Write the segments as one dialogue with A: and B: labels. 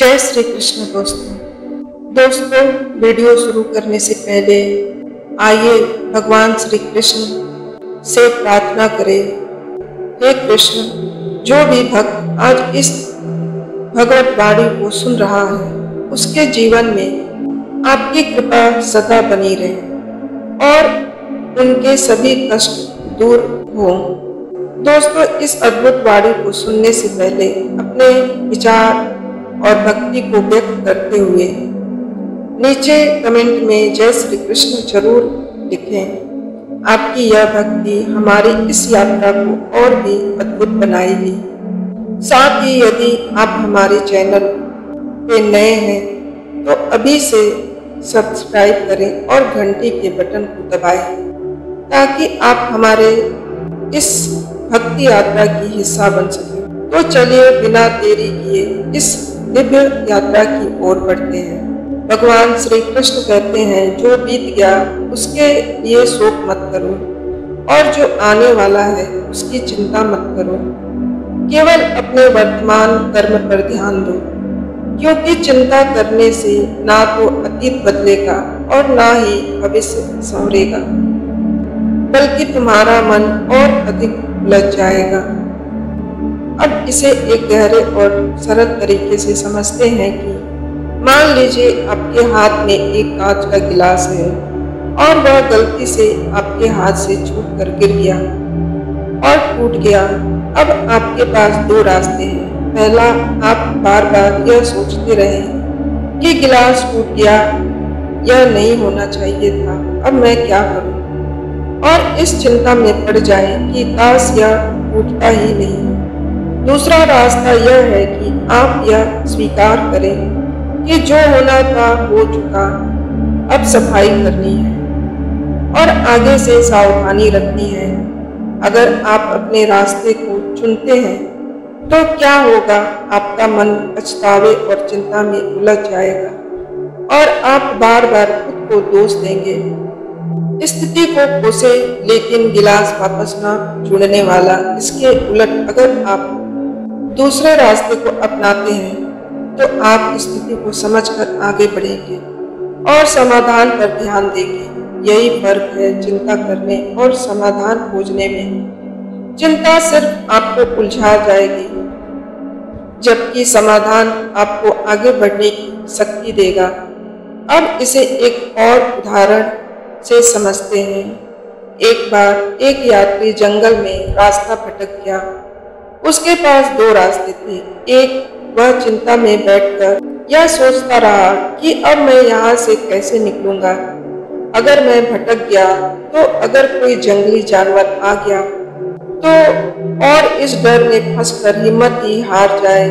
A: जय श्री कृष्ण दोस्तों वीडियो शुरू करने से पहले आइए भगवान श्री कृष्ण से प्रार्थना करें। हे कृष्ण, जो भी भक्त आज इस भगवत वाणी को सुन रहा है उसके जीवन में आपकी कृपा सदा बनी रहे और उनके सभी कष्ट दूर हों। दोस्तों, इस अद्भुत वाणी को सुनने से पहले अपने विचार और भक्ति को व्यक्त करते हुए नीचे कमेंट में जय श्री कृष्ण जरूर लिखें। आपकी यह भक्ति हमारी इस यात्रा को और भी अद्भुत बनाएगी। साथ ही यदि आप हमारे चैनल पे नए हैं तो अभी से सब्सक्राइब करें और घंटी के बटन को दबाएं ताकि आप हमारे इस भक्ति यात्रा की हिस्सा बन सकें। तो चलिए बिना देरी किए इस दिव्य यात्रा की ओर बढ़ते हैं। भगवान श्री कृष्ण कहते हैं, जो बीत गया उसके लिए शोक मत करो और जो आने वाला है उसकी चिंता मत करो। केवल अपने वर्तमान कर्म पर ध्यान दो, क्योंकि चिंता करने से ना तो अतीत बदलेगा और ना ही भविष्य संवरेगा, बल्कि तुम्हारा मन और अधिक उलझ जाएगा। अब इसे एक गहरे और सरल तरीके से समझते हैं कि मान लीजिए आपके हाथ में एक कांच का गिलास है और वह गलती से आपके हाथ से छूट कर गिर गया और टूट गया। अब आपके पास दो रास्ते हैं। पहला, आप बार बार यह सोचते रहें कि गिलास टूट गया, यह नहीं होना चाहिए था, अब मैं क्या करूं, और इस चिंता में पड़ जाएं कि काश यह टूटता ही नहीं। दूसरा रास्ता यह है कि आप यह स्वीकार करें कि जो होना था हो चुका, अब सफाई करनी है और आगे से सावधानी रखनी है। अगर आप अपने रास्ते को चुनते हैं तो क्या होगा, आपका मन पछतावे और चिंता में उलझ जाएगा और आप बार बार खुद को दोष देंगे। स्थिति को कोसे लेकिन गिलास वापस न जुड़ने वाला। इसके उलट अगर आप दूसरे रास्ते को अपनाते हैं तो आप स्थिति को समझकर आगे बढ़ेंगे और समाधान पर ध्यान देंगे। यही फर्क है चिंता करने और समाधान खोजने में। चिंता सिर्फ आपको उलझा जाएगी, जबकि समाधान आपको आगे बढ़ने की शक्ति देगा। अब इसे एक और उदाहरण से समझते हैं। एक बार एक यात्री जंगल में रास्ता भटक गया। उसके पास दो रास्ते थे। एक, वह चिंता में बैठकर यह सोचता रहा कि अब मैं यहाँ से कैसे निकलूंगा, अगर मैं भटक गया तो, अगर कोई जंगली जानवर आ गया तो, और इस डर में फंसकर हिम्मत ही हार जाए।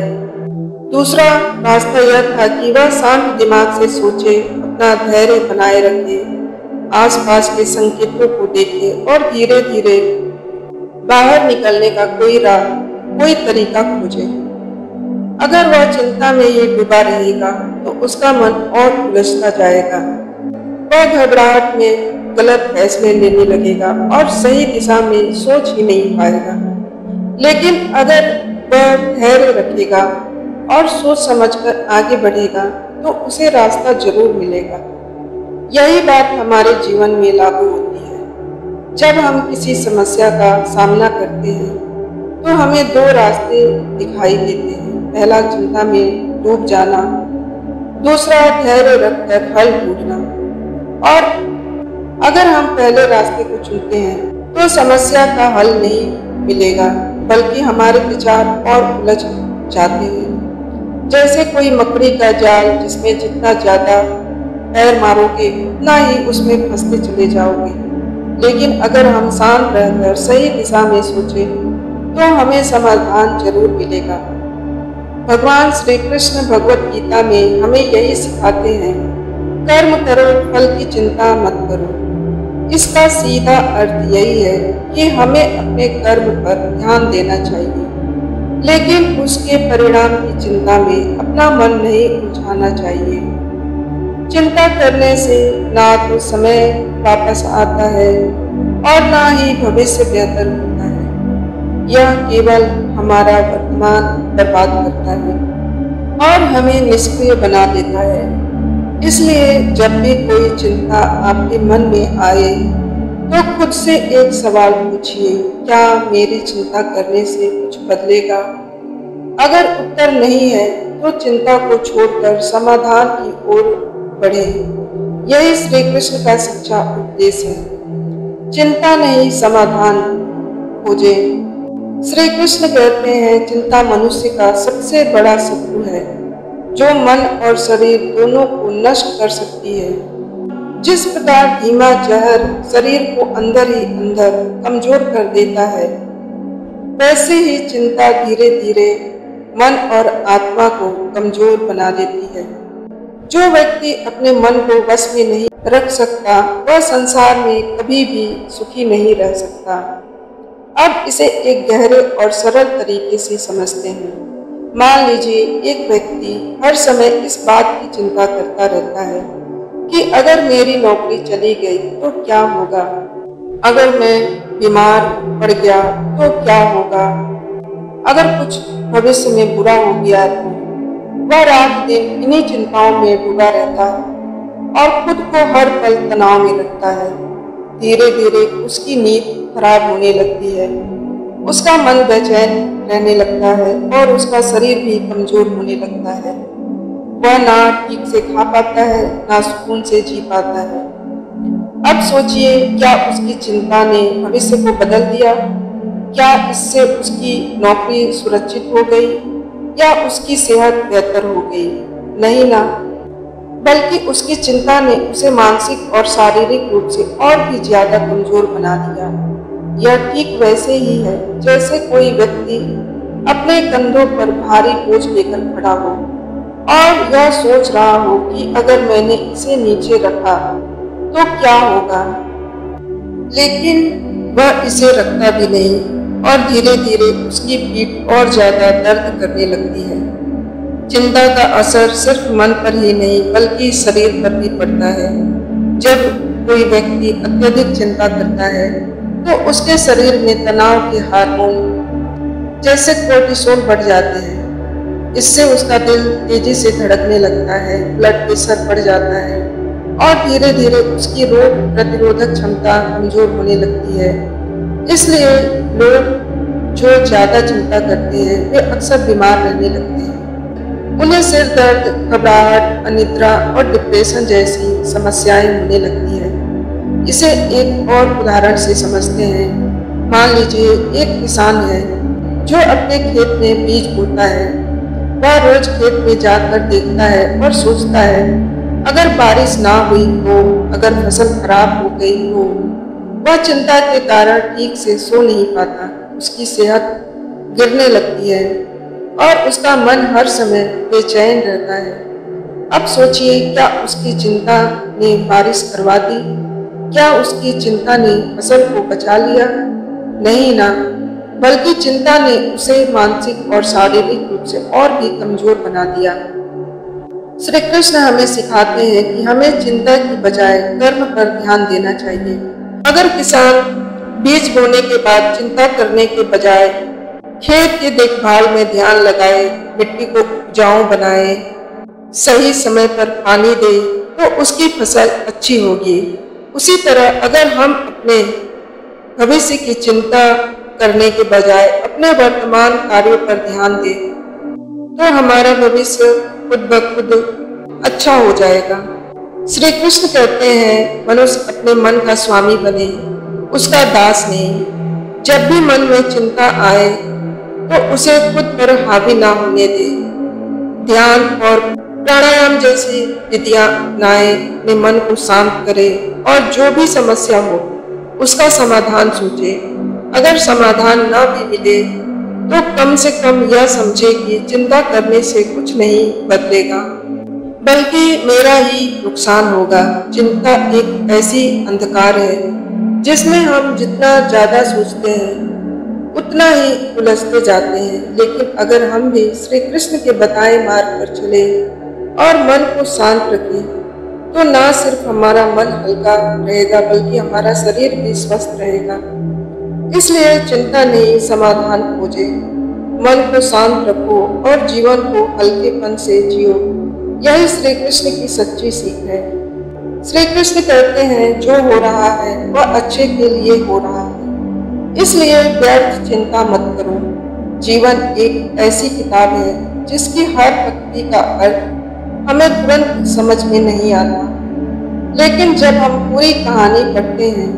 A: दूसरा रास्ता यह था कि वह शांत दिमाग से सोचे, अपना धैर्य बनाए रखे, आसपास के संकेतों को देखे और धीरे धीरे बाहर निकलने का कोई तरीका खोजे। अगर वह चिंता में ही डूबा रहेगा तो उसका मन और उलझता जाएगा। वह घबराहट में गलत फैसले लेने लगेगा और सही दिशा में सोच ही नहीं पाएगा। लेकिन अगर वह धैर्य रखेगा और सोच समझकर आगे बढ़ेगा तो उसे रास्ता जरूर मिलेगा। यही बात हमारे जीवन में लागू होती है। जब हम किसी समस्या का सामना करते हैं तो हमें दो रास्ते दिखाई देते हैं। पहला, चिंता में डूब जाना, दूसरा धैर्य रखकर हल ढूंढना। और अगर हम पहले रास्ते को चुनते हैं तो समस्या का हल नहीं मिलेगा, बल्कि हमारे विचार और उलझ जाते हैं। जैसे कोई मकड़ी का जाल जिसमें जितना ज्यादा पैर मारोगे उतना ही उसमें फंसते चले जाओगे। लेकिन अगर हम शांत रहकर सही दिशा में सोचें तो हमें समाधान जरूर मिलेगा। भगवान श्री कृष्ण भगवत गीता में हमें यही सिखाते हैं, कर्म करो, फल की चिंता मत करो। इसका सीधा अर्थ यही है कि हमें अपने कर्म पर ध्यान देना चाहिए, लेकिन उसके परिणाम की चिंता में अपना मन नहीं उलझाना चाहिए। चिंता करने से ना तो समय वापस आता है और ना ही भविष्य बेहतर होता है। यह केवल हमारा वर्तमान बर्बाद करता है और हमें निष्क्रिय बना देता है। इसलिए जब भी कोई चिंता आपके मन में आए तो खुद से एक सवाल पूछिए, क्या मेरी चिंता करने से कुछ बदलेगा? अगर उत्तर नहीं है तो चिंता को छोड़कर समाधान की ओर बढ़ें। यही श्री कृष्ण का सच्चा उपदेश है। चिंता नहीं, समाधान खोजें। श्री कृष्ण कहते हैं, चिंता मनुष्य का सबसे बड़ा शत्रु है, जो मन और शरीर दोनों को नष्ट कर सकती है। जिस प्रकार धीमा जहर शरीर को अंदर ही अंदर कमजोर कर देता है, वैसे ही चिंता धीरे धीरे मन और आत्मा को कमजोर बना देती है। जो व्यक्ति अपने मन को वश में नहीं रख सकता, वह संसार में कभी भी सुखी नहीं रह सकता। अब इसे एक गहरे और सरल तरीके से समझते हैं। मान लीजिए एक व्यक्ति हर समय इस बात की चिंता करता रहता है कि अगर मेरी नौकरी चली गई तो क्या होगा, अगर मैं बीमार पड़ गया तो क्या होगा, अगर कुछ भविष्य में बुरा हो गया तो। वह रात दिन इन्हीं चिंताओं में डूबा रहता है और खुद को हर पल तनाव में रखता है। धीरे धीरे उसकी नींद खराब होने लगती है, उसका मन बेचैन रहने लगता है और उसका शरीर भी कमजोर होने लगता है। वह ना ठीक से खा पाता है, ना सुकून से जी पाता है। अब सोचिए, क्या उसकी चिंता ने भविष्य को बदल दिया? क्या इससे उसकी नौकरी सुरक्षित हो गई या उसकी सेहत बेहतर हो गई? नहीं ना, बल्कि उसकी चिंता ने उसे मानसिक और शारीरिक रूप से और भी ज्यादा कमजोर बना दिया। यह ठीक वैसे ही है जैसे कोई व्यक्ति अपने कंधों पर भारी बोझ लेकर खड़ा हो और यह सोच रहा हो कि अगर मैंने इसे नीचे रखा तो क्या होगा, लेकिन वह इसे रखता भी नहीं और धीरे धीरे उसकी पीठ और ज्यादा दर्द करने लगती है। चिंता का असर सिर्फ मन पर ही नहीं बल्कि शरीर पर भी पड़ता है। जब कोई व्यक्ति अत्यधिक चिंता करता है तो उसके शरीर में तनाव के हार्मोन जैसे कोर्टिसोल बढ़ जाते हैं। इससे उसका दिल तेजी से धड़कने लगता है, ब्लड प्रेशर बढ़ जाता है और धीरे धीरे उसकी रोग प्रतिरोधक क्षमता कमजोर होने लगती है। इसलिए लोग जो ज्यादा चिंता करते हैं वे अक्सर बीमार रहने लगते हैं। उन्हें सिर दर्द, घबराहट, अनिद्रा और डिप्रेशन जैसी समस्याएं होने लगती है। इसे एक और उदाहरण से समझते हैं। मान लीजिए एक किसान है जो अपने खेत में बीज बोता है। वह रोज खेत में जाकर देखता है और सोचता है, अगर बारिश ना हुई तो, अगर फसल खराब हो गई तो। वह चिंता के कारण ठीक से सो नहीं पाता, उसकी सेहत गिरने लगती है और उसका मन हर समय बेचैन रहता है। अब सोचिए, क्या उसकी चिंता ने बारिश करवा दी? क्या उसकी चिंता ने फसल को बचा लिया? नहीं ना, बल्कि चिंता ने उसे मानसिक और शारीरिक रूप से और भी कमजोर बना दिया। श्री कृष्ण हमें सिखाते हैं कि हमें चिंता की बजाय कर्म पर ध्यान देना चाहिए। अगर किसान बीज बोने के बाद चिंता करने के बजाय खेत की देखभाल में ध्यान लगाए, मिट्टी को उपजाऊ बनाए, सही समय पर पानी दे, तो उसकी फसल अच्छी होगी। उसी तरह अगर हम अपने भविष्य की चिंता करने के बजाय अपने वर्तमान कार्यों पर ध्यान दें, तो हमारा भविष्य खुद ब खुद अच्छा हो जाएगा। श्री कृष्ण कहते हैं, मनुष्य अपने मन का स्वामी बने, उसका दास नहीं। जब भी मन में चिंता आए तो उसे खुद पर हावी ना होने दे। ध्यान और प्राणायाम जैसी विधियां अपनाए, अपने मन को शांत करे और जो भी समस्या हो उसका समाधान सोचे। अगर समाधान न भी मिले तो कम से कम यह समझे कि चिंता करने से कुछ नहीं बदलेगा, बल्कि मेरा ही नुकसान होगा। चिंता एक ऐसी अंधकार है जिसमें हम जितना ज्यादा सोचते हैं उतना ही उलझते जाते हैं। लेकिन अगर हम भी श्री कृष्ण के बताए मार्ग पर चले और मन को शांत रखें तो न सिर्फ हमारा मन हल्का रहेगा बल्कि हमारा शरीर भी स्वस्थ रहेगा। इसलिए चिंता नहीं, समाधान खोजें। मन को शांत रखो और जीवन को हल्केपन से जियो। यही श्री कृष्ण की सच्ची सीख है। श्री कृष्ण कहते हैं जो हो रहा है वह अच्छे के लिए हो रहा है, इसलिए व्यर्थ चिंता मत करो। जीवन एक ऐसी किताब है जिसकी हर पंक्ति का अर्थ हमें तुरंत समझ में नहीं आता, लेकिन जब हम पूरी कहानी पढ़ते हैं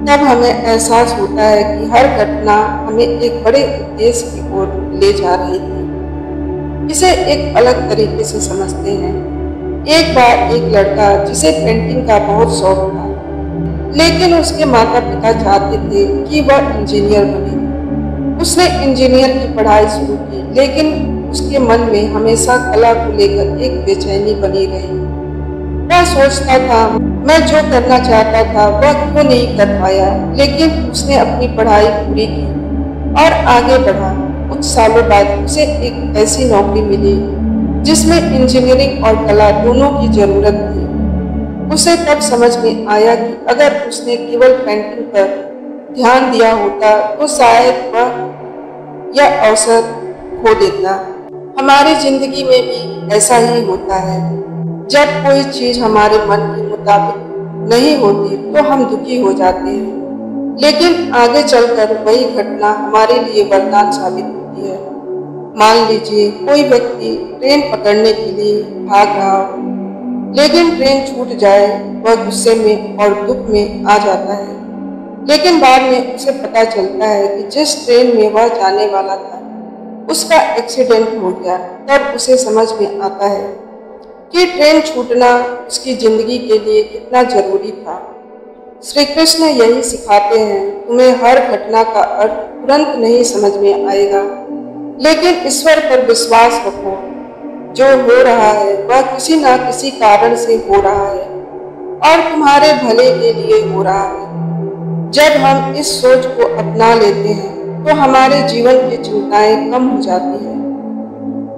A: तब हमें एहसास होता है कि हर घटना हमें एक बड़े उद्देश्य की ओर ले जा रही थी। इसे एक अलग तरीके से समझते हैं। एक बार एक लड़का जिसे पेंटिंग का बहुत शौक था, लेकिन उसके माता पिता चाहते थे कि वह इंजीनियर बने। उसने इंजीनियर की पढ़ाई शुरू की, लेकिन उसके मन में हमेशा कला को लेकर एक बेचैनी बनी रही। वह सोचता था मैं जो करना चाहता था वह क्यों नहीं कर पाया, लेकिन उसने अपनी पढ़ाई पूरी की और आगे बढ़ा। कुछ सालों बाद उसे एक ऐसी नौकरी मिली जिसमें इंजीनियरिंग और कला दोनों की जरूरत थी। उसे तब समझ में आया कि अगर उसने केवल पेंटिंग पर ध्यान दिया होता तो शायद वह यह अवसर खो देता। हमारी जिंदगी में भी ऐसा ही होता है। जब कोई चीज हमारे मन के मुताबिक नहीं होती तो हम दुखी हो जाते हैं, लेकिन आगे चलकर वही घटना हमारे लिए वरदान साबित होती है। मान लीजिए कोई व्यक्ति ट्रेन पकड़ने के लिए भाग रहा हो, लेकिन ट्रेन छूट जाए। वह गुस्से में और दुख में आ जाता है, लेकिन बाद में उसे पता चलता है कि जिस ट्रेन में वह जाने वाला था उसका एक्सीडेंट हो गया। तब उसे समझ में आता है कि ट्रेन छूटना उसकी जिंदगी के लिए कितना जरूरी था। श्री कृष्ण यही सिखाते हैं, तुम्हें हर घटना का अर्थ तुरंत नहीं समझ में आएगा, लेकिन ईश्वर पर विश्वास रखो। जो हो रहा है वह किसी न किसी कारण से हो रहा है और तुम्हारे भले के लिए हो रहा है। जब हम इस सोच को अपना लेते हैं तो हमारे जीवन की चिंताएं कम हो जाती हैं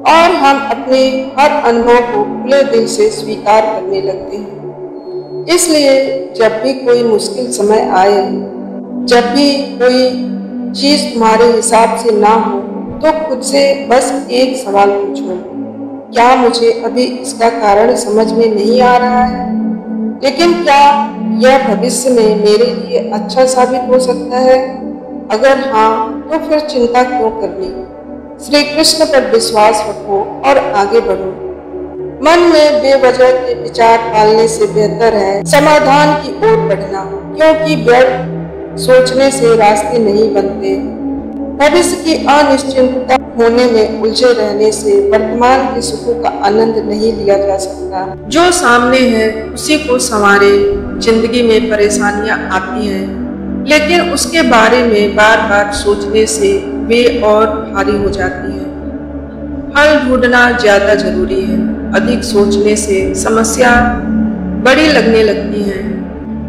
A: और हम अपने हर अनुभव को खुले दिल से स्वीकार करने लगते हैं। इसलिए जब भी कोई मुश्किल समय आए, जब भी कोई चीज तुम्हारे हिसाब से ना हो, तो खुद से बस एक सवाल पूछो, क्या मुझे अभी इसका कारण समझ में नहीं आ रहा है, लेकिन क्या यह भविष्य में मेरे लिए अच्छा साबित हो सकता है? अगर हाँ, तो फिर चिंता क्यों करनी। श्री कृष्ण पर विश्वास रखो और आगे बढ़ो। मन में बेवजह के विचार पालने से बेहतर है समाधान की ओर बढ़ना, क्योंकि व्यर्थ सोचने से रास्ते नहीं बनते। भविष्य की अनिश्चितता होने में उलझे रहने से वर्तमान के सुखों का आनंद नहीं लिया जा सकता। जो सामने है उसी को संवारे। जिंदगी में परेशानियां आती हैं, लेकिन उसके बारे में बार बार सोचने से वे और भारी हो जाती हैं। हल ढूंढना ज्यादा जरूरी है। अधिक सोचने से समस्या बड़ी लगने लगती है।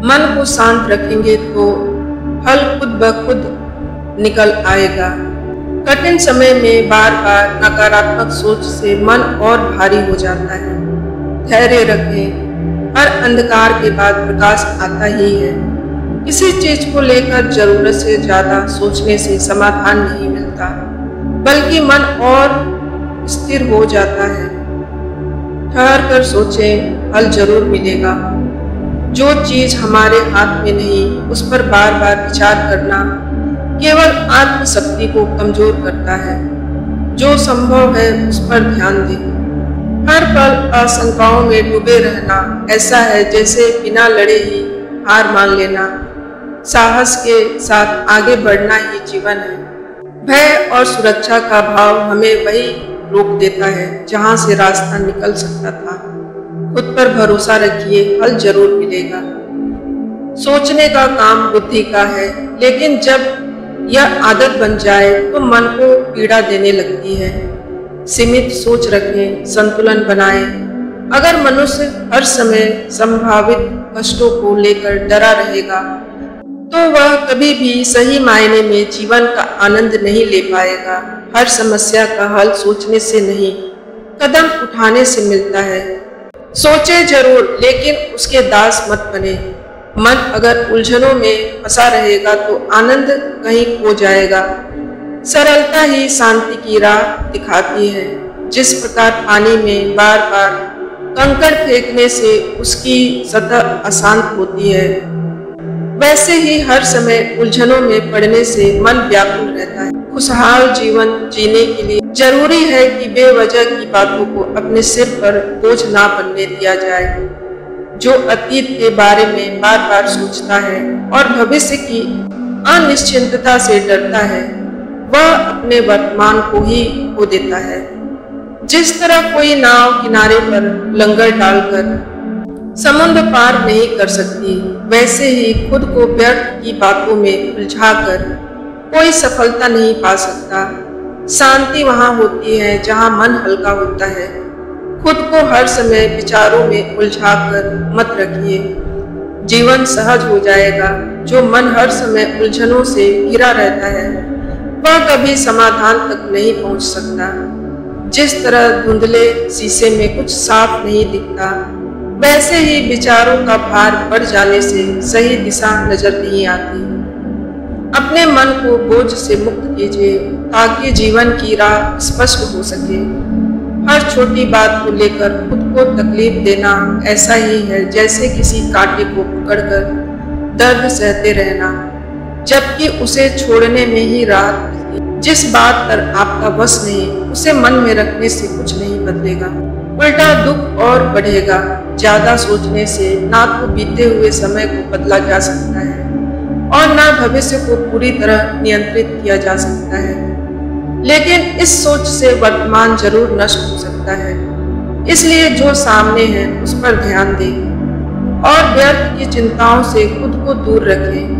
A: मन को शांत रखेंगे तो हल खुद ब खुद निकल आएगा। कठिन समय में बार बार नकारात्मक सोच से मन और भारी हो जाता है। धैर्य रखें, हर अंधकार के बाद प्रकाश आता ही है। किसी चीज को लेकर जरूरत से ज्यादा सोचने से समाधान नहीं मिलता, बल्कि मन और स्थिर हो जाता है। ठहर कर सोचें, हल जरूर मिलेगा। जो चीज हमारे हाथ में नहीं उस पर बार बार विचार करना केवल आत्मशक्ति को कमजोर करता है। जो संभव है उस पर ध्यान दें। हर पल आशंकाओं में डूबे रहना ऐसा है जैसे बिना लड़े ही हार मान लेना। साहस के साथ आगे बढ़ना ही जीवन है। भय और सुरक्षा का भाव हमें वही रोक देता है जहां से रास्ता निकल सकता था। खुद पर भरोसा रखिए, हल जरूर मिलेगा। सोचने का काम बुद्धि का है, लेकिन जब यह आदत बन जाए तो मन को पीड़ा देने लगती है। सीमित सोच रखें, संतुलन बनाएं। अगर मनुष्य हर समय संभावित कष्टों को लेकर डरा रहेगा तो वह कभी भी सही मायने में जीवन का आनंद नहीं ले पाएगा। हर समस्या का हल सोचने से नहीं, कदम उठाने से मिलता है। सोचे जरूर, लेकिन उसके दास मत बने। मन अगर उलझनों में फंसा रहेगा तो आनंद कहीं खो जाएगा। सरलता ही शांति की राह दिखाती है। जिस प्रकार पानी में बार बार कंकड़ फेंकने से उसकी सतह अशांत होती है, वैसे ही हर समय उलझनों में पड़ने से मन व्याकुल रहता है। खुशहाल जीवन जीने के लिए जरूरी है कि बेवजह की बातों को अपने सिर पर बोझ ना बनने दिया जाए। जो अतीत के बारे में बार बार सोचता है और भविष्य की अनिश्चितता से डरता है, वह अपने वर्तमान को ही खो देता है। जिस तरह कोई नाव किनारे पर लंगर डालकर समुद्र पार नहीं कर सकती, वैसे ही खुद को व्यर्थ की बातों में उलझाकर कोई सफलता नहीं पा सकता। शांति वहां होती है जहां मन हल्का होता है। खुद को हर समय विचारों में उलझाकर मत रखिए, जीवन सहज हो जाएगा। जो मन हर समय उलझनों से घिरा रहता है, वह कभी समाधान तक नहीं पहुंच सकता। जिस तरह धुंधले शीशे में कुछ साफ नहीं दिखता, वैसे ही विचारों का भार बढ़ जाने से सही दिशा नजर नहीं आती। अपने मन को बोझ से मुक्त कीजिए ताकि जीवन की राह स्पष्ट हो सके। हर छोटी बात को लेकर खुद को तकलीफ देना ऐसा ही है जैसे किसी कांटे को पकड़कर दर्द सहते रहना, जबकि उसे छोड़ने में ही राहत मिलती। जिस बात पर आपका बस नहीं, उसे मन में रखने से कुछ नहीं बदलेगा, उल्टा दुख और बढ़ेगा। ज्यादा सोचने से ना तो बीते हुए समय को बदला जा सकता है और ना भविष्य को पूरी तरह नियंत्रित किया जा सकता है, लेकिन इस सोच से वर्तमान जरूर नष्ट हो सकता है। इसलिए जो सामने है उस पर ध्यान दें और व्यर्थ की चिंताओं से खुद को दूर रखें।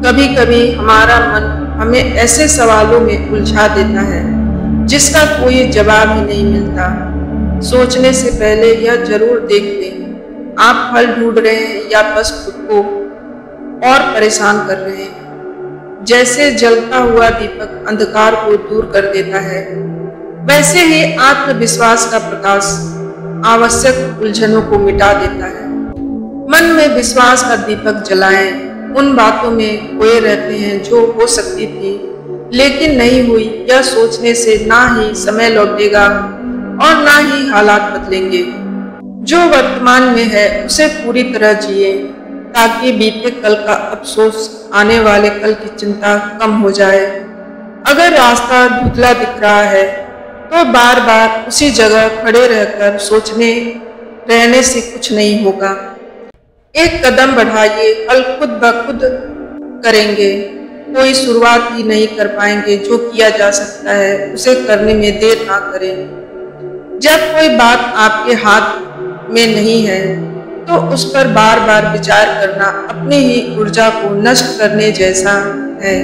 A: कभी कभी हमारा मन हमें ऐसे सवालों में उलझा देता है जिसका कोई जवाब ही नहीं मिलता। सोचने से पहले यह जरूर देख लें, आप हल ढूंढ रहे हैं या बस खुद को और परेशान कर रहे हैं। जैसे जलता हुआ दीपक अंधकार को दूर कर देता है, वैसे ही आत्मविश्वास का प्रकाश आवश्यक उलझनों को मिटा देता है। मन में विश्वास का दीपक जलाएं। उन बातों में खोए रहते हैं जो हो सकती थी लेकिन नहीं हुई, यह सोचने से ना ही समय लौटेगा और ना ही हालात बदलेंगे। जो वर्तमान में है उसे पूरी तरह जिए ताकि बीते कल का अफसोस आने वाले कल की चिंता कम हो जाए। अगर रास्ता धुंधला दिख रहा है तो बार बार उसी जगह खड़े रहकर सोचने रहने से कुछ नहीं होगा। एक कदम बढ़ाइए, हल खुद ब खुद करेंगे। कोई शुरुआत ही नहीं कर पाएंगे। जो किया जा सकता है उसे करने में देर ना करें। जब कोई बात आपके हाथ में नहीं है तो उस पर बार बार विचार करना अपनी ही ऊर्जा को नष्ट करने जैसा है।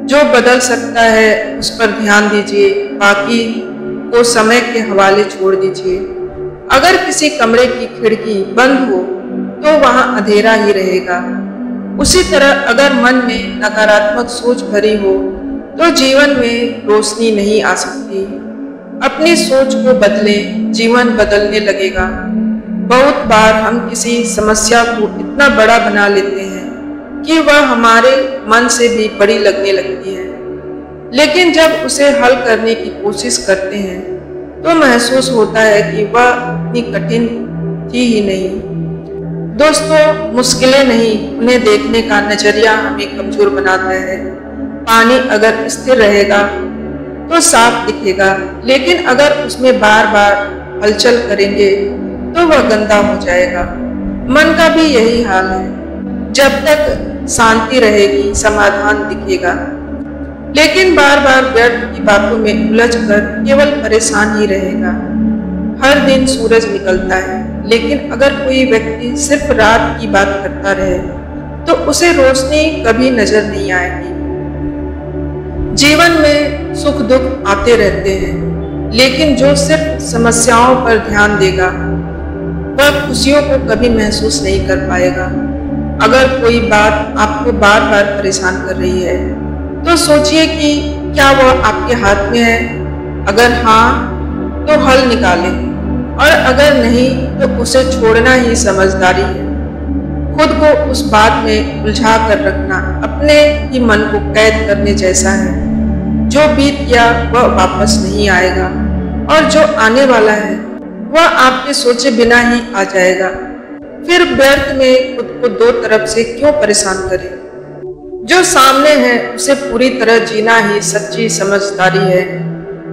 A: जो बदल सकता है उस पर ध्यान दीजिए, बाकी को समय के हवाले छोड़ दीजिए। अगर किसी कमरे की खिड़की बंद हो तो वहां अंधेरा ही रहेगा। उसी तरह अगर मन में नकारात्मक सोच भरी हो तो जीवन में रोशनी नहीं आ सकती। अपनी सोच को बदलें, जीवन बदलने लगेगा। बहुत बार हम किसी समस्या को इतना बड़ा बना लेते हैं कि वह हमारे मन से भी बड़ी लगने लगती है, लेकिन जब उसे हल करने की कोशिश करते हैं तो महसूस होता है कि वह इतनी कठिन थी ही नहीं। दोस्तों, मुश्किलें नहीं, उन्हें देखने का नजरिया हमें कमजोर बनाता है। पानी अगर स्थिर रहेगा तो साफ दिखेगा, लेकिन अगर उसमें बार बार हलचल करेंगे तो वह गंदा हो जाएगा। मन का भी यही हाल है। जब तक शांति रहेगी समाधान दिखेगा, लेकिन बार बार व्यर्थ की बातों में उलझकर केवल परेशान ही रहेगा। हर दिन सूरज निकलता है, लेकिन अगर कोई व्यक्ति सिर्फ रात की बात करता रहे तो उसे रोशनी कभी नजर नहीं आएगी। जीवन में सुख दुख आते रहते हैं, लेकिन जो सिर्फ समस्याओं पर ध्यान देगा वह खुशियों को कभी महसूस नहीं कर पाएगा। अगर कोई बात आपको बार बार परेशान कर रही है तो सोचिए कि क्या वह आपके हाथ में है। अगर हाँ तो हल निकालें, और अगर नहीं तो उसे छोड़ना ही समझदारी है। खुद को उस बात में उलझा कर रखना अपने ही मन को कैद करने जैसा है। जो बीत गया वह वापस नहीं आएगा और जो आने वाला है वह आपके सोचे बिना ही आ जाएगा। फिर व्यर्थ में खुद को दो तरफ से क्यों परेशान करें। जो सामने है उसे पूरी तरह जीना ही सच्ची समझदारी है।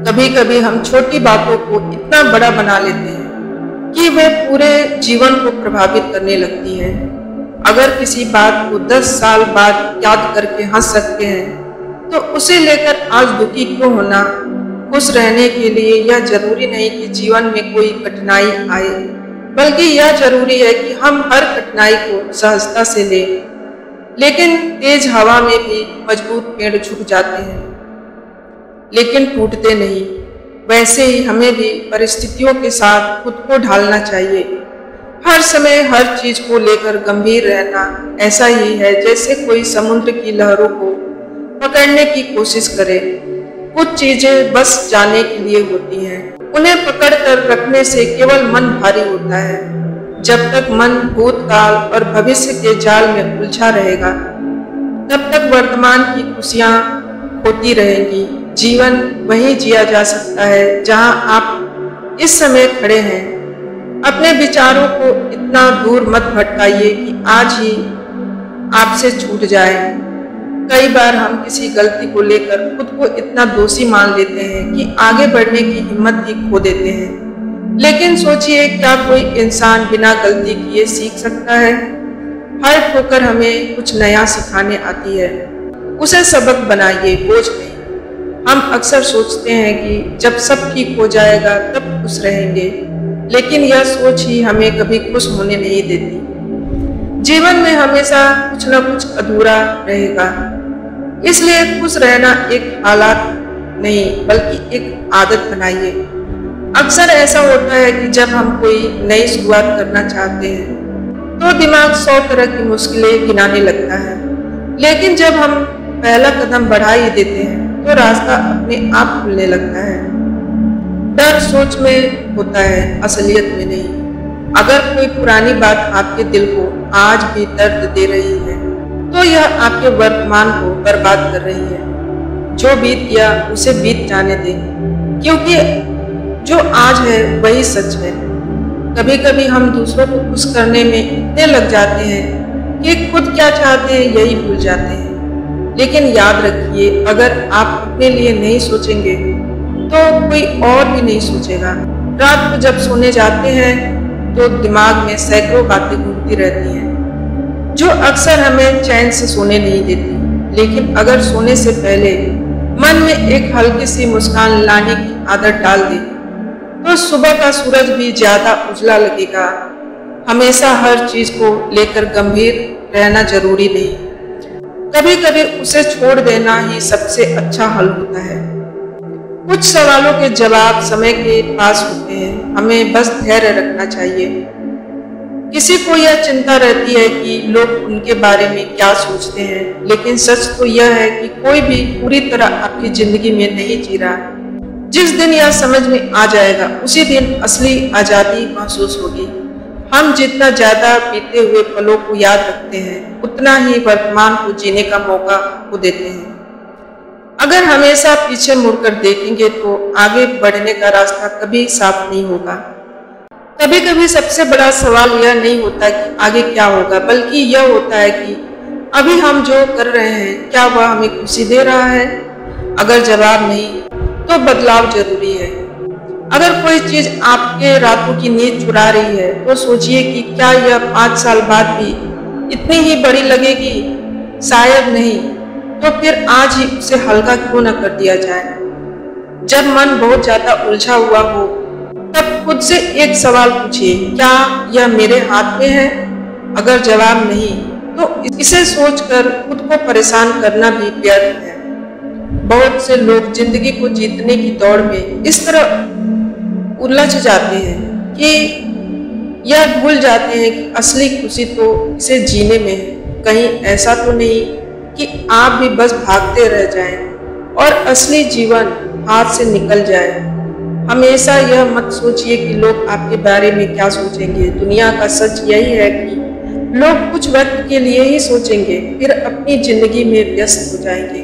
A: कभी कभी हम छोटी बातों को इतना बड़ा बना लेते हैं कि वे पूरे जीवन को प्रभावित करने लगती है। अगर किसी बात को 10 साल बाद याद करके हंस सकते हैं तो उसे लेकर आज दुखी क्यों होना। खुश रहने के लिए यह जरूरी नहीं कि जीवन में कोई कठिनाई आए, बल्कि यह जरूरी है कि हम हर कठिनाई को सहजता से लें। लेकिन तेज हवा में भी मजबूत पेड़ झुक जाते हैं लेकिन टूटते नहीं। वैसे ही हमें भी परिस्थितियों के साथ खुद को ढालना चाहिए। हर समय हर चीज को लेकर गंभीर रहना ऐसा ही है जैसे कोई समुद्र की लहरों को पकड़ने की कोशिश करे। कुछ चीजें बस जाने के लिए होती हैं, उन्हें पकड़कर रखने से केवल मन भारी होता है। जब तक मन भूतकाल और भविष्य के जाल में उलझा रहेगा तब तक वर्तमान की खुशियां होती रहेंगी। जीवन वहीं जिया जा सकता है जहां आप इस समय खड़े हैं। अपने विचारों को इतना दूर मत भटकाइए कि आज ही आपसे छूट जाए। कई बार हम किसी गलती को लेकर खुद को इतना दोषी मान लेते हैं कि आगे बढ़ने की हिम्मत ही खो देते हैं। लेकिन सोचिए, क्या कोई इंसान बिना गलती किए सीख सकता है? हर ठोकर हमें कुछ नया सिखाने आती है। उसे सबक बनाइए, बोझ नहीं। हम अक्सर सोचते हैं कि जब सब ठीक हो जाएगा तब खुश रहेंगे, लेकिन यह सोच ही हमें कभी खुश होने नहीं देती। जीवन में हमेशा कुछ न कुछ अधूरा रहेगा, इसलिए खुश रहना एक हालात नहीं बल्कि एक आदत बनाइए। अक्सर ऐसा होता है कि जब हम कोई नई शुरुआत करना चाहते हैं तो दिमाग 100 तरह की मुश्किलें गिनाने लगता है, लेकिन जब हम पहला कदम बढ़ा ही देते हैं तो रास्ता अपने आप खुलने लगता है। डर सोच में होता है, असलियत में नहीं। अगर कोई पुरानी बात आपके दिल को आज भी दर्द दे रही है तो यह आपके वर्तमान को बर्बाद कर रही है। जो बीत गया उसे बीत जाने दें, क्योंकि जो आज है वही सच है। कभी कभी हम दूसरों को खुश करने में इतने लग जाते हैं कि खुद क्या चाहते हैं यही भूल जाते हैं। लेकिन याद रखिए, अगर आप अपने लिए नहीं सोचेंगे तो कोई और भी नहीं सोचेगा। रात को जब सोने जाते हैं तो दिमाग में सैकड़ों बातें घूमती रहती हैं जो अक्सर हमें चैन से सोने नहीं देती। लेकिन अगर सोने से पहले मन में एक हल्की सी मुस्कान लाने की आदत डाल दें तो सुबह का सूरज भी ज्यादा उजला लगेगा। हमेशा हर चीज को लेकर गंभीर रहना जरूरी नहीं, कभी कभी उसे छोड़ देना ही सबसे अच्छा हल होता है। कुछ सवालों के जवाब समय के पास होते हैं, हमें बस धैर्य रखना चाहिए। किसी को यह चिंता रहती है कि लोग उनके बारे में क्या सोचते हैं, लेकिन सच तो यह है कि कोई भी पूरी तरह आपकी जिंदगी में नहीं जी रहा। जिस दिन यह समझ में आ जाएगा उसी दिन असली आजादी महसूस होगी। हम जितना ज्यादा बीते हुए पलों को याद रखते हैं उतना ही वर्तमान को जीने का मौका खो देते हैं। अगर हमेशा पीछे मुड़कर देखेंगे तो आगे बढ़ने का रास्ता कभी साफ नहीं होगा। कभी कभी सबसे बड़ा सवाल यह नहीं होता कि आगे क्या होगा, बल्कि यह होता है कि अभी हम जो कर रहे हैं क्या वह हमें खुशी दे रहा है। अगर जवाब नहीं तो बदलाव जरूरी है। अगर कोई चीज आपके रातों की नींद चुरा रही है तो सोचिए कि क्या यह 5 साल बाद भी इतनी ही बड़ी लगेगी। शायद नहीं, तो फिर आज ही उसे हल्का क्यों न कर दिया जाए। जब मन बहुत ज्यादा उलझा हुआ हो तब खुद से एक सवाल पूछिए, क्या यह मेरे हाथ में है? अगर जवाब नहीं तो इसे सोचकर खुद को परेशान करना भी व्यर्थ है। बहुत से लोग जिंदगी को जीतने की दौड़ में इस तरह उलझ जाते हैं कि यह भूल जाते हैं कि असली खुशी तो इसे जीने में है। कहीं ऐसा तो नहीं कि आप भी बस भागते रह जाएं और असली जीवन हाथ से निकल जाए। हमेशा यह मत सोचिए कि लोग आपके बारे में क्या सोचेंगे। दुनिया का सच यही है कि लोग कुछ वक्त के लिए ही सोचेंगे, फिर अपनी जिंदगी में व्यस्त हो जाएंगे।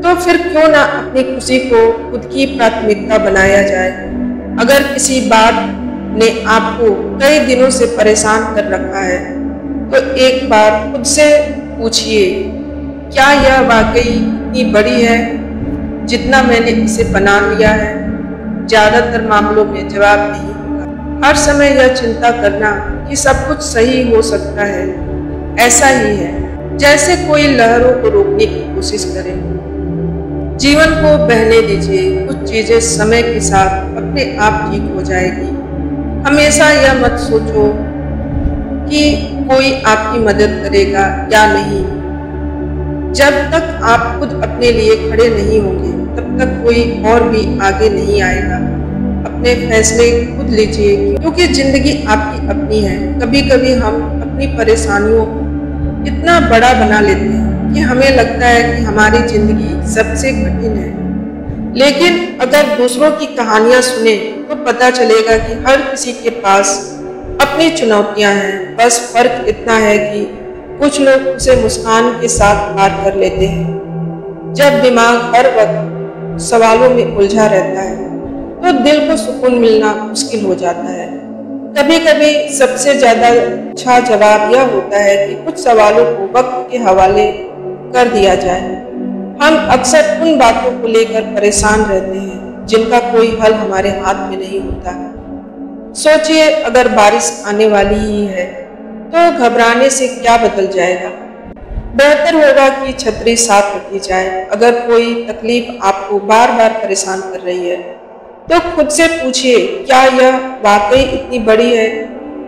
A: तो फिर क्यों ना अपनी खुशी को खुद की प्राथमिकता बनाया जाए। अगर किसी बात ने आपको कई दिनों से परेशान कर रखा है तो एक बार खुद से पूछिए, क्या यह वाकई इतनी बड़ी है जितना मैंने इसे बना लिया है? ज्यादातर मामलों में जवाब नहीं होगा। हर समय यह चिंता करना कि सब कुछ सही हो सकता है ऐसा ही है जैसे कोई लहरों को रोकने की कोशिश करे। जीवन को बहने दीजिए, कुछ चीजें समय के साथ अपने आप ठीक हो जाएगी। हमेशा यह मत सोचो कि कोई आपकी मदद करेगा या नहीं। जब तक आप खुद अपने लिए खड़े नहीं होंगे तब तक कोई और भी आगे नहीं आएगा। अपने फैसले खुद लीजिए क्योंकि जिंदगी आपकी अपनी है। कभी कभी हम अपनी परेशानियों को इतना बड़ा बना लेते हैं कि हमें लगता है कि हमारी जिंदगी सबसे कठिन है। लेकिन अगर दूसरों की कहानियां सुने तो पता चलेगा कि हर किसी के पास अपनी चुनौतियां हैं। बस फर्क इतना है कि कुछ लोग उसे मुस्कान के साथ पार कर लेते हैं। जब दिमाग हर वक्त सवालों में उलझा रहता है तो दिल को सुकून मिलना मुश्किल हो जाता है। कभी कभी सबसे ज्यादा अच्छा जवाब यह होता है कि कुछ सवालों को वक्त के हवाले कर दिया जाए। हम अक्सर उन बातों को लेकर परेशान रहते हैं जिनका कोई हल हमारे हाथ में नहीं होता। सोचिए, अगर बारिश आने वाली ही है तो घबराने से क्या बदल जाएगा? बेहतर होगा कि छतरी साथ रखी जाए। अगर कोई तकलीफ आपको बार बार परेशान कर रही है तो खुद से पूछिए, क्या यह वाकई इतनी बड़ी है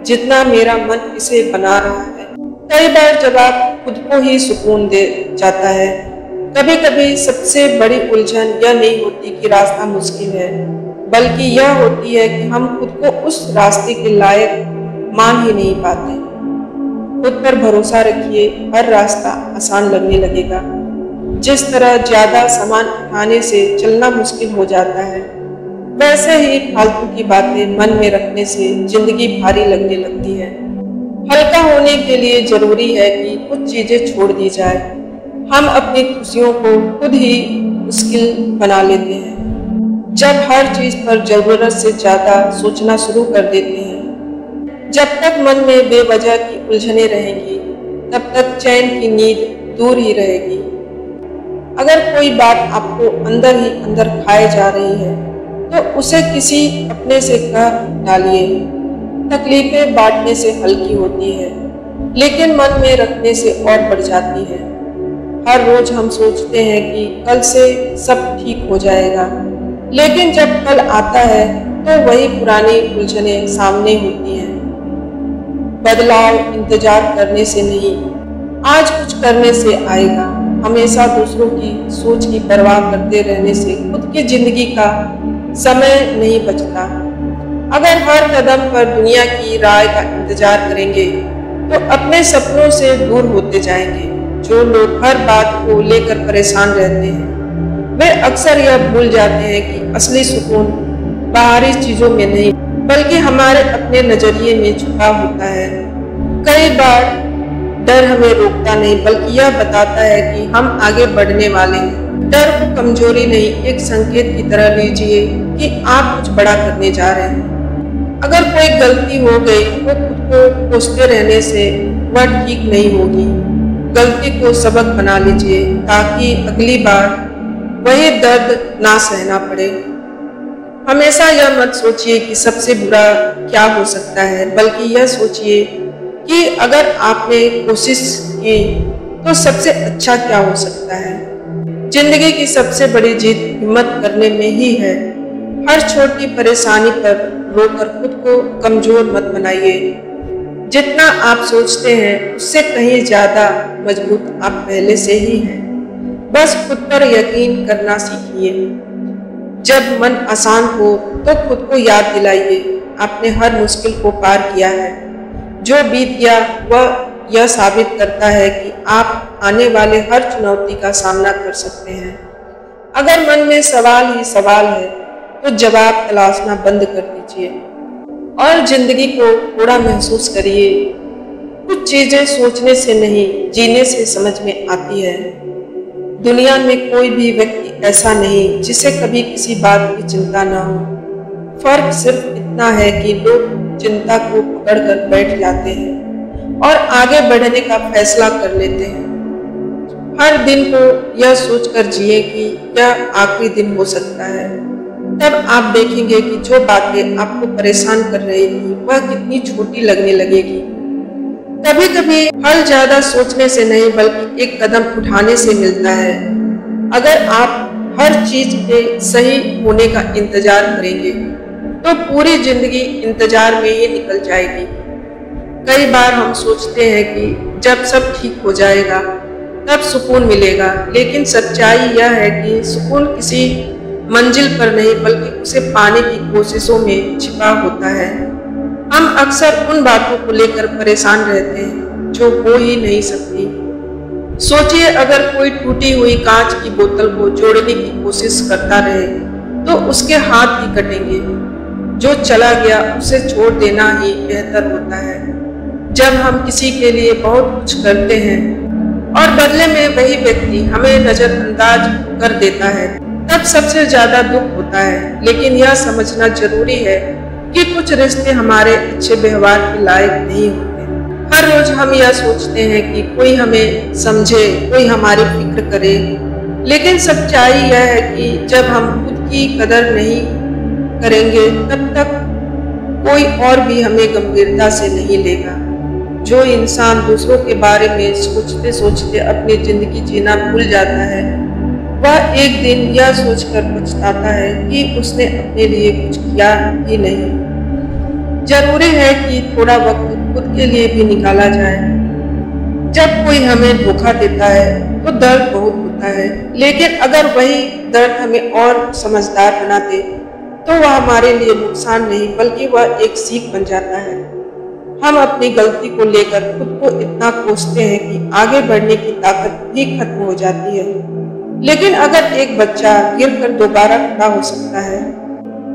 A: जितना मेरा मन इसे बना रहा है? कई बार जवाब खुद को ही सुकून दे जाता है। कभी कभी सबसे बड़ी उलझन यह नहीं होती कि रास्ता मुश्किल है, बल्कि यह होती है कि हम खुद को उस रास्ते के लायक मान ही नहीं पाते। खुद पर भरोसा रखिए, हर रास्ता आसान लगने लगेगा। जिस तरह ज्यादा सामान उठाने से चलना मुश्किल हो जाता है, वैसे ही फालतू की बातें मन में रखने से जिंदगी भारी लगने लगती है। हल्का होने के लिए जरूरी है कि कुछ चीजें छोड़ दी जाए। हम अपनी खुशियों को खुद ही मुश्किल बना लेते हैं जब हर चीज पर जरूरत से ज्यादा सोचना शुरू कर देते हैं। जब तक मन में बेवजह की उलझने रहेंगी तब तक चैन की नींद दूर ही रहेगी। अगर कोई बात आपको अंदर ही अंदर खाए जा रही है तो उसे किसी अपने से कह डालिए। तकलीफें बांटने से हल्की होती है लेकिन मन में रखने से और बढ़ जाती है। हर रोज हम सोचते हैं कि कल से सब ठीक हो जाएगा, लेकिन जब कल आता है तो वही पुरानी उलझनें सामने होती हैं। बदलाव इंतजार करने से नहीं, आज कुछ करने से आएगा। हमेशा दूसरों की सोच की परवाह करते रहने से खुद की जिंदगी का समय नहीं बचता। अगर हर कदम पर दुनिया की राय का इंतजार करेंगे तो अपने सपनों से दूर होते जाएंगे। जो लोग हर बात को लेकर परेशान रहते हैं वे अक्सर यह भूल जाते हैं कि असली सुकून बाहरी चीजों में नहीं बल्कि हमारे अपने नजरिए में छुपा होता है। कई बार डर हमें रोकता नहीं बल्कि यह बताता है कि हम आगे बढ़ने वाले हैं। डर को कमजोरी नहीं, एक संकेत की तरह लीजिए कि आप कुछ बड़ा करने जा रहे हैं। अगर कोई गलती हो गई तो खुद को कोसते रहने से वह ठीक नहीं होगी। गलती को सबक बना लीजिए ताकि अगली बार वही दर्द ना सहना पड़े। हमेशा यह मत सोचिए कि सबसे बुरा क्या हो सकता है, बल्कि यह सोचिए कि अगर आपने कोशिश की तो सबसे अच्छा क्या हो सकता है। जिंदगी की सबसे बड़ी जीत हिम्मत करने में ही है। हर छोटी परेशानी पर रोकर खुद को कमजोर मत बनाइए। जितना आप सोचते हैं उससे कहीं ज्यादा मजबूत आप पहले से ही हैं। बस खुद पर यकीन करना सीखिए। जब मन आसान हो तो खुद को याद दिलाइए आपने हर मुश्किल को पार किया है। जो बीत गया वह यह साबित करता है कि आप आने वाले हर चुनौती का सामना कर सकते हैं। अगर मन में सवाल ही सवाल है तो जवाब तलाशना बंद कर दीजिए और जिंदगी को थोड़ा महसूस करिए। कुछ चीजें सोचने से नहीं जीने से समझ में आती है। दुनिया में कोई भी व्यक्ति ऐसा नहीं जिसे कभी किसी बात की चिंता न हो। फर्क सिर्फ इतना है कि लोग चिंता को पकड़कर बैठ जाते हैं और आगे बढ़ने का फैसला कर लेते हैं। हर दिन को यह सोचकर जिए कि यह आखिरी दिन हो सकता है। तब आप देखेंगे कि जो बातें आपको परेशान कर रही थी वह कितनी छोटी लगने लगेगी। कभी कभी हल ज्यादा सोचने से नहीं बल्कि एक कदम उठाने से मिलता है। अगर आप हर चीज के सही होने का इंतजार करेंगे तो पूरी जिंदगी इंतजार में ही निकल जाएगी। कई बार हम सोचते हैं कि जब सब ठीक हो जाएगा तब सुकून मिलेगा, लेकिन सच्चाई यह है कि सुकून किसी मंजिल पर नहीं बल्कि उसे पाने की कोशिशों में छिपा होता है। हम अक्सर उन बातों को लेकर परेशान रहते हैं जो हो ही नहीं सकती। सोचिए, अगर कोई टूटी हुई कांच की बोतल को जोड़ने की कोशिश करता रहे तो उसके हाथ ही कटेंगे। जो चला गया उसे छोड़ देना ही बेहतर होता है। जब हम किसी के लिए बहुत कुछ करते हैं और बदले में वही व्यक्ति हमें नजरअंदाज कर देता है तब सबसे ज्यादा दुख होता है। लेकिन यह समझना जरूरी है कि कुछ रिश्ते हमारे अच्छे व्यवहार के लायक नहीं होते। हर रोज हम यह सोचते हैं कि कोई हमें समझे, कोई हमारी फिक्र करे, लेकिन सच्चाई यह है कि जब हम खुद की कदर नहीं करेंगे तब तक कोई और भी हमें गंभीरता से नहीं लेगा। जो इंसान दूसरों के बारे में सोचते सोचते अपनी जिंदगी जीना भूल जाता है वह एक दिन यह सोचकर पछताता है कि उसने अपने लिए कुछ किया ही नहीं। जरूरी है कि थोड़ा वक्त खुद के लिए भी निकाला जाए। जब कोई हमें धोखा देता है तो दर्द बहुत होता है, लेकिन अगर वही दर्द हमें और समझदार बना दे तो वह हमारे लिए नुकसान नहीं बल्कि वह एक सीख बन जाता है। हम अपनी गलती को लेकर खुद को इतना कोसते हैं कि आगे बढ़ने की ताकत भी खत्म हो जाती है। लेकिन अगर एक बच्चा गिरकर दोबारा खड़ा हो सकता है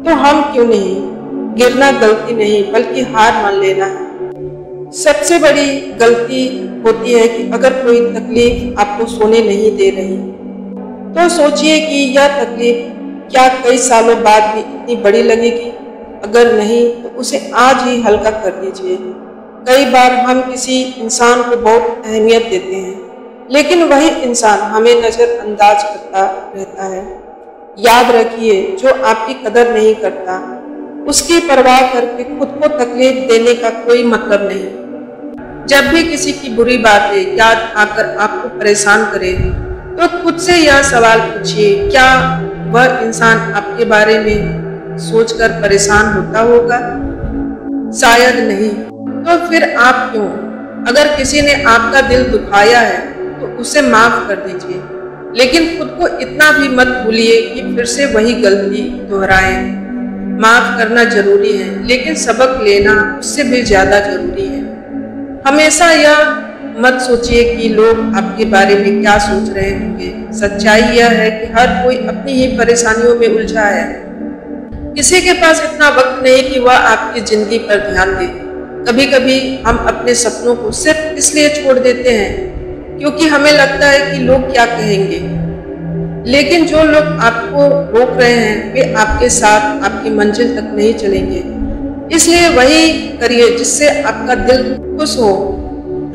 A: तो हम क्यों नहीं? गिरना गलती नहीं बल्कि हार मान लेना है। सबसे बड़ी गलती होती है कि अगर कोई तकलीफ आपको सोने नहीं दे रही तो सोचिए कि यह तकलीफ क्या कई सालों बाद भी इतनी बड़ी लगेगी। अगर नहीं तो उसे आज ही हल्का कर दीजिए। कई बार हम किसी इंसान को बहुत अहमियत देते हैं लेकिन वही इंसान हमें नजरअंदाज करता रहता है। याद रखिए, जो आपकी कदर नहीं करता उसकी परवाह करके खुद को तकलीफ देने का कोई मतलब नहीं। जब भी किसी की बुरी बातें याद आकर आपको परेशान करे तो खुद से यह सवाल पूछिए, क्या वह इंसान आपके बारे में सोचकर परेशान होता होगा? शायद नहीं, तो फिर आप क्यों? अगर किसी ने आपका दिल दुखाया है तो उसे माफ कर दीजिए, लेकिन खुद को इतना भी मत भूलिए कि फिर से वही गलती दोहराएं। माफ करना जरूरी है लेकिन सबक लेना उससे भी ज्यादा जरूरी है। हमेशा यह मत सोचिए कि लोग आपके बारे में क्या सोच रहे होंगे। सच्चाई यह है कि हर कोई अपनी ही परेशानियों में उलझा है। किसी के पास इतना वक्त नहीं कि वह आपकी जिंदगी पर ध्यान दे। कभी कभी हम अपने सपनों को सिर्फ इसलिए छोड़ देते हैं क्योंकि हमें लगता है कि लोग क्या कहेंगे। लेकिन जो लोग आपको रोक रहे हैं वे आपके साथ आपकी मंजिल तक नहीं चलेंगे। इसलिए वही करिए जिससे आपका दिल खुश हो।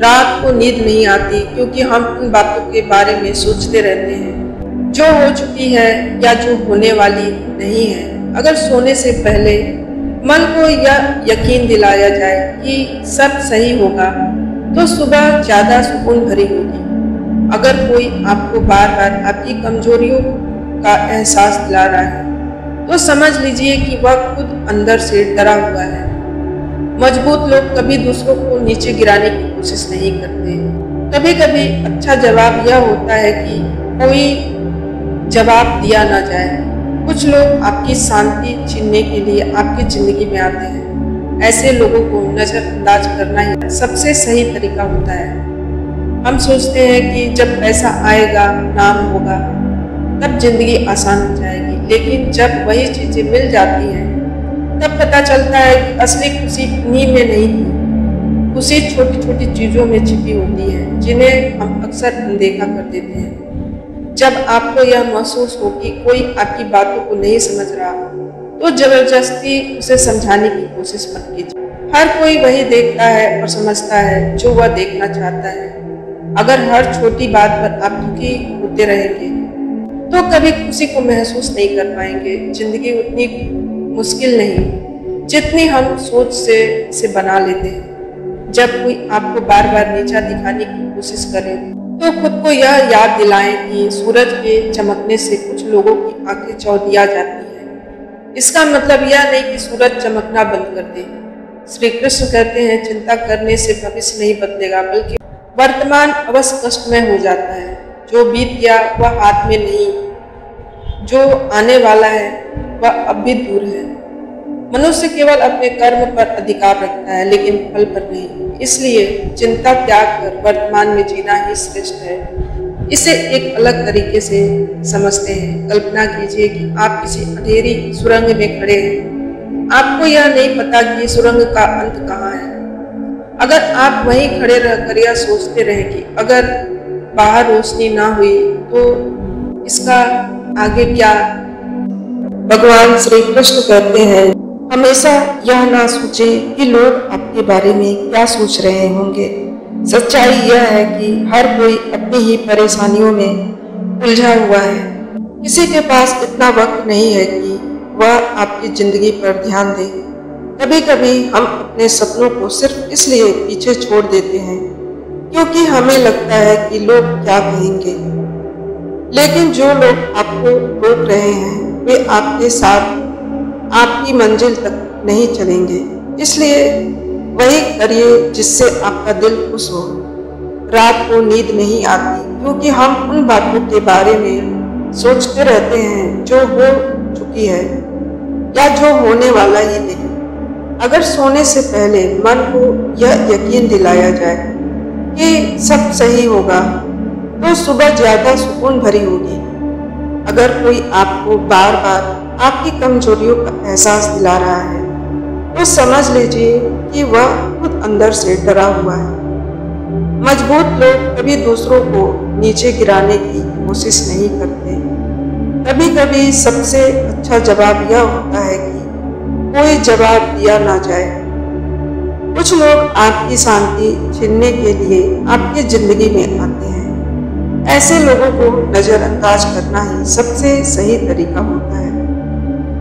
A: रात को नींद नहीं आती क्योंकि हम उन बातों के बारे में सोचते रहते हैं जो हो चुकी है या जो होने वाली नहीं है। अगर सोने से पहले मन को यह यकीन दिलाया जाए कि सब सही होगा तो सुबह ज्यादा सुकून भरी होगी। अगर कोई आपको बार बार आपकी कमजोरियों का एहसास दिला रहा है तो समझ लीजिए कि वह खुद अंदर से डरा हुआ है। मजबूत लोग कभी दूसरों को नीचे गिराने की कोशिश नहीं करते। कभी कभी अच्छा जवाब यह होता है कि कोई जवाब दिया ना जाए। कुछ लोग आपकी शांति छीनने के लिए आपकी जिंदगी में आते हैं। ऐसे लोगों को नजरअंदाज करना ही सबसे सही तरीका होता है। हम सोचते हैं कि जब पैसा आएगा, नाम होगा, तब जिंदगी आसान हो जाएगी, लेकिन जब वही चीजें मिल जाती हैं तब पता चलता है कि असली खुशी इन्हीं में नहीं थी। खुशी छोटी छोटी चीजों में छिपी होती है जिन्हें हम अक्सर अनदेखा कर देते हैं। जब आपको यह महसूस हो कि कोई आपकी बातों को नहीं समझ रहा, तो जबरदस्ती उसे समझाने की कोशिश मत कीजिए। हर कोई वही देखता है और समझता है जो वह देखना चाहता है। अगर हर छोटी बात पर आप दुखी होते रहेंगे, तो कभी खुशी को महसूस नहीं कर पाएंगे। जिंदगी उतनी मुश्किल नहीं जितनी हम सोच से इसे बना लेते हैं। जब कोई आपको बार बार नीचा दिखाने की कोशिश करे, तो खुद को यह याद दिलाएं कि सूरज के चमकने से कुछ लोगों की आंखें चौंधिया जाती हैं। इसका मतलब यह नहीं कि सूरज चमकना बंद कर दे। श्री कृष्ण कहते हैं, चिंता करने से भविष्य नहीं बदलेगा, बल्कि वर्तमान अवश्य कष्टमय हो जाता है। जो बीत गया वह हाथ में नहीं, जो आने वाला है वह अब भी दूर है। मनुष्य केवल अपने कर्म पर अधिकार रखता है, लेकिन फल पर नहीं। इसलिए चिंता त्याग कर वर्तमान में जीना ही श्रेष्ठ है। इसे एक अलग तरीके से समझते हैं। कल्पना कीजिए कि आप किसी अंधेरी सुरंग में खड़े हैं। आपको यह नहीं पता कि सुरंग का अंत कहाँ है। अगर आप वहीं खड़े रहकर यह सोचते रहे कि अगर बाहर रोशनी ना हुई तो इसका आगे क्या। भगवान श्री कृष्ण कहते हैं, हमेशा यह ना सोचें कि लोग आपके बारे में क्या सोच रहे होंगे। सच्चाई यह है कि हर कोई अपनी ही परेशानियों में उलझा हुआ है। किसी के पास इतना वक्त नहीं है कि वह आपकी जिंदगी पर ध्यान दे। कभी कभी हम अपने सपनों को सिर्फ इसलिए पीछे छोड़ देते हैं क्योंकि हमें लगता है कि लोग क्या कहेंगे। लेकिन जो लोग आपको रोक रहे हैं वे आपके साथ आपकी मंजिल तक नहीं चलेंगे। इसलिए वही करिए जिससे आपका दिल खुश हो। रात को नींद नहीं आती क्योंकि हम उन बातों के बारे में सोचते रहते हैं जो हो चुकी है या जो होने वाला ही नहीं। अगर सोने से पहले मन को यह यकीन दिलाया जाए कि सब सही होगा, तो सुबह ज्यादा सुकून भरी होगी। अगर कोई आपको बार बार आपकी कमजोरियों का एहसास दिला रहा है, तो समझ लीजिए कि वह खुद अंदर से डरा हुआ है। मजबूत लोग कभी दूसरों को नीचे गिराने की कोशिश नहीं करते। कभी कभी सबसे अच्छा जवाब यह होता है कि कोई जवाब दिया ना जाए। कुछ लोग आपकी शांति छीनने के लिए आपकी जिंदगी में आते हैं। ऐसे लोगों को नजरअंदाज करना ही सबसे सही तरीका होता है।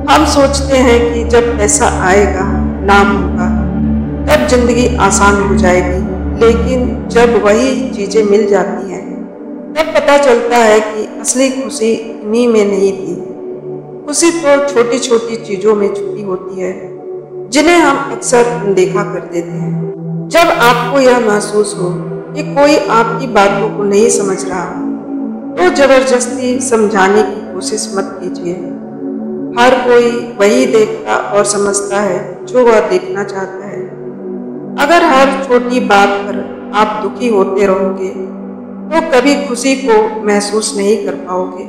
A: हम सोचते हैं कि जब पैसा आएगा, नाम होगा, तब जिंदगी आसान हो जाएगी। लेकिन जब वही चीजें मिल जाती हैं, तब पता चलता है कि असली खुशी इन्हीं में नहीं थी। खुशी तो छोटी छोटी चीजों में छुपी होती है, जिन्हें हम अक्सर अनदेखा कर देते हैं। जब आपको यह महसूस हो कि कोई आपकी बातों को नहीं समझ रहा, तो जबरदस्ती समझाने की कोशिश मत कीजिए। हर कोई वही देखता और समझता है जो वह देखना चाहता है। अगर हर छोटी बात पर आप दुखी होते रहोगे, तो कभी खुशी को महसूस नहीं कर पाओगे।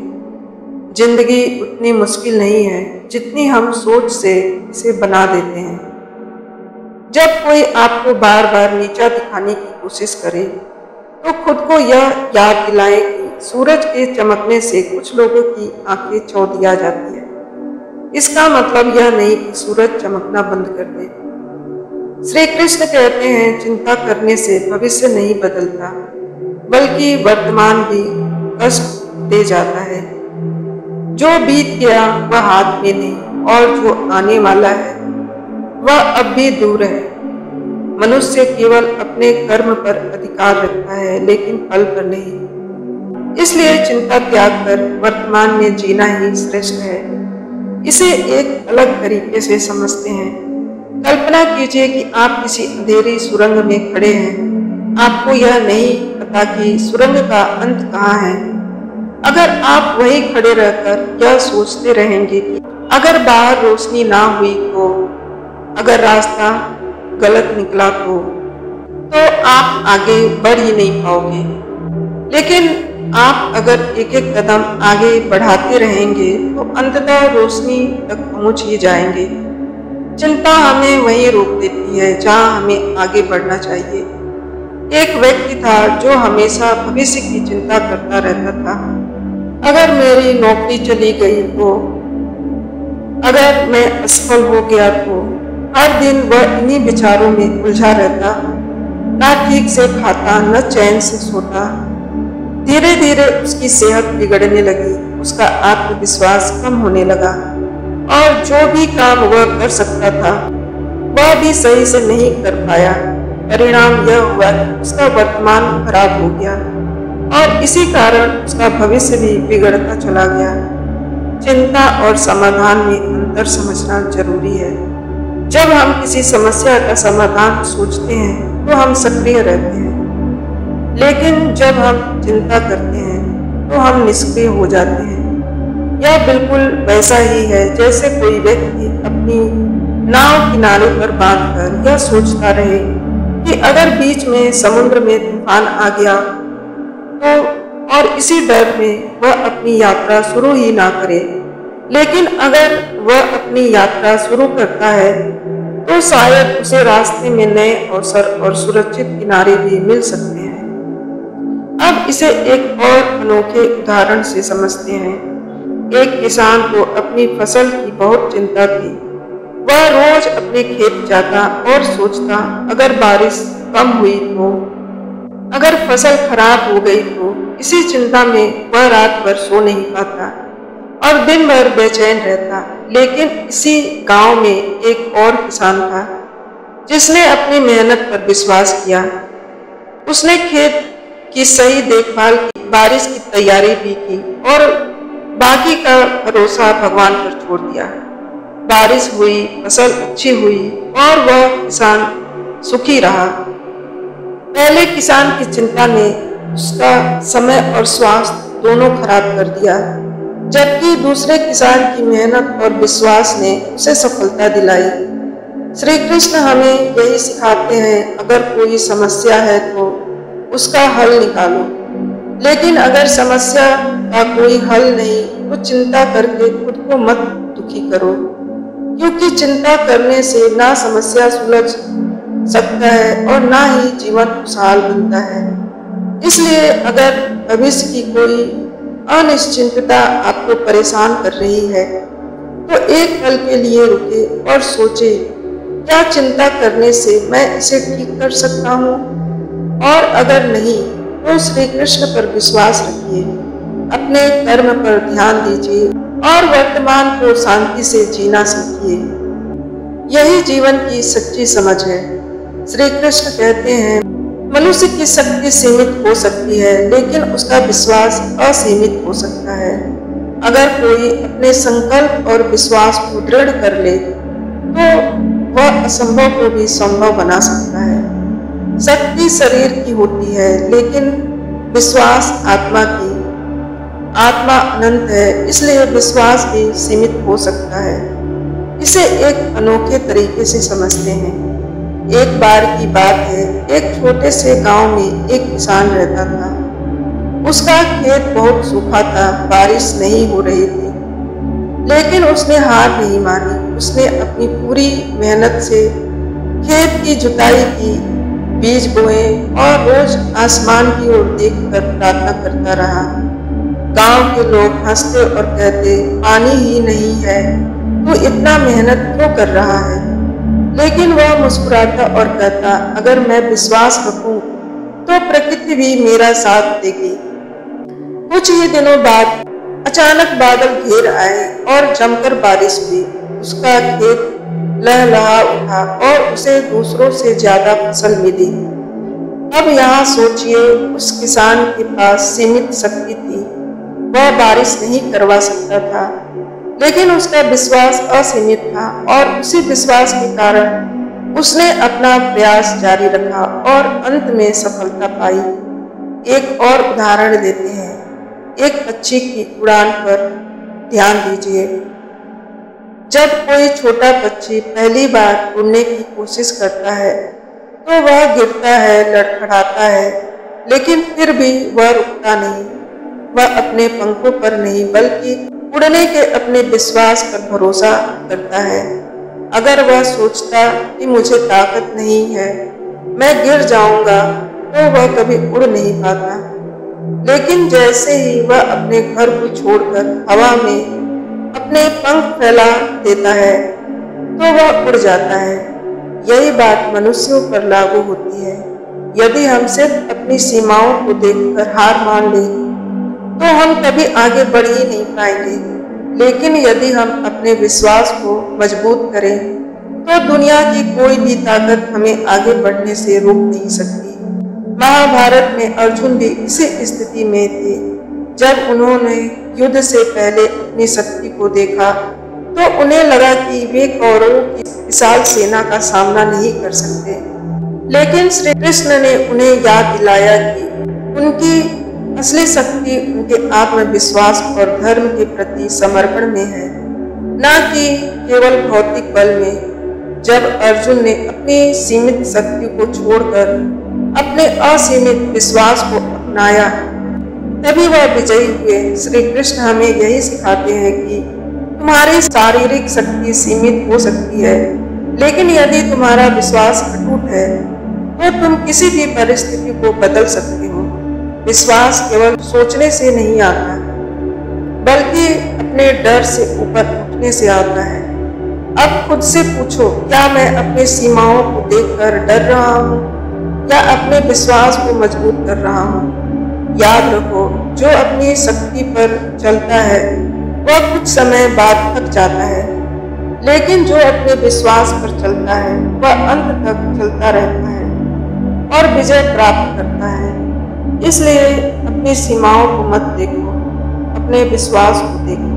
A: जिंदगी उतनी मुश्किल नहीं है जितनी हम सोच से इसे बना देते हैं। जब कोई आपको बार बार नीचा दिखाने की कोशिश करे, तो खुद को यह याद दिलाएं कि सूरज के चमकने से कुछ लोगों की आंखें चौंधिया जाती है। इसका मतलब यह नहीं कि सूरज चमकना बंद कर दे। श्री कृष्ण कहते हैं, चिंता करने से भविष्य नहीं बदलता, बल्कि वर्तमान भी कष्ट दे जाता है। जो बीत गया वह हाथ में नहीं, और जो आने वाला है वह अब भी दूर है। मनुष्य केवल अपने कर्म पर अधिकार रखता है, लेकिन फल पर नहीं। इसलिए चिंता त्याग कर वर्तमान में जीना ही श्रेष्ठ है। इसे एक अलग तरीके से समझते हैं। कल्पना कीजिए कि आप किसी अंधेरी सुरंग में खड़े हैं। आपको यह नहीं पता कि सुरंग का अंत कहाँ है। अगर आप वहीं खड़े रहकर यह सोचते रहेंगे कि अगर बाहर रोशनी ना हुई तो, अगर रास्ता गलत निकला तो आप आगे बढ़ ही नहीं पाओगे। लेकिन आप अगर एक एक कदम आगे बढ़ाते रहेंगे तो अंततः रोशनी तक पहुंच ही जाएंगे। चिंता हमें वहीं रोक देती है जहां हमें आगे बढ़ना चाहिए। एक व्यक्ति था जो हमेशा भविष्य की चिंता करता रहता था। अगर मेरी नौकरी चली गई तो, अगर मैं असफल हो गया तो हर दिन वह इन्हीं विचारों में उलझा रहता, ना ठीक से खाता न चैन से सोता। धीरे धीरे उसकी सेहत बिगड़ने लगी, उसका आत्मविश्वास कम होने लगा और जो भी काम वह कर सकता था वह भी सही से नहीं कर पाया। परिणाम यह हुआ कि उसका वर्तमान खराब हो गया और इसी कारण उसका भविष्य भी बिगड़ता चला गया। चिंता और समाधान में अंतर समझना जरूरी है। जब हम किसी समस्या का समाधान सोचते हैं तो हम सक्रिय रहते हैं, लेकिन जब हम चिंता करते हैं तो हम निष्क्रिय हो जाते हैं। यह बिल्कुल वैसा ही है जैसे कोई व्यक्ति अपनी नाव किनारे पर बांधकर यह सोचता रहे कि अगर बीच में समुद्र में तूफान आ गया तो, और इसी डर में वह अपनी यात्रा शुरू ही ना करे। लेकिन अगर वह अपनी यात्रा शुरू करता है तो शायद उसे रास्ते में नए अवसर और सुरक्षित किनारे भी मिल सकते हैं। अब इसे एक और अनोखे उदाहरण से समझते हैं। एक किसान को अपनी फसल की बहुत चिंता थी। वह रोज अपने खेत जाता और सोचता, अगर बारिश कम हुई तो, अगर फसल खराब हो गई तो। इसी चिंता में वह रात भर सो नहीं पाता और दिन भर बेचैन रहता। लेकिन इसी गांव में एक और किसान था जिसने अपनी मेहनत पर विश्वास किया। उसने खेत की सही देखभाल की, बारिश की तैयारी भी की और बाकी का भरोसा भगवान पर छोड़ दिया। बारिश हुई, फसल अच्छी हुई और वह किसान सुखी रहा। पहले किसान की चिंता ने उसका समय और स्वास्थ्य दोनों खराब कर दिया, जबकि दूसरे किसान की मेहनत और विश्वास ने उसे सफलता दिलाई। श्री कृष्ण हमें यही सिखाते हैं, अगर कोई समस्या है तो उसका हल निकालो, लेकिन अगर समस्या का कोई हल नहीं तो चिंता करके खुद को मत दुखी करो, क्योंकि चिंता करने से ना समस्या सुलझ सकता है और ना ही जीवन खुशहाल बनता है। इसलिए अगर भविष्य की कोई अनिश्चितता आपको परेशान कर रही है तो एक पल के लिए रुके और सोचे, क्या चिंता करने से मैं इसे ठीक कर सकता हूँ? और अगर नहीं तो श्री कृष्ण पर विश्वास रखिए, अपने कर्म पर ध्यान दीजिए और वर्तमान को शांति से जीना सीखिए। यही जीवन की सच्ची समझ है। श्री कृष्ण कहते हैं, मनुष्य की शक्ति सीमित हो सकती है लेकिन उसका विश्वास असीमित हो सकता है। अगर कोई अपने संकल्प और विश्वास को दृढ़ कर ले तो वह असंभव को भी संभव बना सकता है। शक्ति शरीर की होती है लेकिन विश्वास आत्मा की। आत्मा अनंत है, इसलिए विश्वास भी सीमित हो सकता है। इसे एक अनोखे तरीके से समझते हैं। एक बार की बात है, एक छोटे से गांव में एक किसान रहता था। उसका खेत बहुत सूखा था, बारिश नहीं हो रही थी, लेकिन उसने हार नहीं मानी। उसने अपनी पूरी मेहनत से खेत की जुताई की, बीज बोए और रोज आसमान की ओर देखकर प्रार्थना करता रहा। गांव के लोग हंसते और कहते, पानी ही नहीं है तो इतना मेहनत क्यों कर रहा है? लेकिन वह मुस्कुराता और कहता, अगर मैं विश्वास रखूं तो प्रकृति भी मेरा साथ देगी। कुछ ही दिनों बाद अचानक बादल घेर आए और जमकर बारिश हुई। उसका खेत लहलहा उठा और उसे दूसरों से ज्यादा फसल मिली। अब यहाँ सोचिए, उस किसान के पास सीमित शक्ति थी, वह बारिश नहीं करवा सकता था, लेकिन उसका विश्वास असीमित था और उसी विश्वास के कारण उसने अपना प्रयास जारी रखा और अंत में सफलता पाई। एक और उदाहरण देते हैं। एक पक्षी की उड़ान पर ध्यान दीजिए। जब कोई छोटा पक्षी पहली बार उड़ने की कोशिश करता है तो वह गिरता है, लड़खड़ाता है, लेकिन फिर भी वह रुकता नहीं। वह अपने पंखों पर नहीं बल्कि उड़ने के अपने विश्वास पर भरोसा करता है। अगर वह सोचता कि मुझे ताकत नहीं है, मैं गिर जाऊंगा, तो वह कभी उड़ नहीं पाता। लेकिन जैसे ही वह अपने घर को छोड़कर हवा में अपने पंख फैला देता है तो वह उड़ जाता है। यही बात मनुष्यों पर लागू होती है। यदि हम सिर्फ अपनी सीमाओं को देखकर हार मान लें तो हम कभी आगे बढ़ ही नहीं पाएंगे। लेकिन यदि हम अपने विश्वास को मजबूत करें तो दुनिया की कोई भी ताकत हमें आगे बढ़ने से रोक नहीं सकती। महाभारत में अर्जुन भी इसी स्थिति में थे। जब उन्होंने युद्ध से पहले अपनी शक्ति को देखा तो उन्हें लगा कि वे कौरवों की विशाल सेना का सामना नहीं कर सकते। लेकिन श्री कृष्ण ने उन्हें याद दिलाया कि उनकी असली शक्ति उनके आत्मविश्वास और धर्म के प्रति समर्पण में है, न कि केवल भौतिक बल में। जब अर्जुन ने अपनी सीमित शक्ति को छोड़कर अपने असीमित विश्वास को अपनाया तभी वह विजयी हुए। श्री कृष्ण हमें यही सिखाते हैं कि तुम्हारी शारीरिक शक्ति सीमित हो सकती है, लेकिन यदि तुम्हारा विश्वास अटूट है तो तुम किसी भी परिस्थिति को बदल सकते हो। विश्वास केवल सोचने से नहीं आता, बल्कि अपने डर से ऊपर उठने से आता है। अब खुद से पूछो, क्या मैं अपनी सीमाओं को देखकर डर रहा हूँ या अपने विश्वास को मजबूत कर रहा हूँ? याद रखो, जो अपनी शक्ति पर चलता है वह कुछ समय बाद थक जाता है, लेकिन जो अपने विश्वास पर चलता है वह अंत तक चलता रहता है और विजय प्राप्त करता है। इसलिए अपनी सीमाओं को मत देखो, अपने विश्वास को देखो,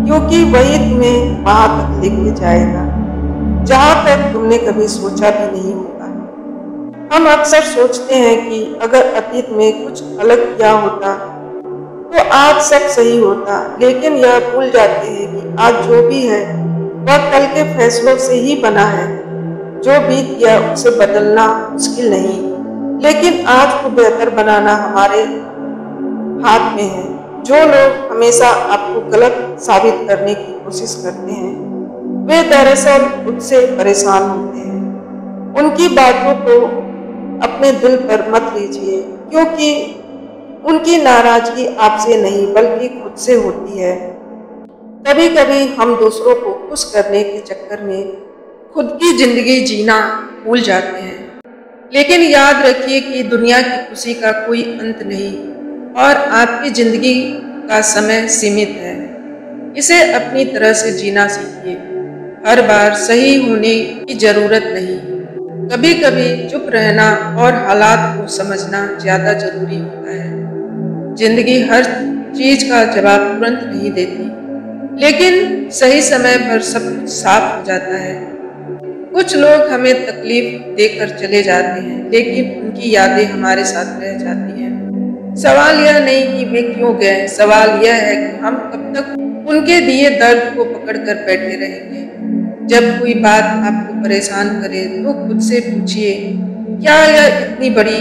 A: क्योंकि वही तुम्हें वहां तक लेके जाएगा जहां तक तुमने कभी सोचा भी नहीं होगा। हम अक्सर सोचते हैं कि अगर अतीत में कुछ अलग किया होता तो आज सब सही होता, लेकिन यह भूल जाते हैं कि आज जो भी है वह कल के फैसलों से ही बना है। जो बीत गया उसे बदलना मुश्किल नहीं, लेकिन आज को बेहतर बनाना हमारे हाथ में है। जो लोग हमेशा आपको गलत साबित करने की कोशिश करते हैं वे दरअसल खुद से परेशान होते हैं। उनकी बातों को अपने दिल पर मत लीजिए, क्योंकि उनकी नाराजगी आपसे नहीं बल्कि खुद से होती है। कभी कभी हम दूसरों को खुश करने के चक्कर में खुद की जिंदगी जीना भूल जाते हैं। लेकिन याद रखिए कि दुनिया की खुशी का कोई अंत नहीं और आपकी जिंदगी का समय सीमित है। इसे अपनी तरह से जीना सीखिए। हर बार सही होने की जरूरत नहीं, कभी कभी चुप रहना और हालात को समझना ज्यादा जरूरी होता है। जिंदगी हर चीज का जवाब तुरंत नहीं देती, लेकिन सही समय पर सब कुछ साफ हो जाता है। कुछ लोग हमें तकलीफ देकर चले जाते हैं, लेकिन उनकी यादें हमारे साथ रह जाती हैं। सवाल यह नहीं कि वे क्यों गए, सवाल यह है कि हम कब तक उनके दिए दर्द को पकड़कर बैठे रहेंगे। जब कोई बात आपको परेशान करे तो खुद से पूछिए, क्या यह इतनी बड़ी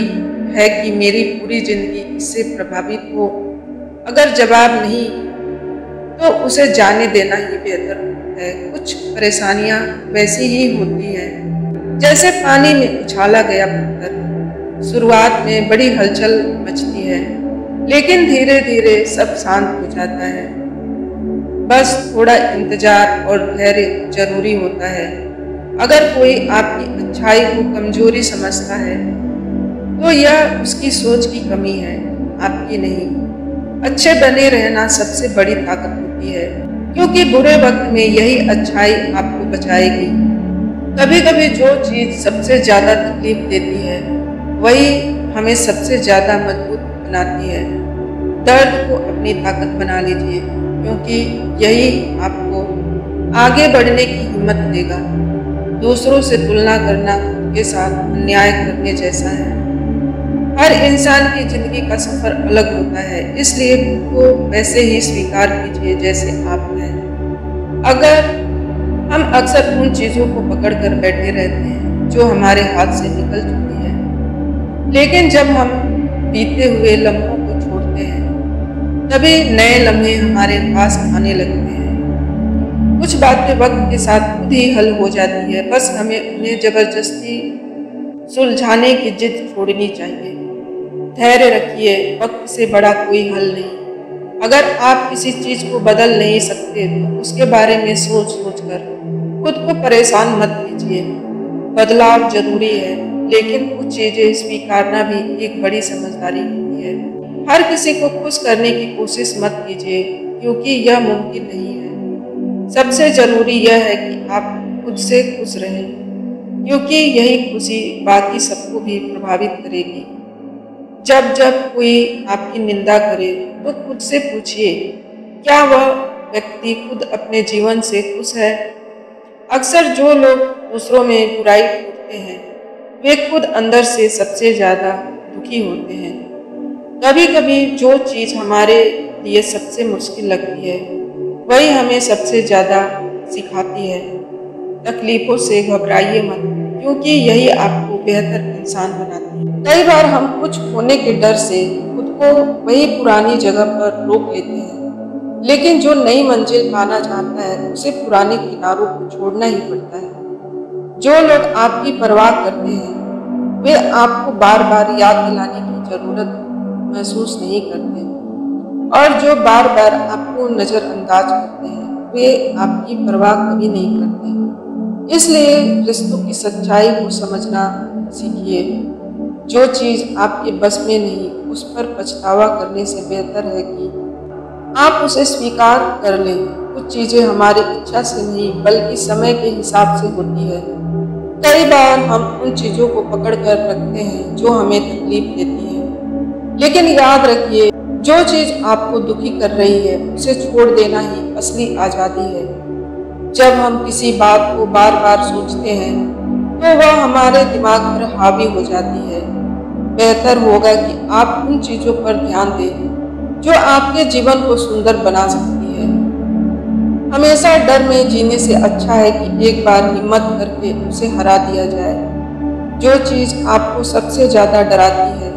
A: है कि मेरी पूरी जिंदगी इससे प्रभावित हो? अगर जवाब नहीं तो उसे जाने देना ही बेहतर है। कुछ परेशानियां वैसी ही होती हैं जैसे पानी में उछाला गया पत्थर। शुरुआत में बड़ी हलचल मचती है, लेकिन धीरे धीरे सब शांत हो जाता है। बस थोड़ा इंतजार और धैर्य जरूरी होता है। अगर कोई आपकी अच्छाई को कमजोरी समझता है तो यह उसकी सोच की कमी है, आपकी नहीं। अच्छे बने रहना सबसे बड़ी ताकत होती है, क्योंकि बुरे वक्त में यही अच्छाई आपको बचाएगी। कभी कभी जो चीज सबसे ज्यादा तकलीफ देती है वही हमें सबसे ज्यादा मजबूत बनाती है। दर्द को अपनी ताकत बना लीजिए, क्योंकि यही आपको आगे बढ़ने की हिम्मत देगा। दूसरों से तुलना करना खुद के साथ अन्याय करने जैसा है। हर इंसान की जिंदगी का सफर अलग होता है, इसलिए खुद को वैसे ही स्वीकार कीजिए जैसे आप हैं। अगर हम अक्सर उन चीजों को पकड़ कर बैठे रहते हैं जो हमारे हाथ से निकल चुकी है, लेकिन जब हम बीते हुए लम्हों को छोड़ते हैं तभी नए लम्हे हमारे पास आने लगते हैं। कुछ बातें वक्त के साथ खुद ही हल हो जाती है, बस हमें उन्हें जबरदस्ती सुलझाने की जिद छोड़नी चाहिए। धैर्य रखिए, वक्त से बड़ा कोई हल नहीं। अगर आप किसी चीज को बदल नहीं सकते तो उसके बारे में सोच सोच कर खुद को परेशान मत कीजिए। बदलाव जरूरी है, लेकिन कुछ चीजें स्वीकारना भी एक बड़ी समझदारी होती है। हर किसी को खुश करने की कोशिश मत कीजिए, क्योंकि यह मुमकिन नहीं है। सबसे जरूरी यह है कि आप खुद से खुश रहें, क्योंकि यही खुशी बाकी सबको भी प्रभावित करेगी। जब जब कोई आपकी निंदा करे तो खुद से पूछिए, क्या वह व्यक्ति खुद अपने जीवन से खुश है? अक्सर जो लोग दूसरों में बुराई ढूंढते हैं, वे खुद अंदर से सबसे ज्यादा दुखी होते हैं। कभी कभी जो चीज हमारे लिए सबसे मुश्किल लगती है, वही हमें सबसे ज्यादा सिखाती है। तकलीफों से घबराइए मत, क्योंकि यही आपको बेहतर इंसान बनाती है। कई बार हम कुछ होने के डर से खुद को वही पुरानी जगह पर रोक लेते हैं, लेकिन जो नई मंजिल पाना चाहता है उसे पुराने किनारों को छोड़ना ही पड़ता है। जो लोग आपकी परवाह करते हैं, वे आपको बार बार याद दिलाने की जरूरत महसूस नहीं करते, और जो बार बार आपको नजरअंदाज करते हैं, वे आपकी परवाह कभी नहीं करते। इसलिए रिश्तों की सच्चाई को समझना सीखिए। जो चीज आपके बस में नहीं, उस पर पछतावा करने से बेहतर है कि आप उसे स्वीकार कर लें। कुछ चीजें हमारी इच्छा से नहीं, बल्कि समय के हिसाब से होती है। कई बार हम उन चीजों को पकड़ कर रखते हैं जो हमें तकलीफ देती है, लेकिन याद रखिए, जो चीज आपको दुखी कर रही है उसे छोड़ देना ही असली आजादी है। जब हम किसी बात को बार बार सोचते हैं तो वह हमारे दिमाग पर हावी हो जाती है। बेहतर होगा कि आप उन चीजों पर ध्यान दें जो आपके जीवन को सुंदर बना सकती है। हमेशा डर में जीने से अच्छा है कि एक बार हिम्मत करके उसे हरा दिया जाए। जो चीज आपको सबसे ज्यादा डराती है,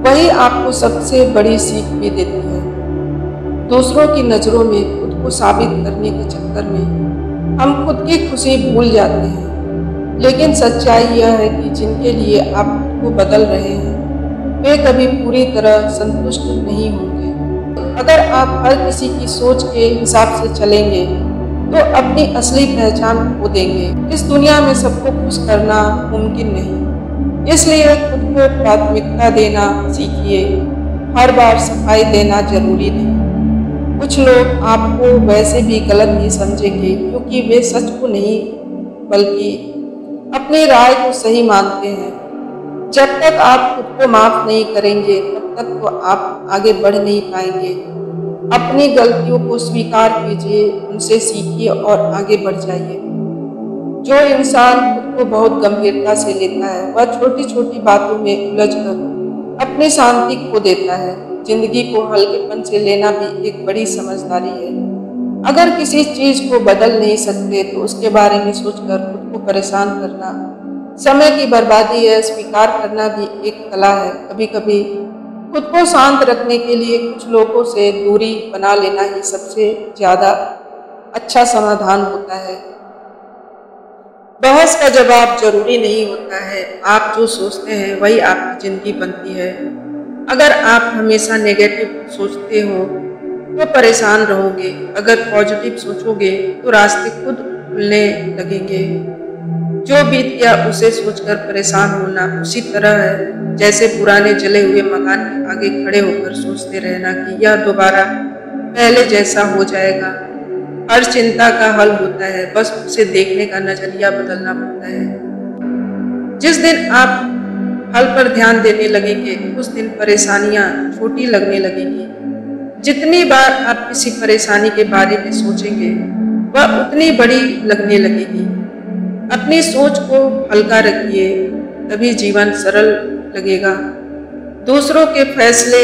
A: वही आपको सबसे बड़ी सीख भी देती है। दूसरों की नजरों में खुद को साबित करने के चक्कर में हम खुद की खुशी भूल जाते हैं, लेकिन सच्चाई यह है कि जिनके लिए आप खुद को बदल रहे हैं, वे कभी पूरी तरह संतुष्ट नहीं होंगे। अगर आप हर किसी की सोच के हिसाब से चलेंगे तो अपनी असली पहचान खो देंगे। इस दुनिया में सबको खुश करना मुमकिन नहीं, इसलिए खुद को प्राथमिकता देना सीखिए। हर बार सफाई देना जरूरी नहीं। कुछ लोग आपको वैसे भी गलत नहीं समझेंगे, क्योंकि वे सच को नहीं बल्कि अपनी राय को सही मानते हैं। जब तक आप खुद को माफ नहीं करेंगे, तब तक तो आप आगे बढ़ नहीं पाएंगे। अपनी गलतियों को स्वीकार कीजिए, उनसे सीखिए और आगे बढ़ जाइए। जो इंसान खुद को बहुत गंभीरता से लेता है, वह छोटी छोटी बातों में उलझकर अपनी शांति खो देता है। जिंदगी को हल्केपन से लेना भी एक बड़ी समझदारी है। अगर किसी चीज को बदल नहीं सकते तो उसके बारे में सोचकर खुद को परेशान करना समय की बर्बादी है। स्वीकार करना भी एक कला है। कभी कभी खुद को शांत रखने के लिए कुछ लोगों से दूरी बना लेना ही सबसे ज्यादा अच्छा समाधान होता है। बहस का जवाब जरूरी नहीं होता है। आप जो सोचते हैं वही आपकी जिंदगी बनती है। अगर आप हमेशा नेगेटिव सोचते हो तो परेशान रहोगे, अगर पॉजिटिव सोचोगे तो रास्ते खुद खुलने लगेंगे। जो बीत गया उसे सोचकर परेशान होना उसी तरह है जैसे पुराने जले हुए मकान के आगे खड़े होकर सोचते रहना कि यह दोबारा पहले जैसा हो जाएगा। हर चिंता का हल होता है, बस उसे देखने का नजरिया बदलना पड़ता है। जिस दिन आप हल पर ध्यान देने लगेंगे, उस दिन परेशानियां छोटी लगने लगेंगी। जितनी बार आप किसी परेशानी के बारे में सोचेंगे, वह उतनी बड़ी लगने लगेगी। अपनी सोच को हल्का रखिए, तभी जीवन सरल लगेगा। दूसरों के फैसले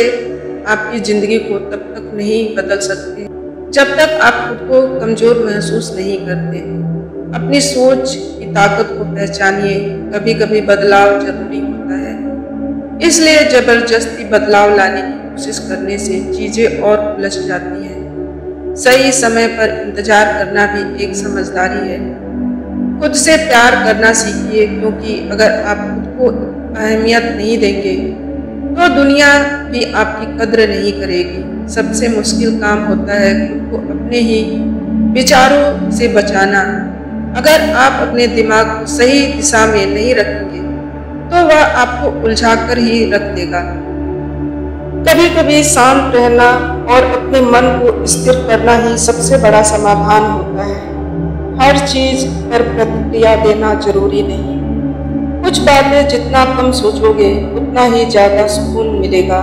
A: आपकी जिंदगी को तब तक नहीं बदल सकते जब तक आप खुद को कमजोर महसूस नहीं करते। अपनी सोच की ताकत को पहचानिए। कभी कभी बदलाव जरूरी होता है, इसलिए जबरदस्ती बदलाव लाने की कोशिश करने से चीजें और उलझ जाती हैं। सही समय पर इंतजार करना भी एक समझदारी है। खुद से प्यार करना सीखिए, क्योंकि अगर आप खुद को अहमियत नहीं देंगे तो दुनिया भी आपकी कद्र नहीं करेगी। सबसे मुश्किल काम होता है खुद को अपने ही विचारों से बचाना। अगर आप अपने दिमाग को सही दिशा में नहीं रखेंगे तो वह आपको उलझा कर ही रख देगा। कभी कभी शांत रहना और अपने मन को स्थिर करना ही सबसे बड़ा समाधान होता है। हर चीज पर प्रतिक्रिया देना जरूरी नहीं। कुछ बातें जितना कम सोचोगे उतना ही ज्यादा सुकून मिलेगा।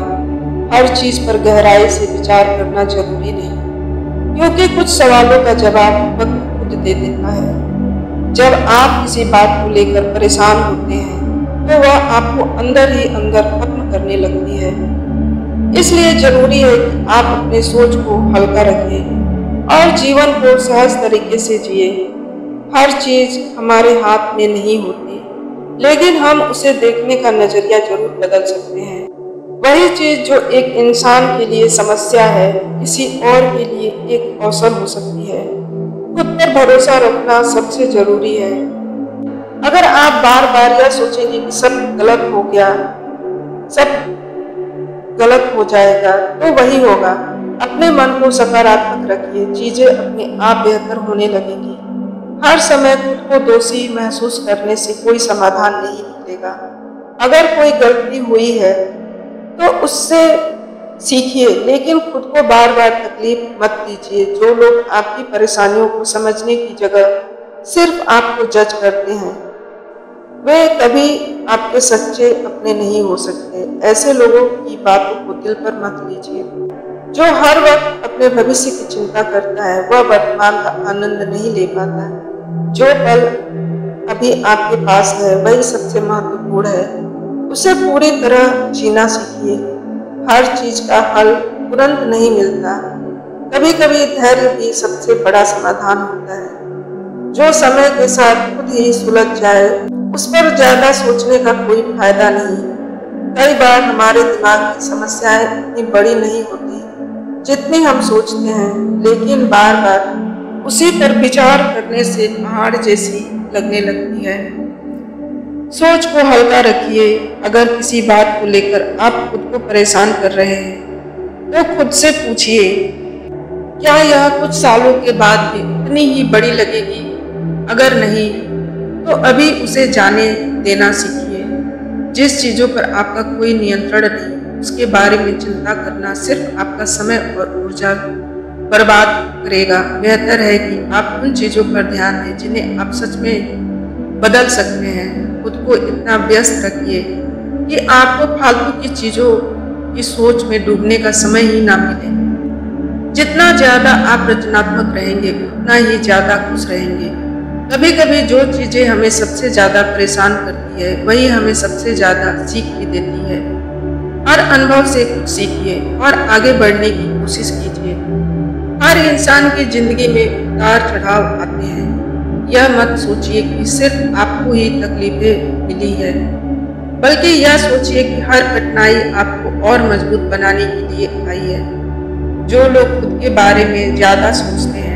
A: हर चीज पर गहराई से विचार करना जरूरी नहीं, क्योंकि कुछ सवालों का जवाब वक्त खुद दे देता है। जब आप किसी बात को लेकर परेशान होते हैं तो वह आपको अंदर ही अंदर खत्म करने लगती है। इसलिए जरूरी है कि आप अपने सोच को हल्का रखें और जीवन को सहज तरीके से जिए। हर चीज हमारे हाथ में नहीं होती, लेकिन हम उसे देखने का नजरिया जरूर बदल सकते हैं। वही चीज जो एक इंसान के लिए समस्या है, किसी और के लिए एक अवसर हो सकती है। खुद पर भरोसा रखना सबसे जरूरी है। अगर आप बार बार यह सोचेंगे कि सब गलत हो गया, सब गलत हो जाएगा, तो वही होगा। अपने मन को सकारात्मक रखिए, चीजें अपने आप बेहतर होने लगेंगी। हर समय खुद को दोषी महसूस करने से कोई समाधान नहीं निकलेगा। अगर कोई गलती हुई है तो उससे सीखिए, लेकिन खुद को बार बार तकलीफ मत दीजिए। जो लोग आपकी परेशानियों को समझने की जगह सिर्फ आपको जज करते हैं, वे कभी आपके सच्चे अपने नहीं हो सकते। ऐसे लोगों की बातों को दिल पर मत लीजिए। जो हर वक्त अपने भविष्य की चिंता करता है वह वर्तमान का आनंद नहीं ले पाता। जो पल अभी आपके पास है वही सबसे महत्वपूर्ण है। उसे पूरी तरह जीना सीखिए। हर चीज का हल तुरंत नहीं मिलता। कभी कभी धैर्य भी सबसे बड़ा समाधान होता है। जो समय के साथ खुद ही सुलझ जाए उस पर ज्यादा सोचने का कोई फायदा नहीं। कई बार हमारे दिमाग की समस्याएं इतनी बड़ी नहीं होती जितनी हम सोचते हैं, लेकिन बार बार उसी पर विचार करने से पहाड़ जैसी लगने लगती है। सोच को हल्का रखिए। अगर किसी बात को लेकर आप खुद को परेशान कर रहे हैं तो खुद से पूछिए, क्या यह कुछ सालों के बाद भी इतनी ही बड़ी लगेगी? अगर नहीं तो अभी उसे जाने देना सीखिए। जिस चीजों पर आपका कोई नियंत्रण नहीं, उसके बारे में चिंता करना सिर्फ आपका समय और ऊर्जा बर्बाद करेगा। बेहतर है कि आप उन चीजों पर ध्यान दें जिन्हें आप सच में बदल सकते हैं। खुद को इतना व्यस्त रखिए कि आपको फालतू की चीजों की सोच में डूबने का समय ही ना मिले। जितना ज्यादा आप रचनात्मक रहेंगे उतना ही ज्यादा खुश रहेंगे। कभी कभी जो चीजें हमें सबसे ज्यादा परेशान करती है वही हमें सबसे ज्यादा सीख भी देती है। हर अनुभव से कुछ सीखिए और आगे बढ़ने की कोशिश कीजिए। हर इंसान की जिंदगी में उतार चढ़ाव आते हैं। यह मत सोचिए कि सिर्फ आपको ही तकलीफें मिली है, बल्कि यह सोचिए कि हर कठिनाई आपको और मजबूत बनाने के लिए आई है। जो लोग खुद के बारे में ज्यादा सोचते हैं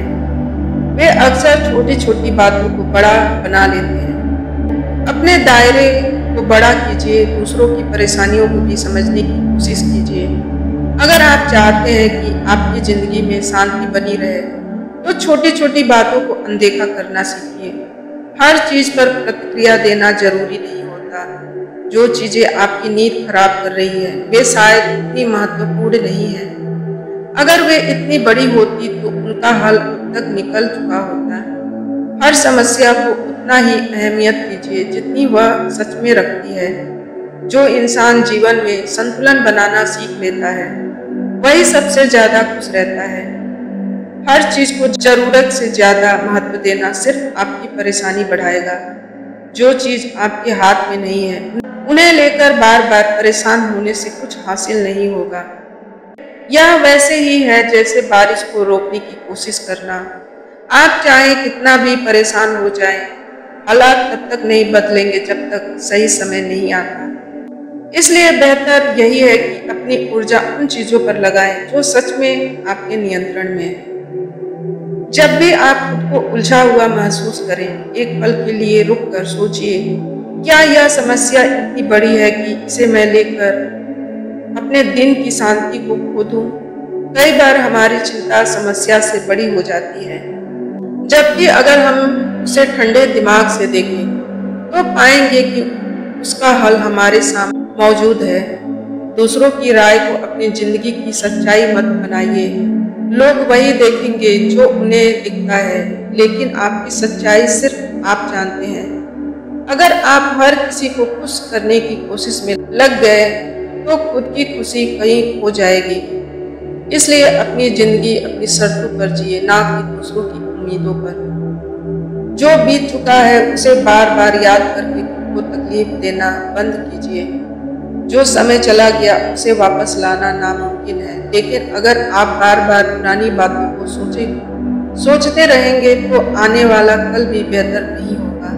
A: वे अक्सर छोटी छोटी बातों को बड़ा बना लेते हैं। अपने दायरे को बड़ा कीजिए, दूसरों की परेशानियों को भी समझने की कोशिश कीजिए। अगर आप चाहते हैं कि आपकी जिंदगी में शांति बनी रहे तो छोटी छोटी बातों को अनदेखा करना सीखिए। हर चीज पर प्रतिक्रिया देना जरूरी नहीं होता। जो चीजें आपकी नींद खराब कर रही है वे शायद इतनी महत्वपूर्ण नहीं है। अगर वे इतनी बड़ी होती तो उनका हल अब तक निकल चुका होता। हर समस्या को उतना ही अहमियत दीजिए जितनी वह सच में रखती है। जो इंसान जीवन में संतुलन बनाना सीख लेता है वही सबसे ज्यादा खुश रहता है। हर चीज को जरूरत से ज्यादा महत्व देना सिर्फ आपकी परेशानी बढ़ाएगा। जो चीज आपके हाथ में नहीं है उन्हें लेकर बार बार परेशान होने से कुछ हासिल नहीं होगा। यह वैसे ही है जैसे बारिश को रोकने की कोशिश करना। आप चाहे कितना भी परेशान हो जाएं, हालात तब तक नहीं बदलेंगे जब तक सही समय नहीं आता। इसलिए बेहतर यही है कि अपनी ऊर्जा उन चीजों पर लगाएं जो सच में आपके नियंत्रण में है। जब भी आप खुद को उलझा हुआ महसूस करें, एक पल के लिए रुक कर सोचिए, क्या यह समस्या इतनी बड़ी है कि इसे मैं लेकर अपने दिन की शांति को खो दूं। कई बार हमारी चिंता समस्या से बड़ी हो जाती है, जबकि अगर हम उसे ठंडे दिमाग से देखें तो पाएंगे कि उसका हल हमारे सामने मौजूद है। दूसरों की राय को अपनी जिंदगी की सच्चाई मत बनाइए। लोग वही देखेंगे जो उन्हें दिखता है, लेकिन आपकी सच्चाई सिर्फ आप जानते हैं। अगर आप हर किसी को खुश करने की कोशिश में लग गए तो खुद की खुशी कहीं खो जाएगी। इसलिए अपनी जिंदगी अपनी शर्तों पर जिए, ना कि दूसरों की उम्मीदों पर। जो बीत चुका है उसे बार बार याद करके खुद को तकलीफ देना बंद कीजिए। जो समय चला गया उसे वापस लाना नामुमकिन है, लेकिन अगर आप बार बार पुरानी बातों को सोचते रहेंगे तो आने वाला कल भी बेहतर नहीं होगा।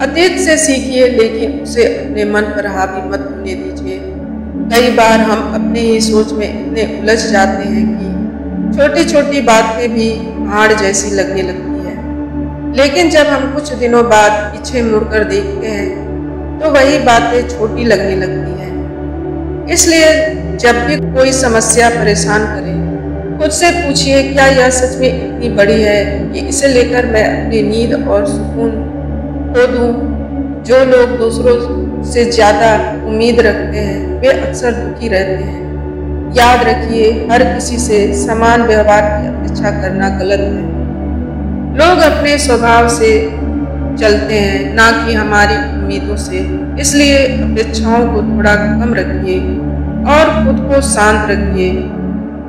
A: अतीत से सीखिए, लेकिन उसे अपने मन पर हावी मत होने दीजिए। कई बार हम अपने ही सोच में इतने उलझ जाते हैं कि छोटी छोटी बातें भी पहाड़ जैसी लगने लगती है, लेकिन जब हम कुछ दिनों बाद पीछे मुड़कर देखते हैं तो वही बातें छोटी लगने लगती हैं। इसलिए जब भी कोई समस्या परेशान करे, खुद से पूछिए, क्या यह सच में इतनी बड़ी है कि इसे लेकर मैं अपनी नींद और सुकून खो दूं? जो लोग दूसरों से ज्यादा उम्मीद रखते हैं वे अक्सर दुखी रहते हैं। याद रखिए, हर किसी से समान व्यवहार की अपेक्षा करना गलत है। लोग अपने स्वभाव से चलते हैं, ना कि हमारी उम्मीदों से। इसलिए अपेक्षाओं को थोड़ा कम रखिए और खुद को शांत रखिए।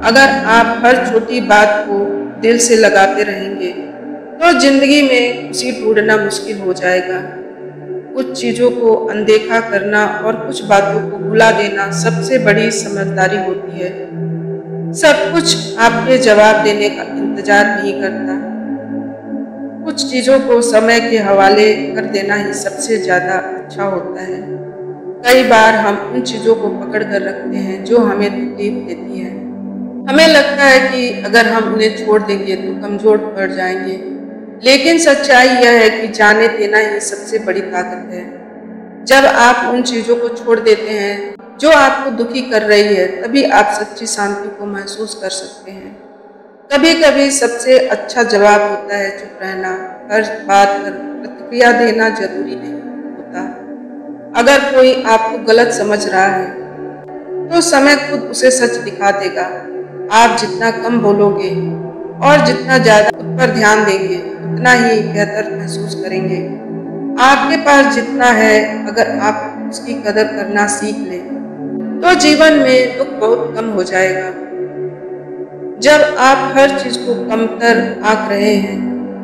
A: अगर आप हर छोटी बात को दिल से लगाते रहेंगे तो जिंदगी में खुशी ढूंढना मुश्किल हो जाएगा। कुछ चीजों को अनदेखा करना और कुछ बातों को भुला देना सबसे बड़ी समझदारी होती है। सब कुछ आपके जवाब देने का इंतजार नहीं करता। कुछ चीजों को समय के हवाले कर देना ही सबसे ज्यादा अच्छा होता है। कई बार हम उन चीजों को पकड़ कर रखते हैं जो हमें तकलीफ देती है। हमें लगता है कि अगर हम उन्हें छोड़ देंगे तो कमजोर पड़ जाएंगे, लेकिन सच्चाई यह है कि जाने देना ही सबसे बड़ी ताकत है। जब आप उन चीजों को छोड़ देते हैं जो आपको दुखी कर रही है, तभी आप सच्ची शांति को महसूस कर सकते हैं। कभी कभी सबसे अच्छा जवाब होता है चुप रहना। हर बात पर प्रतिक्रिया देना जरूरी नहीं होता। अगर कोई आपको गलत समझ रहा है तो समय खुद उसे सच दिखा देगा। आप जितना कम बोलोगे और जितना ज्यादा खुद पर ध्यान देंगे, उतना ही बेहतर महसूस करेंगे। आपके पास जितना है, अगर आप उसकी कदर करना सीख लें तो जीवन में दुख बहुत कम हो जाएगा। जब आप हर चीज को कमतर आंक रहे हैं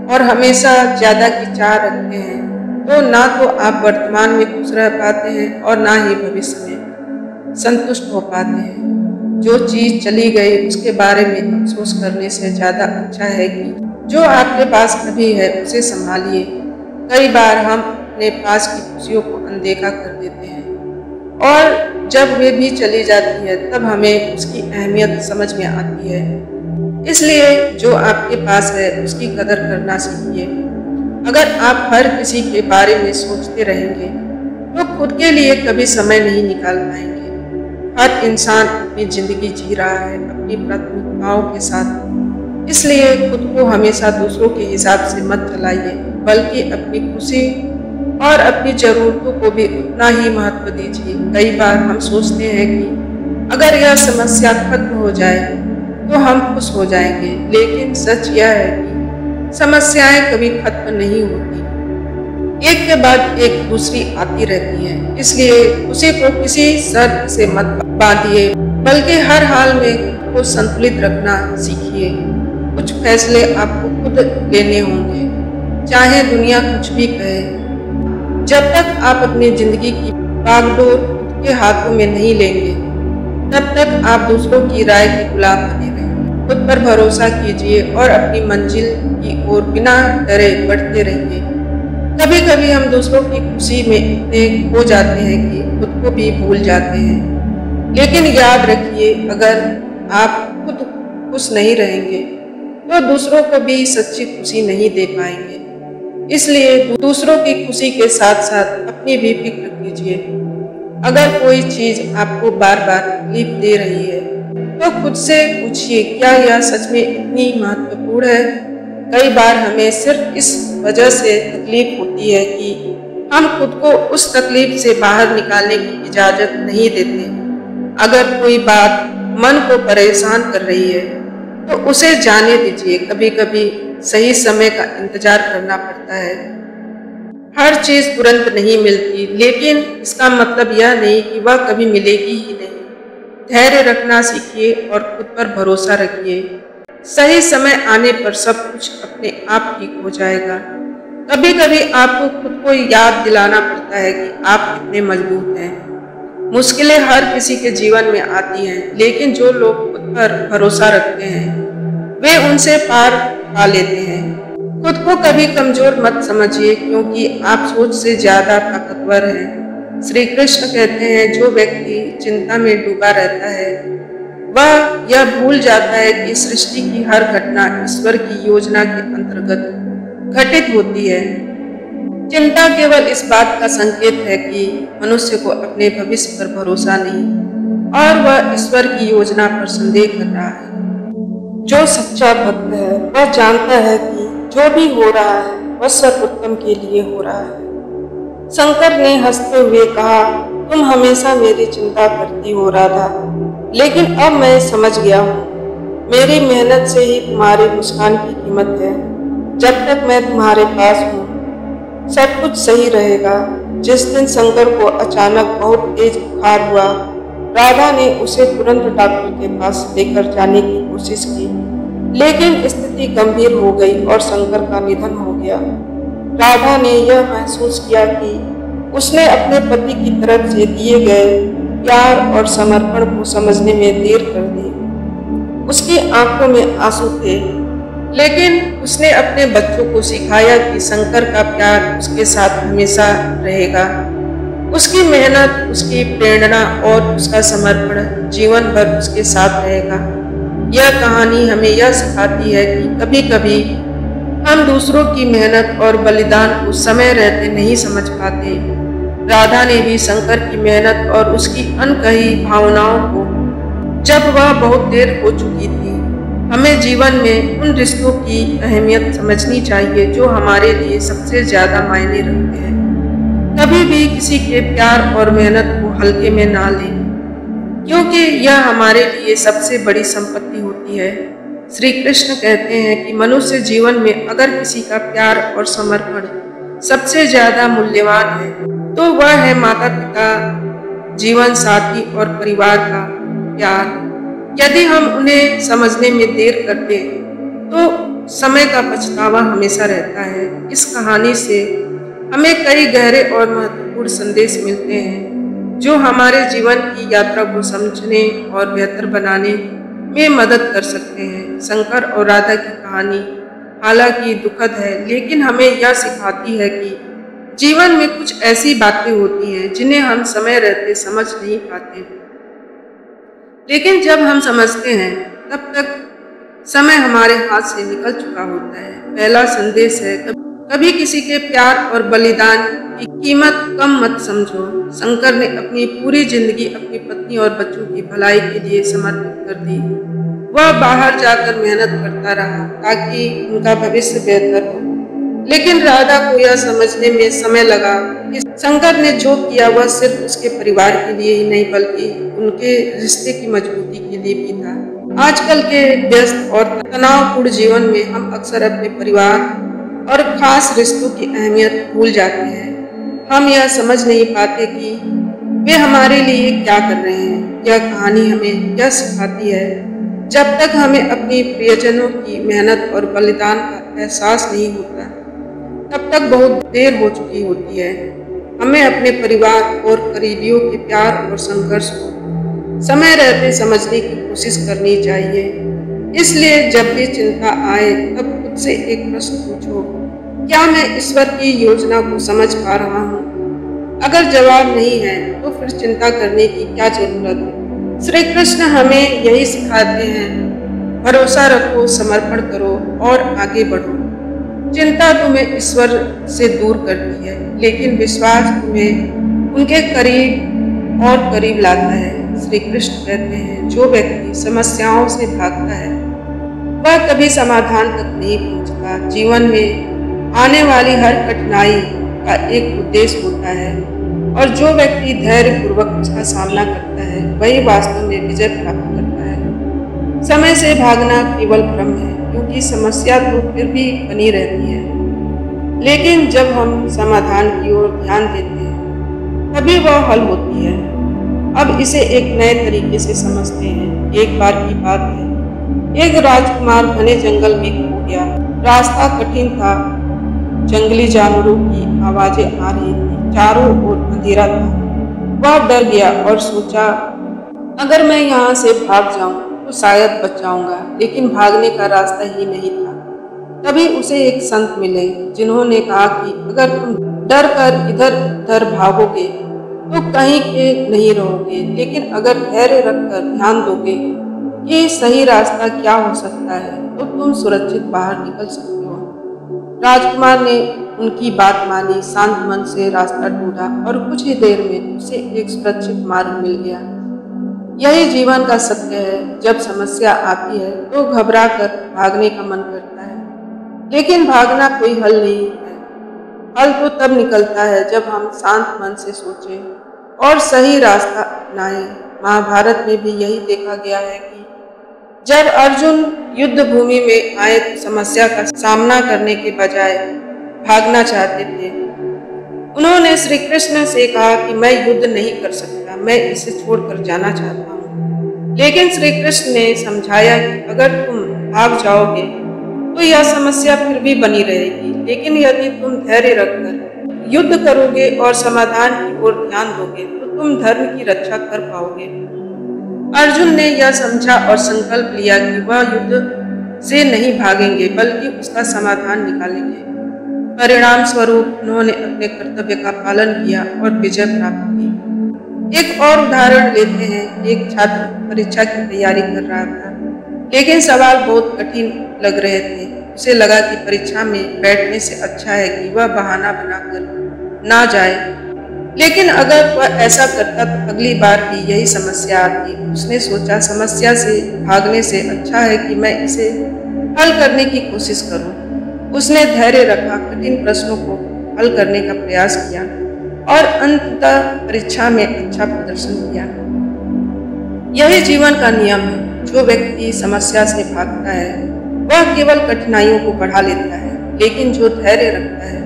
A: और हमेशा ज्यादा की चाह रखते हैं, तो ना तो आप वर्तमान में खुश रह पाते हैं और ना ही भविष्य में संतुष्ट हो पाते हैं। जो चीज चली गई उसके बारे में अफसोस करने से ज्यादा अच्छा है कि जो आपके पास अभी है उसे संभालिए। कई बार हम अपने पास की खुशियों को अनदेखा कर देते हैं और जब वे भी चली जाती है तब हमें उसकी अहमियत समझ में आती है। इसलिए जो आपके पास है उसकी कदर करना सीखिए। अगर आप हर किसी के बारे में सोचते रहेंगे तो खुद के लिए कभी समय नहीं निकाल पाएंगे। हर इंसान अपनी जिंदगी जी रहा है अपनी प्राथमिकताओं के साथ। इसलिए खुद को हमेशा दूसरों के हिसाब से मत चलाइए, बल्कि अपनी खुशी और अपनी जरूरतों को भी उतना ही महत्व दीजिए। कई बार हम सोचते हैं कि अगर यह समस्या खत्म हो जाए तो हम खुश हो जाएंगे, लेकिन सच यह है कि समस्याएं कभी खत्म नहीं होती, एक के बाद एक दूसरी आती रहती है। इसलिए खुशी को किसी शर्त से मत बांधिए, बल्कि हर हाल में खुद को संतुलित रखना सीखिए। कुछ फैसले आपको खुद लेने होंगे, चाहे दुनिया कुछ भी कहे। जब तक आप अपनी जिंदगी की बागडोर खुद के हाथों में नहीं लेंगे, तब तक आप दूसरों की राय के गुलाम बने रहेंगे। खुद पर भरोसा कीजिए और अपनी मंजिल की ओर बिना डरे बढ़ते रहिए। कभी कभी हम दूसरों की खुशी में इतने खो जाते हैं कि खुद को भी भूल जाते हैं, लेकिन याद रखिए, अगर आप खुद खुश नहीं रहेंगे तो दूसरों को भी सच्ची खुशी नहीं दे पाएंगे। इसलिए दूसरों की खुशी के साथ साथ अपनी भी फिक्र कीजिए। अगर कोई चीज आपको बार बार तकलीफ दे रही है तो खुद से पूछिए, क्या यह सच में इतनी महत्वपूर्ण है? कई बार हमें सिर्फ इस वजह से तकलीफ होती है कि हम खुद को उस तकलीफ से बाहर निकालने की इजाजत नहीं देते। अगर कोई बात मन को परेशान कर रही है तो उसे जाने दीजिए। कभी कभी सही समय का इंतजार करना पड़ता है। हर चीज तुरंत नहीं मिलती, लेकिन इसका मतलब यह नहीं कि वह कभी मिलेगी ही नहीं। धैर्य रखना सीखिए और खुद पर भरोसा रखिए। सही समय आने पर सब कुछ अपने आप ठीक हो जाएगा। कभी कभी आपको खुद को याद दिलाना पड़ता है कि आप कितने मजबूत हैं। मुश्किलें हर किसी के जीवन में आती हैं, लेकिन जो लोग खुद पर भरोसा रखते हैं वे उनसे पार पा लेते हैं। खुद को कभी कमजोर मत समझिए, क्योंकि आप सोच से ज्यादा ताकतवर हैं। श्री कृष्ण कहते हैं, जो व्यक्ति चिंता में डूबा रहता है वह यह भूल जाता है कि सृष्टि की हर घटना ईश्वर की योजना के अंतर्गत घटित होती है। चिंता केवल इस बात का संकेत है कि मनुष्य को अपने भविष्य पर भरोसा नहीं और वह ईश्वर की योजना पर संदेह कर रहा है। जो सच्चा भक्त है वह जानता है कि जो भी हो रहा है वह सर्वोत्तम के लिए हो रहा है। शंकर ने हंसते हुए कहा, तुम हमेशा मेरी चिंता करती हो राधा, लेकिन अब मैं समझ गया हूँ। मेरी मेहनत से ही तुम्हारी मुस्कान की कीमत है। जब तक मैं तुम्हारे पास हूँ सब कुछ सही रहेगा। जिस दिन शंकर को अचानक बहुत तेज बुखार हुआ, राधा ने उसे तुरंत डॉक्टर के पास लेकर जाने की कोशिश की, लेकिन स्थिति गंभीर हो गई और शंकर का निधन हो गया। राधा ने यह महसूस किया कि उसने अपने पति की तरफ से दिए गए प्यार और समर्पण को समझने में देर कर दी। उसकी आंखों में आंसू थे, लेकिन उसने अपने बच्चों को सिखाया कि शंकर का प्यार उसके साथ हमेशा रहेगा। उसकी मेहनत, उसकी प्रेरणा और उसका समर्पण जीवन भर उसके साथ रहेगा। यह कहानी हमें यह सिखाती है कि कभी कभी हम दूसरों की मेहनत और बलिदान को समय रहते नहीं समझ पाते। राधा ने भी शंकर की मेहनत और उसकी अनकही भावनाओं को, जब वह बहुत देर हो चुकी थी। हमें जीवन में उन रिश्तों की अहमियत समझनी चाहिए जो हमारे लिए सबसे ज्यादा मायने रखते हैं। कभी भी किसी के प्यार और मेहनत को हल्के में ना लें, क्योंकि यह हमारे लिए सबसे बड़ी संपत्ति होती है। श्री कृष्ण कहते हैं कि मनुष्य जीवन में अगर किसी का प्यार और समर्पण सबसे ज्यादा मूल्यवान है तो वह है माता पिता, जीवन साथी और परिवार का प्यार। यदि हम उन्हें समझने में देर करते तो समय का पछतावा हमेशा रहता है। इस कहानी से हमें कई गहरे और महत्वपूर्ण संदेश मिलते हैं जो हमारे जीवन की यात्रा को समझने और बेहतर बनाने में मदद कर सकते हैं। शंकर और राधा की कहानी हालांकि दुखद है, लेकिन हमें यह सिखाती है कि जीवन में कुछ ऐसी बातें होती हैं जिन्हें हम समय रहते समझ नहीं पाते, लेकिन जब हम समझते हैं तब तक समय हमारे हाथ से निकल चुका होता है। पहला संदेश है, कभी किसी के प्यार और बलिदान की कीमत कम मत समझो। शंकर ने अपनी पूरी जिंदगी अपनी पत्नी और बच्चों की भलाई के लिए समर्पित कर दी। वह बाहर जाकर मेहनत करता रहा ताकि उनका भविष्य बेहतर हो, लेकिन राधा को यह समझने में समय लगा कि शंकर ने जो किया वह सिर्फ उसके परिवार के लिए ही नहीं बल्कि उनके रिश्ते की मजबूती के लिए भी था। आजकल के व्यस्त और तनावपूर्ण जीवन में हम अक्सर अपने परिवार और खास रिश्तों की अहमियत भूल जाते हैं। हम यह समझ नहीं पाते कि वे हमारे लिए क्या कर रहे हैं। यह कहानी हमें यह सिखाती है, जब तक हमें अपनी प्रियजनों की मेहनत और बलिदान का एहसास नहीं होता तब तक बहुत देर हो चुकी होती है। हमें अपने परिवार और करीबियों के प्यार और संघर्ष को समय रहते समझने की कोशिश करनी चाहिए। इसलिए जब भी चिंता आए तब खुद से एक प्रश्न पूछो, क्या मैं ईश्वर की योजना को समझ पा रहा हूँ? अगर जवाब नहीं है तो फिर चिंता करने की क्या जरूरत। श्री कृष्ण हमें यही सिखाते हैं, भरोसा रखो, समर्पण करो और आगे बढ़ो। चिंता तुम्हें ईश्वर से दूर करती है, लेकिन विश्वास तुम्हें उनके करीब और करीब लाता है। श्री कृष्ण कहते हैं, जो व्यक्ति समस्याओं से भागता है वह कभी समाधान तक नहीं पहुंचता। जीवन में आने वाली हर कठिनाई का एक उद्देश्य होता है और जो व्यक्ति धैर्य पूर्वक उसका सामना करता है वही वास्तव में विजय प्राप्त करता है। समय से भागना केवल भ्रम है, क्योंकि समस्या तो फिर भी बनी रहती है, लेकिन जब हम समाधान की ओर ध्यान देते हैं तभी वह हल होती है। अब इसे एक नए तरीके से समझते हैं। एक बार की बात है, एक राजकुमार घने जंगल में खो गया। रास्ता कठिन था, जंगली जानवरों की आवाजें आ रही थी, चारों ओर अंधेरा था। वह डर गया और सोचा, अगर मैं यहाँ से भाग जाऊं तो शायद बच जाऊंगा, लेकिन भागने का रास्ता ही नहीं था। तभी उसे एक संत मिले जिन्होंने कहा कि अगर तुम डर कर इधर उधर भागोगे तो कहीं के नहीं रहोगे, लेकिन अगर धैर्य रखकर ध्यान दोगे कि सही रास्ता क्या हो सकता है तो तुम सुरक्षित बाहर निकल सकते हो। राजकुमार ने उनकी बात मानी, शांत मन से रास्ता ढूंढा और कुछ ही देर में उसे एक सुरक्षित मार्ग मिल गया। यही जीवन का सत्य है। जब समस्या आती है तो घबरा कर भागने का मन करता है, लेकिन भागना कोई हल नहीं है। हल तो तब निकलता है जब हम शांत मन से सोचें और सही रास्ता अपनाएं। महाभारत में भी यही देखा गया है कि जब अर्जुन युद्ध भूमि में आए तो समस्या का सामना करने के बजाय भागना चाहते थे। उन्होंने श्री कृष्ण से कहा कि मैं युद्ध नहीं कर सकता, मैं इसे छोड़कर जाना चाहता हूँ। लेकिन श्री कृष्ण ने समझाया कि अगर तुम भाग जाओगे तो यह समस्या फिर भी बनी रहेगी, लेकिन यदि तुम धैर्य रखकर युद्ध करोगे और समाधान की ओर ध्यान दोगे तो तुम धर्म की रक्षा कर पाओगे। अर्जुन ने यह समझा और संकल्प लिया कि वह युद्ध से नहीं भागेंगे बल्कि उसका समाधान निकालेंगे। परिणाम स्वरूप उन्होंने अपने कर्तव्य का पालन किया और विजय प्राप्त की। एक और उदाहरण लेते हैं। एक छात्र परीक्षा की तैयारी कर रहा था, लेकिन सवाल बहुत कठिन लग रहे थे। उसे लगा कि परीक्षा में बैठने से अच्छा है कि वह बहाना बनाकर ना जाए, लेकिन अगर वह ऐसा करता तो अगली बार भी यही समस्या आती। उसने सोचा, समस्या से भागने से अच्छा है कि मैं इसे हल करने की कोशिश करूं। उसने धैर्य रखा, कठिन प्रश्नों को हल करने का प्रयास किया और अंततः परीक्षा में अच्छा प्रदर्शन किया। यही जीवन का नियम है। जो व्यक्ति समस्या से भागता है वह केवल कठिनाइयों को बढ़ा लेता है, लेकिन जो धैर्य रखता है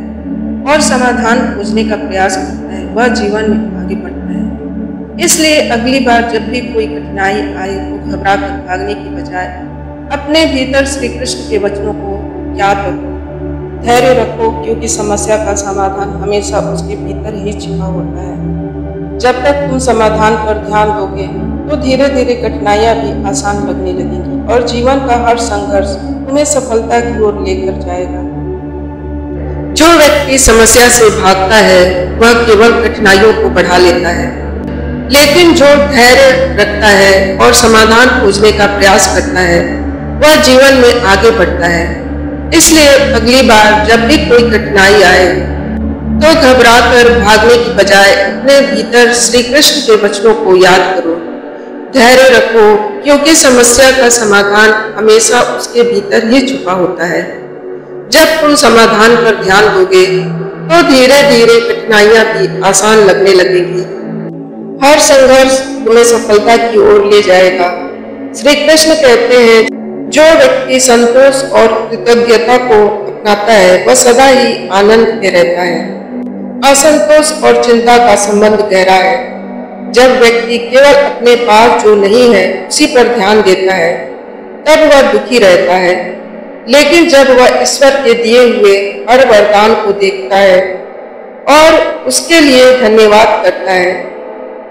A: और समाधान खोजने का प्रयास करता है वह जीवन में आगे बढ़ता है। इसलिए अगली बार जब भी कोई कठिनाई आए तो घबरा कर भागने की बजाय अपने भीतर श्री कृष्ण के वचनों को याद रखो, धैर्य रखो, क्योंकि समस्या का समाधान हमेशा उसके भीतर ही छिपा होता है। जब तक तुम समाधान पर ध्यान दोगे तो धीरे धीरे कठिनाइयां भी आसान लगने लगेंगी और जीवन का हर संघर्ष तुम्हें सफलता की ओर लेकर जाएगा। जो व्यक्ति समस्या से भागता है वह केवल कठिनाइयों को बढ़ा लेता है, लेकिन जो धैर्य रखता है और समाधान खोजने का प्रयास करता है वह जीवन में आगे बढ़ता है। इसलिए अगली बार जब भी कोई कठिनाई आए तो घबराकर भागने की बजाय अपने भीतर श्री कृष्ण के वचनों को याद करो, धैर्य रखो, क्योंकि समस्या का समाधान हमेशा उसके भीतर ही छुपा होता है। जब तुम समाधान पर ध्यान दोगे तो धीरे धीरे कठिनाइयां भी आसान लगने लगेंगी। हर संघर्ष तुम्हें सफलता की ओर ले जाएगा। श्री कृष्ण कहते हैं, जो व्यक्ति संतोष और कृतज्ञता को अपनाता है वह सदा ही आनंद में रहता है। असंतोष और चिंता का संबंध गहरा है। जब व्यक्ति केवल अपने पास जो नहीं है उसी पर ध्यान देता है तब वह दुखी रहता है, लेकिन जब वह ईश्वर के दिए हुए हर वरदान को देखता है और उसके लिए धन्यवाद करता है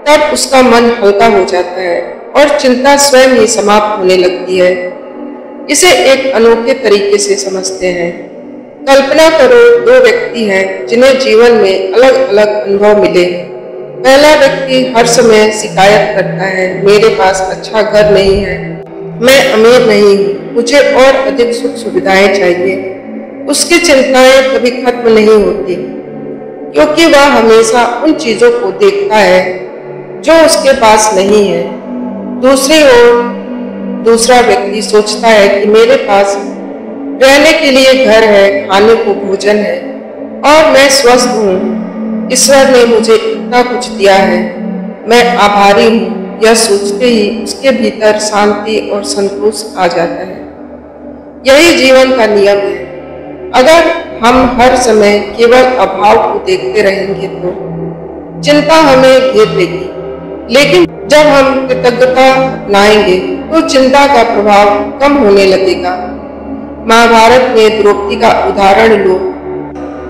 A: तब उसका मन हल्का हो जाता है और चिंता स्वयं ही समाप्त होने लगती है। इसे एक अनोखे तरीके से समझते हैं। कल्पना करो, दो व्यक्ति हैं जिन्हें जीवन में अलग अलग अनुभव मिले। पहला व्यक्ति हर समय शिकायत करता है, मेरे पास अच्छा घर नहीं है, मैं अमीर नहीं हूँ, मुझे और अधिक सुख सुविधाएं चाहिए। उसकी चिंताएं कभी खत्म नहीं होती, क्योंकि वह हमेशा उन चीजों को देखता है जो उसके पास नहीं है। दूसरी ओर दूसरा व्यक्ति सोचता है कि मेरे पास रहने के लिए घर है, खाने को भोजन है और मैं स्वस्थ हूँ। ईश्वर ने मुझे इतना कुछ दिया है, मैं आभारी हूँ। यह सोचते ही उसके भीतर शांति और संतोष आ जाता है। यही जीवन का नियम है। अगर हम हर समय केवल अभाव को देखते रहेंगे तो चिंता हमें घेर लेगी, लेकिन जब हम कृतज्ञता अपनाएंगे तो चिंता का प्रभाव कम होने लगेगा। महाभारत में द्रौपदी का उदाहरण लो।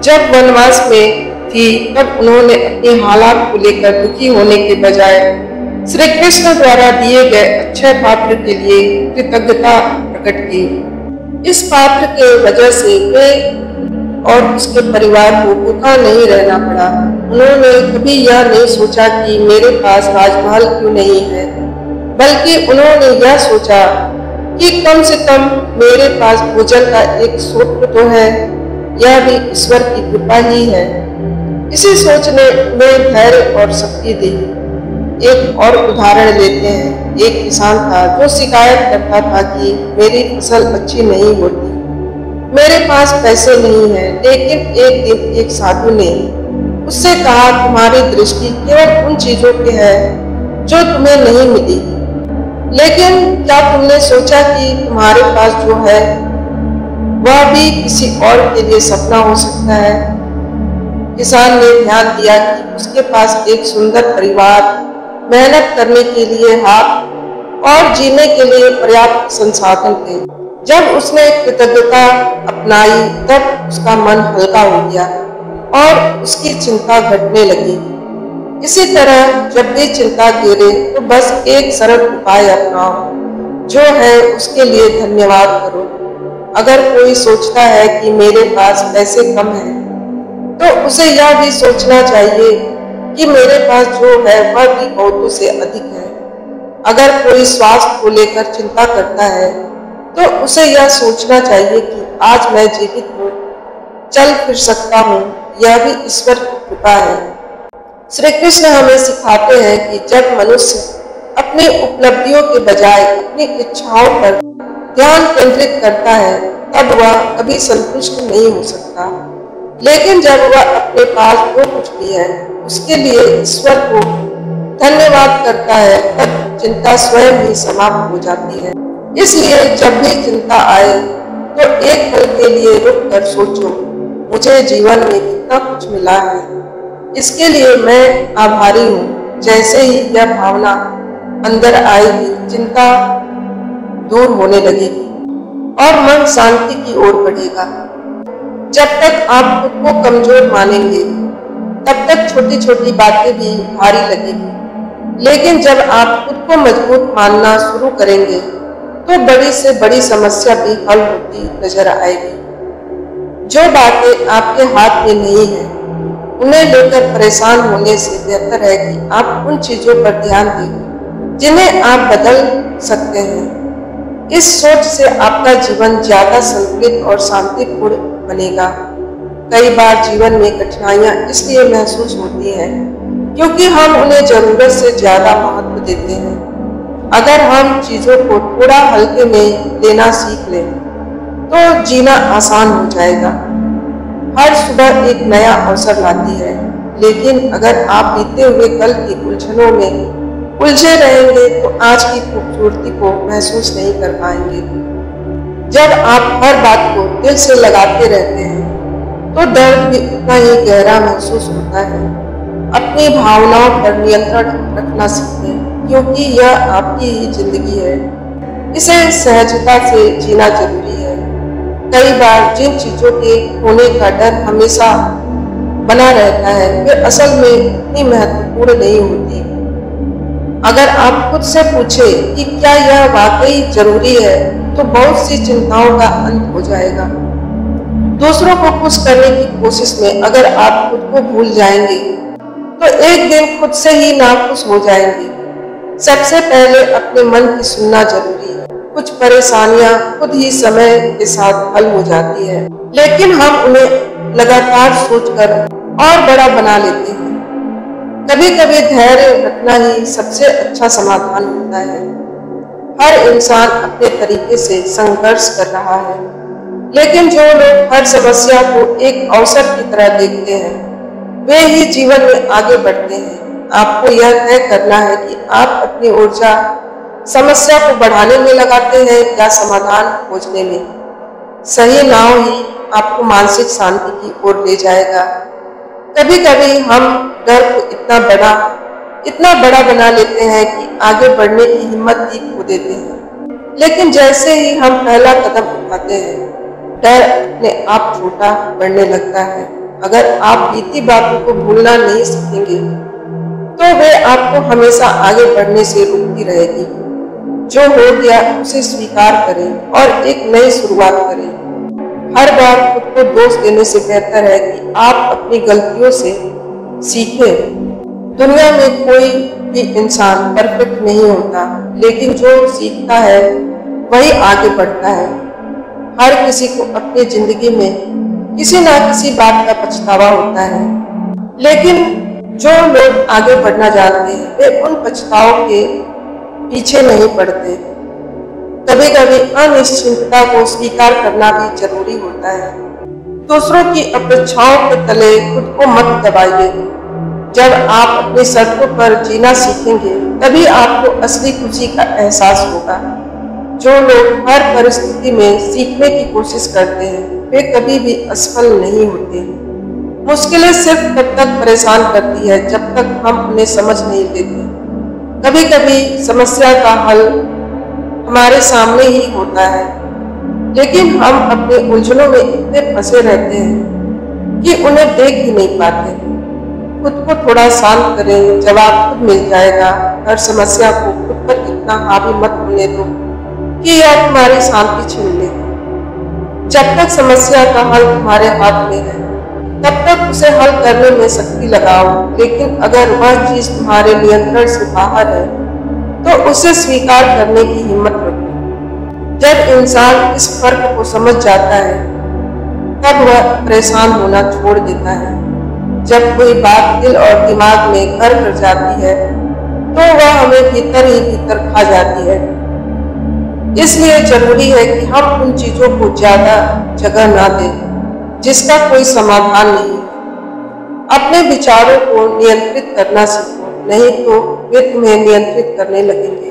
A: जब वनवास में थी तब उन्होंने अपने हालात को लेकर दुखी होने के बजाय श्री कृष्ण द्वारा दिए गए अच्छे पात्र के लिए कृतज्ञता प्रकट की। इस पात्र के वजह से वे और उसके परिवार को भूखा नहीं रहना पड़ा। उन्होंने कभी यह नहीं सोचा कि मेरे पास राजमहल क्यों नहीं है, बल्कि उन्होंने यह सोचा कि कम से कम मेरे पास भोजन का एक स्रोत तो है, यह भी ईश्वर की कृपा ही है। इसी सोच ने उन्हें धैर्य और शक्ति दी। एक और उदाहरण लेते हैं। एक किसान था जो शिकायत करता था कि मेरी फसल अच्छी नहीं होती, मेरे पास पैसे नहीं है। लेकिन एक दिन एक साधु ने उससे कहा, तुम्हारी दृष्टि केवल उन चीजों पे है जो तुम्हें नहीं मिली, लेकिन क्या तुमने सोचा कि तुम्हारे पास जो है वह भी किसी और के लिए सपना हो सकता है। किसान ने ध्यान दिया कि उसके पास एक सुंदर परिवार, मेहनत करने के लिए हाथ और जीने के लिए पर्याप्त संसाधन थे। जब उसने कृतज्ञता अपनाई तब उसका मन हल्का हो गया और उसकी चिंता घटने लगी। इसी तरह जब भी चिंता घेरे तो बस एक सरल उपाय अपनाओ, जो है उसके लिए धन्यवाद करो। अगर कोई सोचता है कि मेरे पास पैसे कम है, तो उसे यह भी सोचना चाहिए कि मेरे पास जो है वह भी बहुतों से अधिक है। अगर कोई स्वास्थ्य को लेकर चिंता करता है तो उसे यह सोचना चाहिए कि आज मैं जीवित हूँ, चल फिर सकता हूँ, यह भी ईश्वर की कृपा है। श्री कृष्ण हमें सिखाते हैं कि जब मनुष्य अपनी उपलब्धियों के बजाय अपनी इच्छाओं पर ध्यान केंद्रित करता है तब वह कभी संतुष्ट नहीं हो सकता, लेकिन जब वह अपने पास जो कुछ भी है उसके लिए ईश्वर को धन्यवाद करता है तब चिंता स्वयं ही समाप्त हो जाती है। इसलिए जब भी चिंता आए तो एक पल के लिए रुक कर सोचो, मुझे जीवन में कितना कुछ मिला है, इसके लिए मैं आभारी हूँ। जैसे ही यह भावना अंदर आएगी, चिंता दूर होने लगेगी और मन शांति की ओर बढ़ेगा। जब तक आप खुद को कमजोर मानेंगे तब तक छोटी छोटी बातें भी भारी लगेगी, लेकिन जब आप खुद को मजबूत मानना शुरू करेंगे तो बड़ी से बड़ी समस्या भी हल होती नजर आएगी। जो बातें आपके हाथ में नहीं है उन्हें लेकर परेशान होने से बेहतर है कि आप उन चीजों पर ध्यान दें जिन्हें आप बदल सकते हैं। इस सोच से आपका जीवन ज्यादा संतुलित और शांतिपूर्ण बनेगा। कई बार जीवन में कठिनाइयां इसलिए महसूस होती हैं क्योंकि हम उन्हें जरूरत से ज्यादा महत्व देते हैं। अगर हम चीजों को थोड़ा हल्के में लेना सीख लें तो जीना आसान हो जाएगा। हर सुबह एक नया अवसर लाती है, लेकिन अगर आप बीते हुए कल की उलझनों में उलझे रहेंगे तो आज की खूबसूरती को महसूस नहीं कर पाएंगे। जब आप हर बात को दिल से लगाते रहते हैं तो दर्द भी उतना ही गहरा महसूस होता है। अपनी भावनाओं पर नियंत्रण रखना सीखें क्योंकि यह आपकी ही जिंदगी है। इसे सहजता से जीना जरूरी है। कई बार जिन चीजों के होने का डर हमेशा बना रहता है वे असल में इतनी महत्वपूर्ण नहीं होती। अगर आप खुद से पूछें कि क्या यह वाकई जरूरी है तो बहुत सी चिंताओं का अंत हो जाएगा। दूसरों को खुश करने की कोशिश में अगर आप खुद को भूल जाएंगे तो एक दिन खुद से ही नाखुश हो जाएंगे। सबसे पहले अपने मन की सुनना जरूरी है। कुछ परेशानियां खुद ही समय के साथ हल हो जाती है, लेकिन हम उन्हें लगातार सोचकर और बड़ा बना लेते हैं। कभी कभी धैर्य रखना ही सबसे अच्छा समाधान होता है। हर इंसान अपने तरीके से संघर्ष कर रहा है, लेकिन जो लोग हर समस्या को एक अवसर की तरह देखते हैं, वे ही जीवन में आगे बढ़ते हैं। आपको यह तय करना है कि आप अपनी ऊर्जा समस्या को बढ़ाने में लगाते हैं या समाधान खोजने में। सही नाव ही आपको मानसिक शांति की ओर ले जाएगा। कभी कभी हम डर को इतना बड़ा बना लेते हैं कि आगे बढ़ने की हिम्मत ही खो देते हैं। लेकिन जैसे ही हम पहला कदम उठाते हैं, डर अपने आप छोटा बढ़ने लगता है। अगर आप बीती बातों को भूलना नहीं सीखेंगे, तो वे आपको हमेशा आगे बढ़ने से रोकती रहेगी। जो हो गया उसे स्वीकार करें और एक नई शुरुआत करें। हर बार खुद को दोष देने से बेहतर है कि आप अपनी गलतियों से सीखें। दुनिया में कोई भी इंसान परफेक्ट नहीं होता, लेकिन जो सीखता है वही आगे बढ़ता है। हर किसी को अपनी जिंदगी में किसी ना किसी बात का पछतावा होता है, लेकिन जो लोग आगे बढ़ना जानते हैं वे उन पछतावों के पीछे नहीं पड़ते। कभी कभी अनिश्चितता को स्वीकार करना भी जरूरी होता है। दूसरों की अपेक्षाओं के तले खुद को मत दबाइए। जब आप अपनी शर्तों पर जीना सीखेंगे, तभी आपको असली खुशी का एहसास होगा। जो लोग हर परिस्थिति में सीखने की कोशिश करते हैं, वे कभी भी असफल नहीं होते। मुश्किलें सिर्फ तब तक परेशान करती है जब तक हम उन्हें समझ नहीं लेते। कभी कभी समस्या का हल हमारे सामने ही होता है, लेकिन हम अपने उलझनों में इतने फंसे रहते हैं कि उन्हें देख ही नहीं पाते। खुद को थोड़ा शांत करें, जवाब खुद मिल जाएगा। हर समस्या को खुद पर इतना हावी मत होने दो कि यह तुम्हारी शांति छीन ले। जब तक समस्या का हल तुम्हारे हाथ में है, तब तक उसे हल करने में शक्ति लगाओ। लेकिन अगर वह चीज तुम्हारे नियंत्रण से बाहर है, तो उसे स्वीकार करने की हिम्मत रखो। जब इंसान इस फर्क को समझ जाता है, तब वह परेशान होना छोड़ देता है। जब कोई बात दिल और दिमाग में घर कर जाती है, तो वह हमें भीतर ही भीतर खा जाती है। इसलिए जरूरी है कि हम उन चीजों को ज्यादा जगह ना दें जिसका कोई समाधान नहीं। अपने विचारों को नियंत्रित करना सीखो, नहीं तो वे तुम्हें नियंत्रित करने लगेंगे।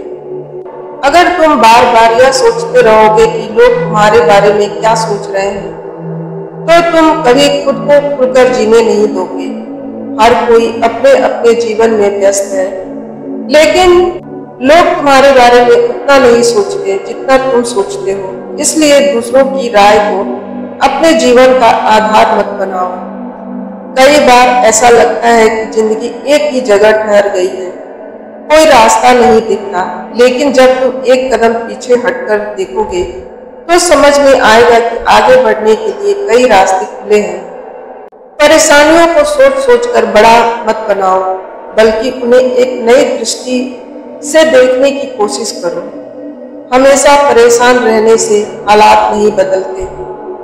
A: अगर तुम बार बार यह सोचते रहोगे कि लोग तुम्हारे बारे में क्या सोच रहे हैं, तो तुम कभी खुद को खुलकर जीने नहीं दोगे। हर कोई अपने अपने जीवन में व्यस्त है, लेकिन लोग तुम्हारे बारे में उतना नहीं सोचते जितना तुम सोचते हो। इसलिए दूसरों की राय को अपने जीवन का आधार मत बनाओ। कई बार ऐसा लगता है कि जिंदगी एक ही जगह ठहर गई है, कोई रास्ता नहीं दिखता। लेकिन जब तुम एक कदम पीछे हटकर देखोगे, तो समझ में आएगा कि आगे बढ़ने के लिए कई रास्ते खुले हैं। परेशानियों को सोच सोचकर बड़ा मत बनाओ, बल्कि उन्हें एक नई दृष्टि से देखने की कोशिश करो। हमेशा परेशान रहने से हालात नहीं बदलते,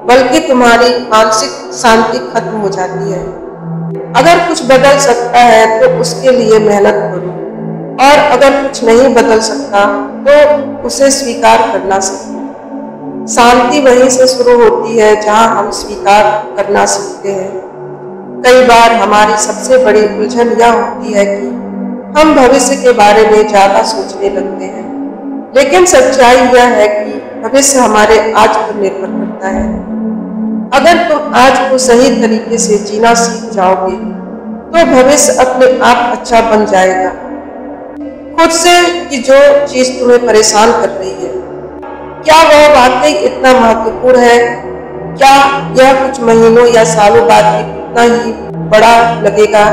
A: बल्कि तुम्हारी मानसिक शांति खत्म हो जाती है। अगर कुछ बदल सकता है तो उसके लिए मेहनत करो, और अगर कुछ नहीं बदल सकता तो उसे स्वीकार करना सीखो। शांति वहीं से शुरू होती है जहां हम स्वीकार करना सीखते हैं। कई बार हमारी सबसे बड़ी उलझन यह होती है कि हम भविष्य के बारे में ज्यादा सोचने लगते हैं, लेकिन सच्चाई यह है कि भविष्य हमारे आज पर निर्भर करता है। अगर तुम आज को सही तरीके से जीना सीख जाओगे, तो भविष्य अपने आप अच्छा बन जाएगा। खुद से कि जो चीज तुम्हें परेशान कर रही है, क्या वह वाकई इतना महत्वपूर्ण है? क्या यह कुछ महीनों या सालों बाद भी उतना ही बड़ा लगेगा?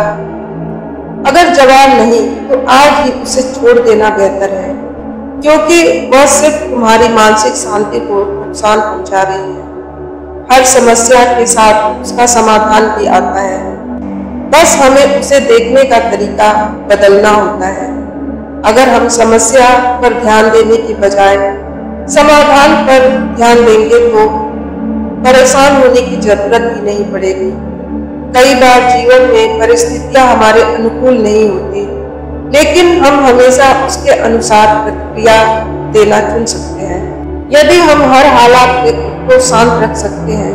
A: अगर जवाब नहीं, तो आज ही उसे छोड़ देना बेहतर है, क्योंकि वह सिर्फ तुम्हारी मानसिक शांति को नुकसान पहुंचा रही है। हर समस्या के साथ उसका समाधान भी आता है, बस हमें उसे देखने का तरीका बदलना होता है। अगर हम समस्या पर ध्यान देने की बजाय समाधान पर ध्यान देंगे, तो परेशान होने की जरूरत ही नहीं पड़ेगी। कई बार जीवन में परिस्थितियां हमारे अनुकूल नहीं होती, लेकिन हम हमेशा उसके अनुसार प्रतिक्रिया देना चुन सकते हैं। यदि हम हर हालात में खुद को शांत रख सकते हैं,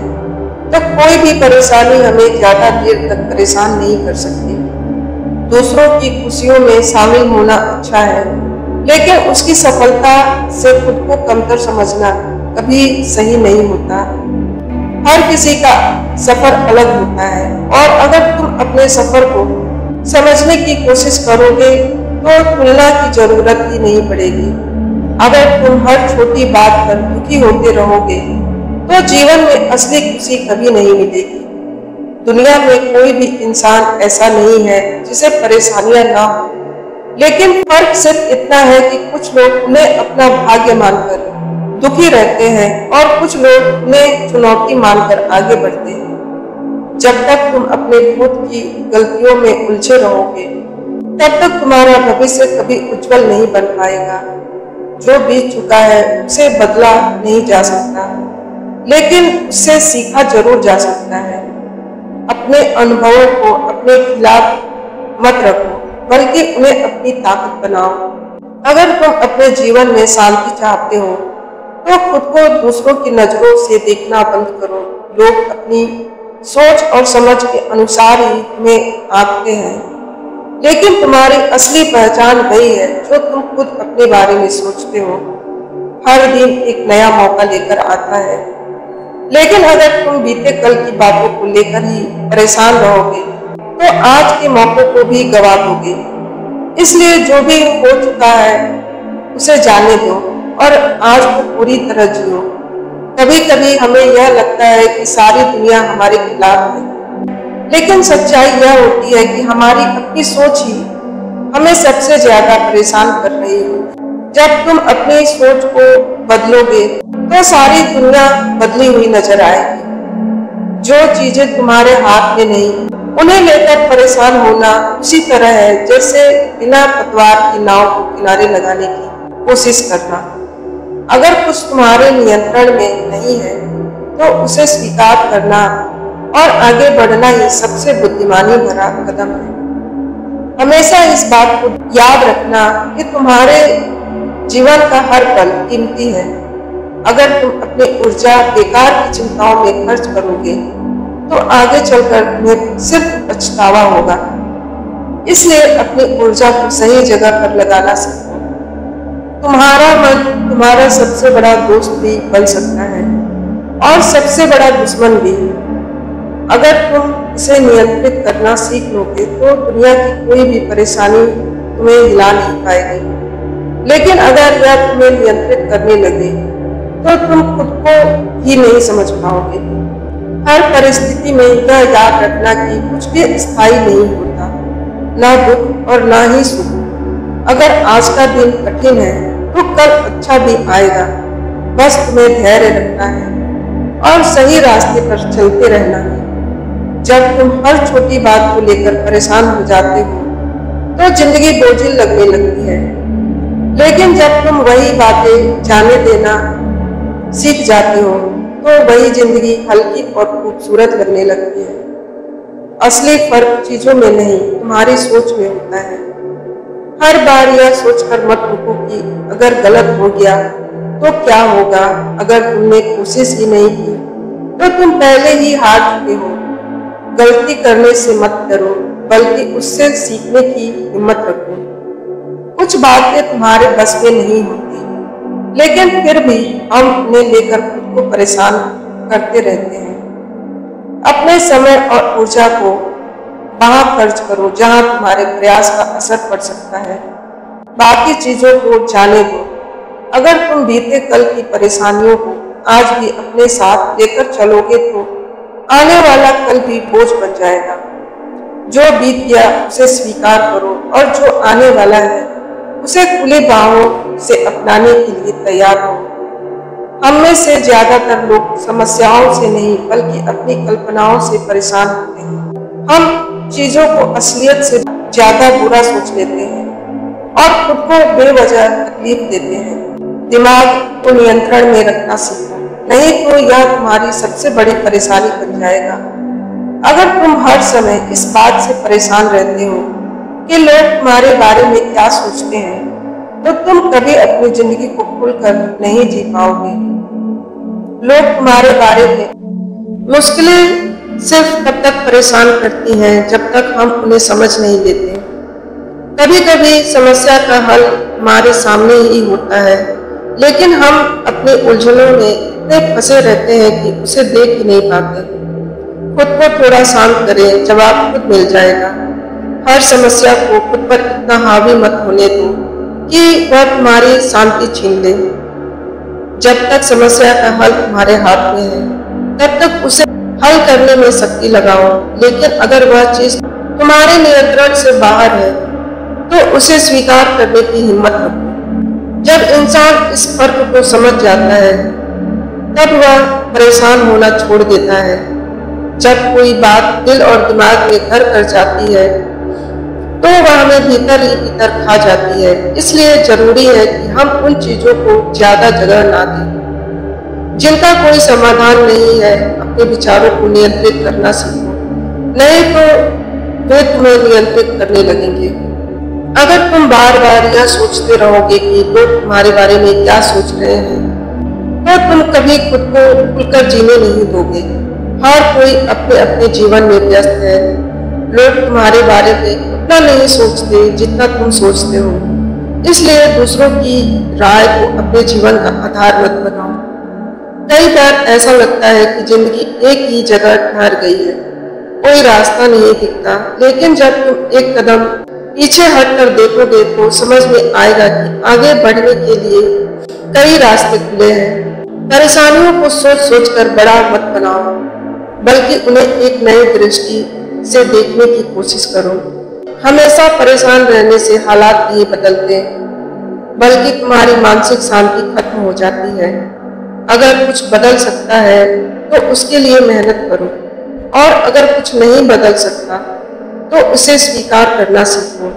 A: तो कोई भी परेशानी हमें ज्यादा देर तक परेशान नहीं कर सकती। दूसरों की खुशियों में शामिल होना अच्छा है, लेकिन उसकी सफलता से खुद को कमतर समझना कभी सही नहीं होता। हर किसी का सफर अलग होता है, और अगर तुम अपने सफर को समझने की कोशिश करोगे तो तुलना की जरूरत ही नहीं पड़ेगी। अगर तुम हर छोटी बात पर दुखी होते रहोगे तो जीवन में असली खुशी कभी नहीं मिलेगी। दुनिया में कोई भी इंसान ऐसा नहीं है जिसे परेशानियां ना हो, लेकिन फर्क सिर्फ इतना है कि कुछ लोग उन्हें अपना भाग्य मानकर दुखी रहते हैं और कुछ लोग उन्हें चुनौती मानकर आगे बढ़ते हैं। जब तक तुम अपने भूत की गलतियों में उलझे रहोगे, तब तक तुम्हारा भविष्य कभी उज्जवल नहीं बन पाएगा। जो बीत चुका है उसे बदला नहीं जा सकता, लेकिन उससे सीखा जरूर जा सकता है। अपने अनुभवों को अपने खिलाफ मत रखो, बल्कि उन्हें अपनी ताकत बनाओ। अगर तुम अपने जीवन में शांति चाहते हो तो खुद को दूसरों की नजरों से देखना बंद करो। लोग अपनी सोच और समझ के अनुसार ही तुम्हें आंकते हैं, लेकिन तुम्हारी असली पहचान वही है जो तुम खुद अपने बारे में सोचते हो। हर दिन एक नया मौका लेकर आता है, लेकिन अगर तुम बीते कल की बातों को लेकर ही परेशान रहोगे तो आज के मौकों को भी गवा दोगे। इसलिए जो भी हो चुका है उसे जाने दो और आज को पूरी तरह जियो। कभी कभी हमें यह लगता है कि सारी दुनिया हमारे खिलाफ है, लेकिन सच्चाई यह होती है कि हमारी अपनी सोच ही हमें सबसे ज्यादा परेशान कर रही है। जब तुम अपनी सोच को बदलोगे तो सारी दुनिया बदली हुई नजर आएगी। जो चीजें तुम्हारे हाथ में नहीं, उन्हें लेकर परेशान होना उसी तरह है जैसे बिना पतवार की नाव को किनारे लगाने की कोशिश करना। अगर कुछ तुम्हारे नियंत्रण में नहीं है तो उसे स्वीकार करना और आगे बढ़ना ही सबसे बुद्धिमानी भरा कदम है। हमेशा इस बात को याद रखना कि तुम्हारे जीवन का हर पल कीमती है। अगर तुम अपनी ऊर्जा बेकार की चिंताओं में खर्च करोगे तो आगे चलकर तुम्हें सिर्फ पछतावा होगा। इसलिए अपनी ऊर्जा को सही जगह पर लगाना सीखो। तुम्हारा मन तुम्हारा सबसे बड़ा दोस्त भी बन सकता है और सबसे बड़ा दुश्मन भी। अगर तुम इसे नियंत्रित करना सीख लोगे तो दुनिया की कोई भी परेशानी तुम्हें हिला नहीं पाएगी, लेकिन अगर यह तुम्हें नियंत्रित करने लगे तो तुम खुद को ही नहीं समझ पाओगे। हर परिस्थिति में यह याद रखना कि कुछ भी स्थायी नहीं होता, ना दुख और ना ही सुख। अगर आज का दिन कठिन है तो कल अच्छा भी आएगा। बस तुम्हें धैर्य रखना है और सही रास्ते पर चलते रहना है। जब तुम हर छोटी बात को लेकर परेशान हो जाते हो तो जिंदगी बोझिल लगने लगती है, लेकिन जब तुम वही बातें जाने देना सीख जाते हो तो वही जिंदगी हल्की और खूबसूरत लगने लगती है। असली फर्क चीजों में नहीं, तुम्हारी सोच में होता है। हर बार यह सोचकर मत रुको कि अगर गलत हो गया तो क्या होगा। अगर तुमने कोशिश ही नहीं की तो तुम पहले ही हार चुके हो। गलती करने से मत डरो, बल्कि उससे सीखने की हिम्मत रखो। कुछ बातें तुम्हारे बस में नहीं होती, लेकिन फिर भी हम उन्हें लेकर खुद को परेशान करते रहते हैं। अपने समय और ऊर्जा को वहां खर्च करो जहां तुम्हारे प्रयास का असर पड़ सकता है। बाकी चीजों को जाने दो। अगर तुम बीते कल की परेशानियों को आज भी अपने साथ लेकर चलोगे तो आने वाला कल भी बोझ बन जाएगा। जो बीत गया उसे स्वीकार करो और जो आने वाला है उसे खुली बाहों से अपनाने के लिए तैयार हो। हम में से ज्यादातर लोग समस्याओं से नहीं बल्कि अपनी कल्पनाओं से परेशान होते हैं। हम चीजों को असलियत से ज्यादा बुरा सोच लेते हैं और खुद को बेवजह तकलीफ देते हैं। दिमाग को नियंत्रण में रखना सीखो, नहीं तो यह तुम्हारी सबसे बड़ी परेशानी बन जाएगा। अगर तुम हर समय इस बात से परेशान रहते हो कि लोग तुम्हारे बारे में क्या सोचते हैं, तो तुम कभी अपनी जिंदगी को खुलकर नहीं जी पाओगे। लोग तुम्हारे बारे में मुश्किलें सिर्फ तब तक परेशान करती हैं जब तक हम उन्हें समझ नहीं लेते। कभी कभी समस्या का हल हमारे सामने ही होता है, लेकिन हम अपने उलझनों में इतने फंसे रहते हैं कि उसे देख ही नहीं पाते। खुद को थोड़ा शांत करें, जवाब खुद मिल जाएगा। हर समस्या को खुद पर इतना हावी मत होने दो कि वह तुम्हारी शांति छीन ले। जब तक समस्या का हल तुम्हारे हाथ में है, तब तक उसे हल करने में शक्ति लगाओ। लेकिन अगर वह चीज तुम्हारे नियंत्रण से बाहर है, तो उसे स्वीकार करने की हिम्मत रखो। जब इंसान इस फर्क को समझ जाता है, तब वह परेशान होना छोड़ देता है। जब कोई बात दिल और दिमाग में घर कर जाती है, तो वह हमें भीतर ही भीतर खा जाती है। इसलिए जरूरी है कि हम उन चीजों को ज्यादा जगह ना दें जिनका कोई समाधान नहीं है। अपने विचारों को नियंत्रित करना सीखो, नहीं तो वे तुम्हें नियंत्रित करने लगेंगे। अगर तुम बार बार यह सोचते रहोगे कि लोग तुम्हारे बारे में क्या सोच रहे हैं, तो तुम कभी खुद को खुलकर जीने नहीं दोगे। हर कोई अपने अपने जीवन में व्यस्त है। लोग तुम्हारे बारे में उतना नहीं सोचते जितना तुम सोचते हो। इसलिए दूसरों की राय को अपने जीवन का आधार मत बनाओ। कई बार ऐसा लगता है कि जिंदगी एक ही जगह ठहर गई है, कोई रास्ता नहीं दिखता। लेकिन जब तुम एक कदम पीछे हटकर देखोगे तो समझ में आएगा कि आगे बढ़ने के लिए कई रास्ते खुले हैं। परेशानियों को सोच सोच कर बड़ा मत बनाओ, बल्कि उन्हें एक नई दृष्टि से देखने की कोशिश करो। हमेशा परेशान रहने से हालात नहीं बदलते, बल्कि तुम्हारी मानसिक शांति खत्म हो जाती है। अगर कुछ बदल सकता है तो उसके लिए मेहनत करो, और अगर कुछ नहीं बदल सकता तो उसे स्वीकार करना सीखो।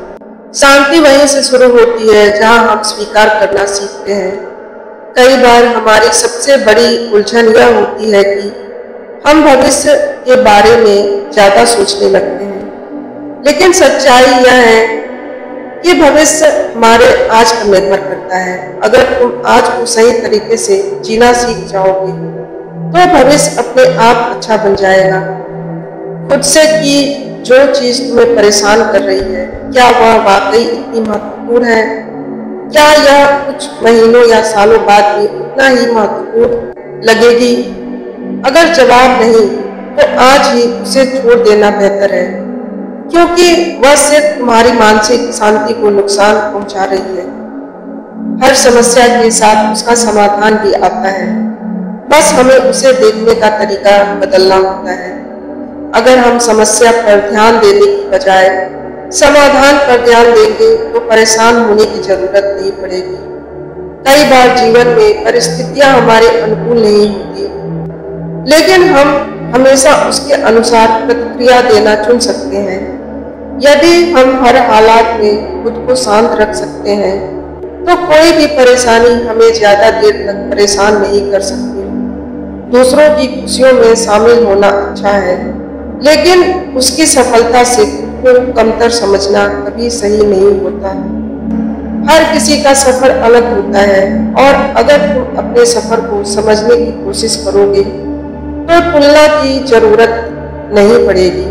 A: शांति वहीं से शुरू होती है जहां हम स्वीकार करना सीखते हैं। कई बार हमारी सबसे बड़ी उलझन यह होती है कि हम भविष्य के बारे में ज्यादा सोचने लगते हैं। लेकिन सच्चाई यह है कि भविष्य हमारे आज पर निर्भर करता है। अगर तुम आज को सही तरीके से जीना सीख जाओगे, तो भविष्य अपने आप अच्छा बन जाएगा। खुद से कि जो चीज तुम्हें परेशान कर रही है, क्या वह वाकई इतनी महत्वपूर्ण है? क्या यह कुछ महीनों या सालों बाद भी उतना ही महत्वपूर्ण लगेगी? अगर जवाब नहीं, तो आज ही उसे छोड़ देना बेहतर है, क्योंकि वह सिर्फ तुम्हारी मानसिक शांति को नुकसान पहुंचा रही है। हर समस्या के साथ उसका समाधान भी आता है, बस हमें उसे देखने का तरीका बदलना होता है। अगर हम समस्या पर ध्यान देने की बजाय समाधान पर ध्यान देंगे, तो परेशान होने की जरूरत नहीं पड़ेगी। कई बार जीवन में परिस्थितियां हमारे अनुकूल नहीं होती, लेकिन हम हमेशा उसके अनुसार प्रतिक्रिया देना चुन सकते हैं। यदि हम हर हालात में खुद को शांत रख सकते हैं, तो कोई भी परेशानी हमें ज्यादा देर तक परेशान नहीं कर सकती। दूसरों की खुशियों में शामिल होना अच्छा है, लेकिन उसकी सफलता से खुद को कमतर समझना कभी सही नहीं होता। हर किसी का सफर अलग होता है, और अगर तुम अपने सफर को समझने की कोशिश करोगे, तो तुलना की जरूरत नहीं पड़ेगी।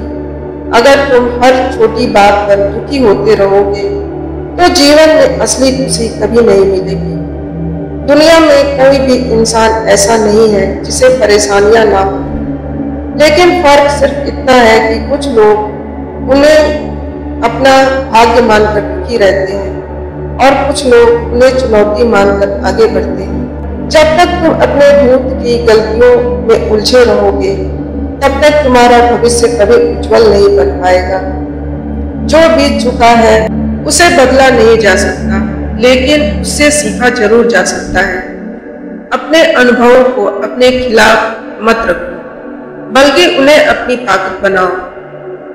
A: अगर तुम हर छोटी बात पर दुखी होते रहोगे, तो जीवन में असली खुशी कभी नहीं मिलेगी। दुनिया में कोई भी इंसान ऐसा नहीं है जिसे परेशानियां ना हो, लेकिन फर्क सिर्फ इतना है कि कुछ लोग उन्हें अपना भाग्य मानकर दुखी रहते हैं, और कुछ लोग उन्हें चुनौती मानकर आगे बढ़ते हैं। जब तक तुम अपने भूत की गलतियों में उलझे रहोगे, तब तक तुम्हारा भविष्य कभी उज्जवल नहीं बन पाएगा। जो बीत चुका है उसे बदला नहीं जा सकता, लेकिन उससे सीखा जरूर जा सकता है। अपने अनुभवों को अपने खिलाफ मत रखो, बल्कि उन्हें अपनी ताकत बनाओ।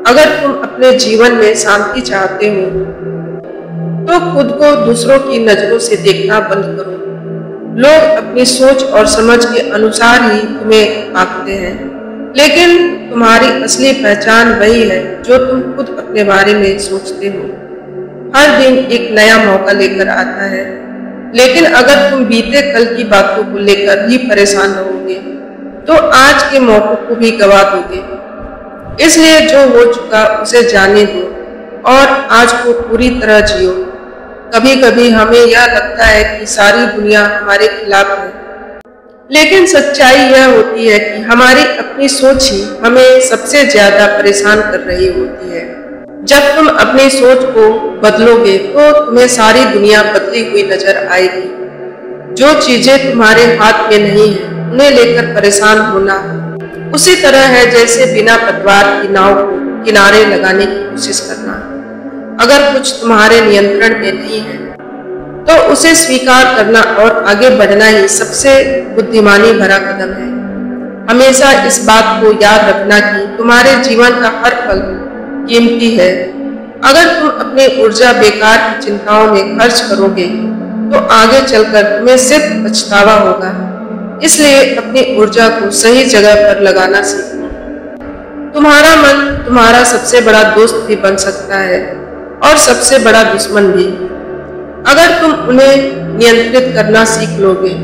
A: अगर तुम अपने जीवन में शांति चाहते हो, तो खुद को दूसरों की नजरों से देखना बंद करो। लोग अपनी सोच और समझ के अनुसार ही तुम्हें आंकते हैं। लेकिन तुम्हारी असली पहचान वही है जो तुम खुद अपने बारे में सोचते हो। हर दिन एक नया मौका लेकर आता है, लेकिन अगर तुम बीते कल की बातों को लेकर ही परेशान रहोगे तो आज के मौकों को भी गवा दोगे। इसलिए जो हो चुका उसे जाने दो और आज को पूरी तरह जियो। कभी कभी हमें यह लगता है कि सारी दुनिया हमारे खिलाफ है, लेकिन सच्चाई यह होती है कि हमारी अपनी सोच ही हमें सबसे ज्यादा परेशान कर रही होती है। जब तुम अपनी सोच को बदलोगे तो तुम्हें सारी दुनिया बदली हुई नजर आएगी। जो चीजें तुम्हारे हाथ में नहीं है उन्हें लेकर परेशान होना उसी तरह है जैसे बिना पतवार की नाव को किनारे लगाने की कोशिश करना। अगर कुछ तुम्हारे नियंत्रण में नहीं है तो उसे स्वीकार करना और आगे बढ़ना ही सबसे बुद्धिमानी भरा कदम है। हमेशा इस बात को याद रखना कि तुम्हारे जीवन का हर पल कीमती है। अगर तुम अपनी ऊर्जा बेकार की चिंताओं में खर्च करोगे तो आगे चलकर तुम्हें सिर्फ पछतावा होगा। इसलिए अपनी ऊर्जा को सही जगह पर लगाना सीखो। तुम्हारा मन तुम्हारा सबसे बड़ा दोस्त भी बन सकता है और सबसे बड़ा दुश्मन भी। अगर तुम उन्हें नियंत्रित करना सीख लोगे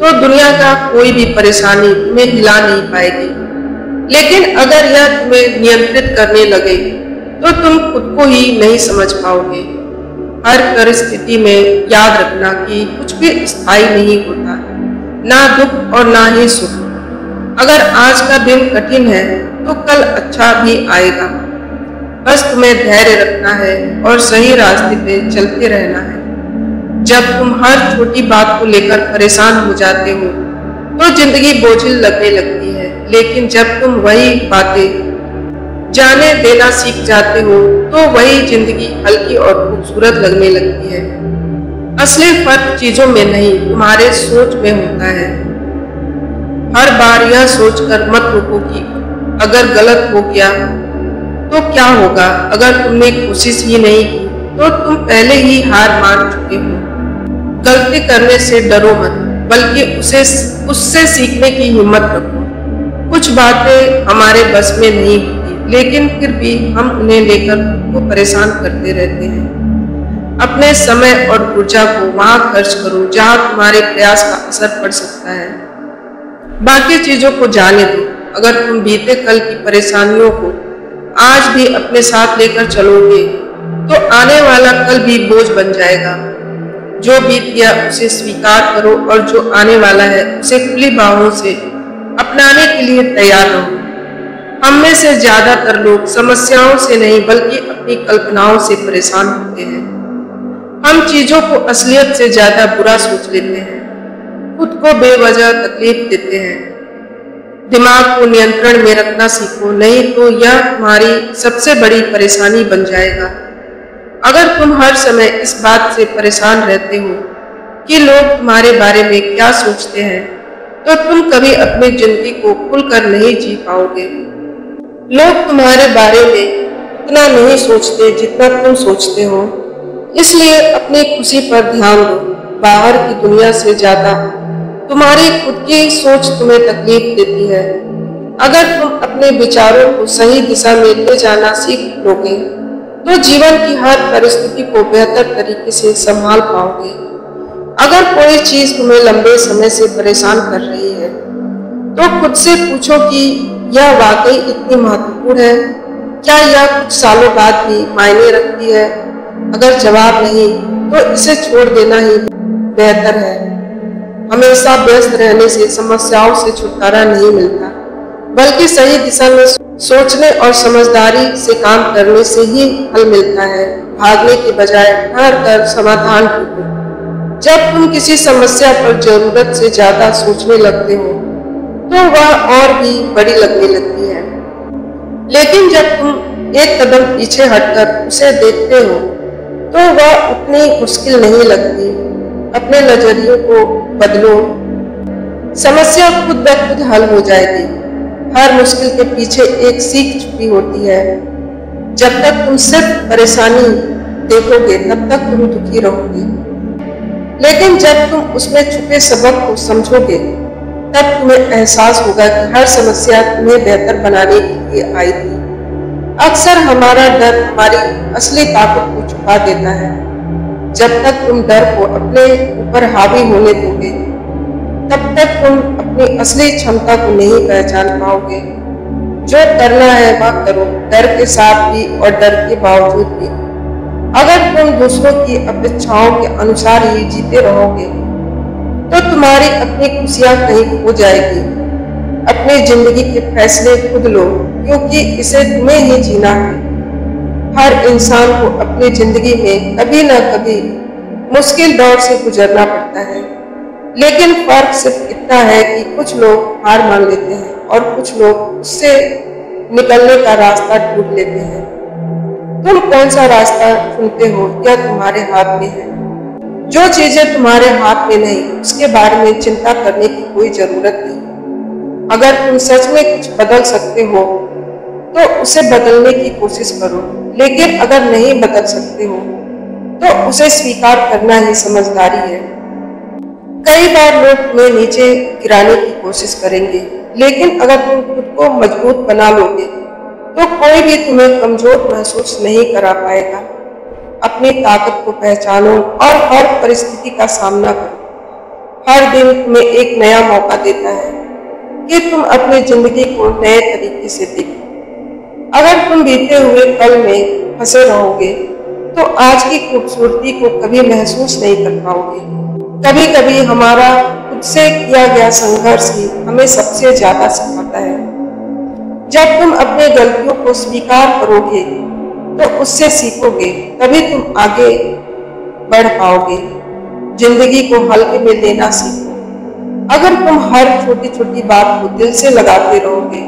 A: तो दुनिया का कोई भी परेशानी तुम्हें हिला नहीं पाएगी। लेकिन अगर यह तुम्हें नियंत्रित करने लगे तो तुम खुद को ही नहीं समझ पाओगे। हर परिस्थिति में याद रखना कि कुछ भी स्थायी नहीं होता, ना दुख और ना ही सुख। अगर आज का दिन कठिन है तो कल अच्छा भी आएगा। बस तुम्हें धैर्य रखना है और सही रास्ते पे चलते रहना है। जब तुम हर छोटी बात को लेकर परेशान हो जाते हो तो जिंदगी बोझिल लगने लगती है, लेकिन जब तुम वही बातें जाने देना सीख जाते हो तो वही जिंदगी हल्की और खूबसूरत लगने लगती है। असली फर्क चीजों में नहीं तुम्हारे सोच में होता है। हर बार यह सोचकर मत रुको कि अगर गलत हो गया तो क्या होगा। अगर तुमने कोशिश ही नहीं की तो तुम पहले ही हार मान चुके हो। गलती करने से डरो मत, बल्कि उससे सीखने की हिम्मत रखो। कुछ बातें हमारे बस में नहीं होती, लेकिन फिर भी हम उन्हें लेकर खुद को परेशान करते रहते हैं। अपने समय और ऊर्जा को वहां खर्च करो जहां तुम्हारे प्रयास का असर पड़ सकता है। बाकी चीजों को जाने दो। अगर तुम बीते कल की परेशानियों को आज भी अपने साथ लेकर चलोगे तो आने वाला कल भी बोझ बन जाएगा। जो बीत गया उसे स्वीकार करो और जो आने वाला है उसे खुली बाहों से अपनाने के लिए तैयार रहो। हम में से ज्यादातर लोग समस्याओं से नहीं बल्कि अपनी कल्पनाओं से परेशान होते हैं। हम चीजों को असलियत से ज्यादा बुरा सोच लेते हैं, खुद को बेवजह तकलीफ देते हैं। दिमाग को नियंत्रण में रखना सीखो, नहीं तो यह तुम्हारी सबसे बड़ी परेशानी बन जाएगा। अगर तुम हर समय इस बात से परेशान रहते हो कि लोग तुम्हारे बारे में क्या सोचते हैं तो तुम कभी अपनी जिंदगी को खुलकर नहीं जी पाओगे। लोग तुम्हारे बारे में उतना नहीं सोचते जितना तुम सोचते हो, इसलिए अपनी खुशी पर ध्यान दो। बाहर की दुनिया से ज्यादा तुम्हारी खुद की सोच तुम्हें तकलीफ देती है। अगर तुम अपने विचारों को सही दिशा में ले जाना सीख लोगे तो जीवन की हर परिस्थिति को बेहतर तरीके से संभाल पाओगे। अगर कोई चीज तुम्हें लंबे समय से परेशान कर रही है तो खुद से पूछो कि यह वाकई इतनी महत्वपूर्ण है? क्या यह कुछ सालों बाद भी मायने रखती है? अगर जवाब नहीं तो इसे छोड़ देना ही बेहतर है। हमेशा व्यस्त रहने से समस्याओं से छुटकारा नहीं मिलता, बल्कि सही दिशा में सोचने और समझदारी से काम करने से ही हल मिलता है। भागने के बजाय ठहर कर समाधान ढूंढो। जब तुम किसी समस्या पर जरूरत से ज्यादा सोचने लगते हो तो वह और भी बड़ी लगने लगती है, लेकिन जब तुम एक कदम पीछे हटकर उसे देखते हो तो वह उतनी मुश्किल नहीं लगती। अपने नजरियों को बदलो, समस्या खुद ब खुद हल हो जाएगी। हर मुश्किल के पीछे एक सीख छुपी होती है। जब तक तुम सिर्फ परेशानी देखोगे तब तक तुम दुखी रहोगे, लेकिन जब तुम उसमें छुपे सबक को समझोगे तब तुम्हें एहसास होगा कि हर समस्या तुम्हें बेहतर बनाने के लिए आई थी। अक्सर हमारा डर हमारी असली ताकत को छुपा देता है। जब तक तुम डर को अपने ऊपर हावी होने दोगे, तब तक तुम अपनी असली क्षमता को नहीं पहचान पाओगे। जो करना है वह करो, डर के साथ भी और डर के बावजूद भी। अगर तुम दूसरों की अपेक्षाओं के अनुसार ही जीते रहोगे, तो तुम्हारी अपनी खुशियां कहीं खो जाएगी। अपनी जिंदगी के फैसले खुद लो, क्योंकि इसे तुम्हें ही जीना है। हर इंसान को अपनी जिंदगी में कभी न कभी मुश्किल दौर से गुजरना पड़ता है, लेकिन फर्क सिर्फ इतना है कि कुछ लोग हार मान लेते हैं और कुछ लोग उससे निकलने का रास्ता ढूंढ लेते हैं। तुम कौन सा रास्ता चुनते हो यह तुम्हारे हाथ में है। जो चीजें तुम्हारे हाथ में नहीं, उसके बारे में चिंता करने की कोई जरूरत नहीं। अगर तुम सच में कुछ बदल सकते हो तो उसे बदलने की कोशिश करो, लेकिन अगर नहीं बदल सकते हो तो उसे स्वीकार करना ही समझदारी है। कई बार लोग तुम्हें नीचे गिराने की कोशिश करेंगे, लेकिन अगर तुम खुद को मजबूत बना लोगे तो कोई भी तुम्हें कमजोर महसूस नहीं करा पाएगा। अपनी ताकत को पहचानो और हर परिस्थिति का सामना करो। हर दिन तुम्हें एक नया मौका देता है कि तुम अपनी जिंदगी को नए तरीके से देखो। अगर तुम बीते हुए कल में फंसे रहोगे तो आज की खूबसूरती को कभी महसूस नहीं कर पाओगे। कभी कभी हमारा खुद से किया गया संघर्ष ही हमें सबसे ज्यादा सिखाता है। जब तुम अपनी गलतियों को स्वीकार करोगे तो उससे सीखोगे, तभी तुम आगे बढ़ पाओगे। जिंदगी को हल्के में लेना सीखो। अगर तुम हर छोटी छोटी बात को दिल से लगाते रहोगे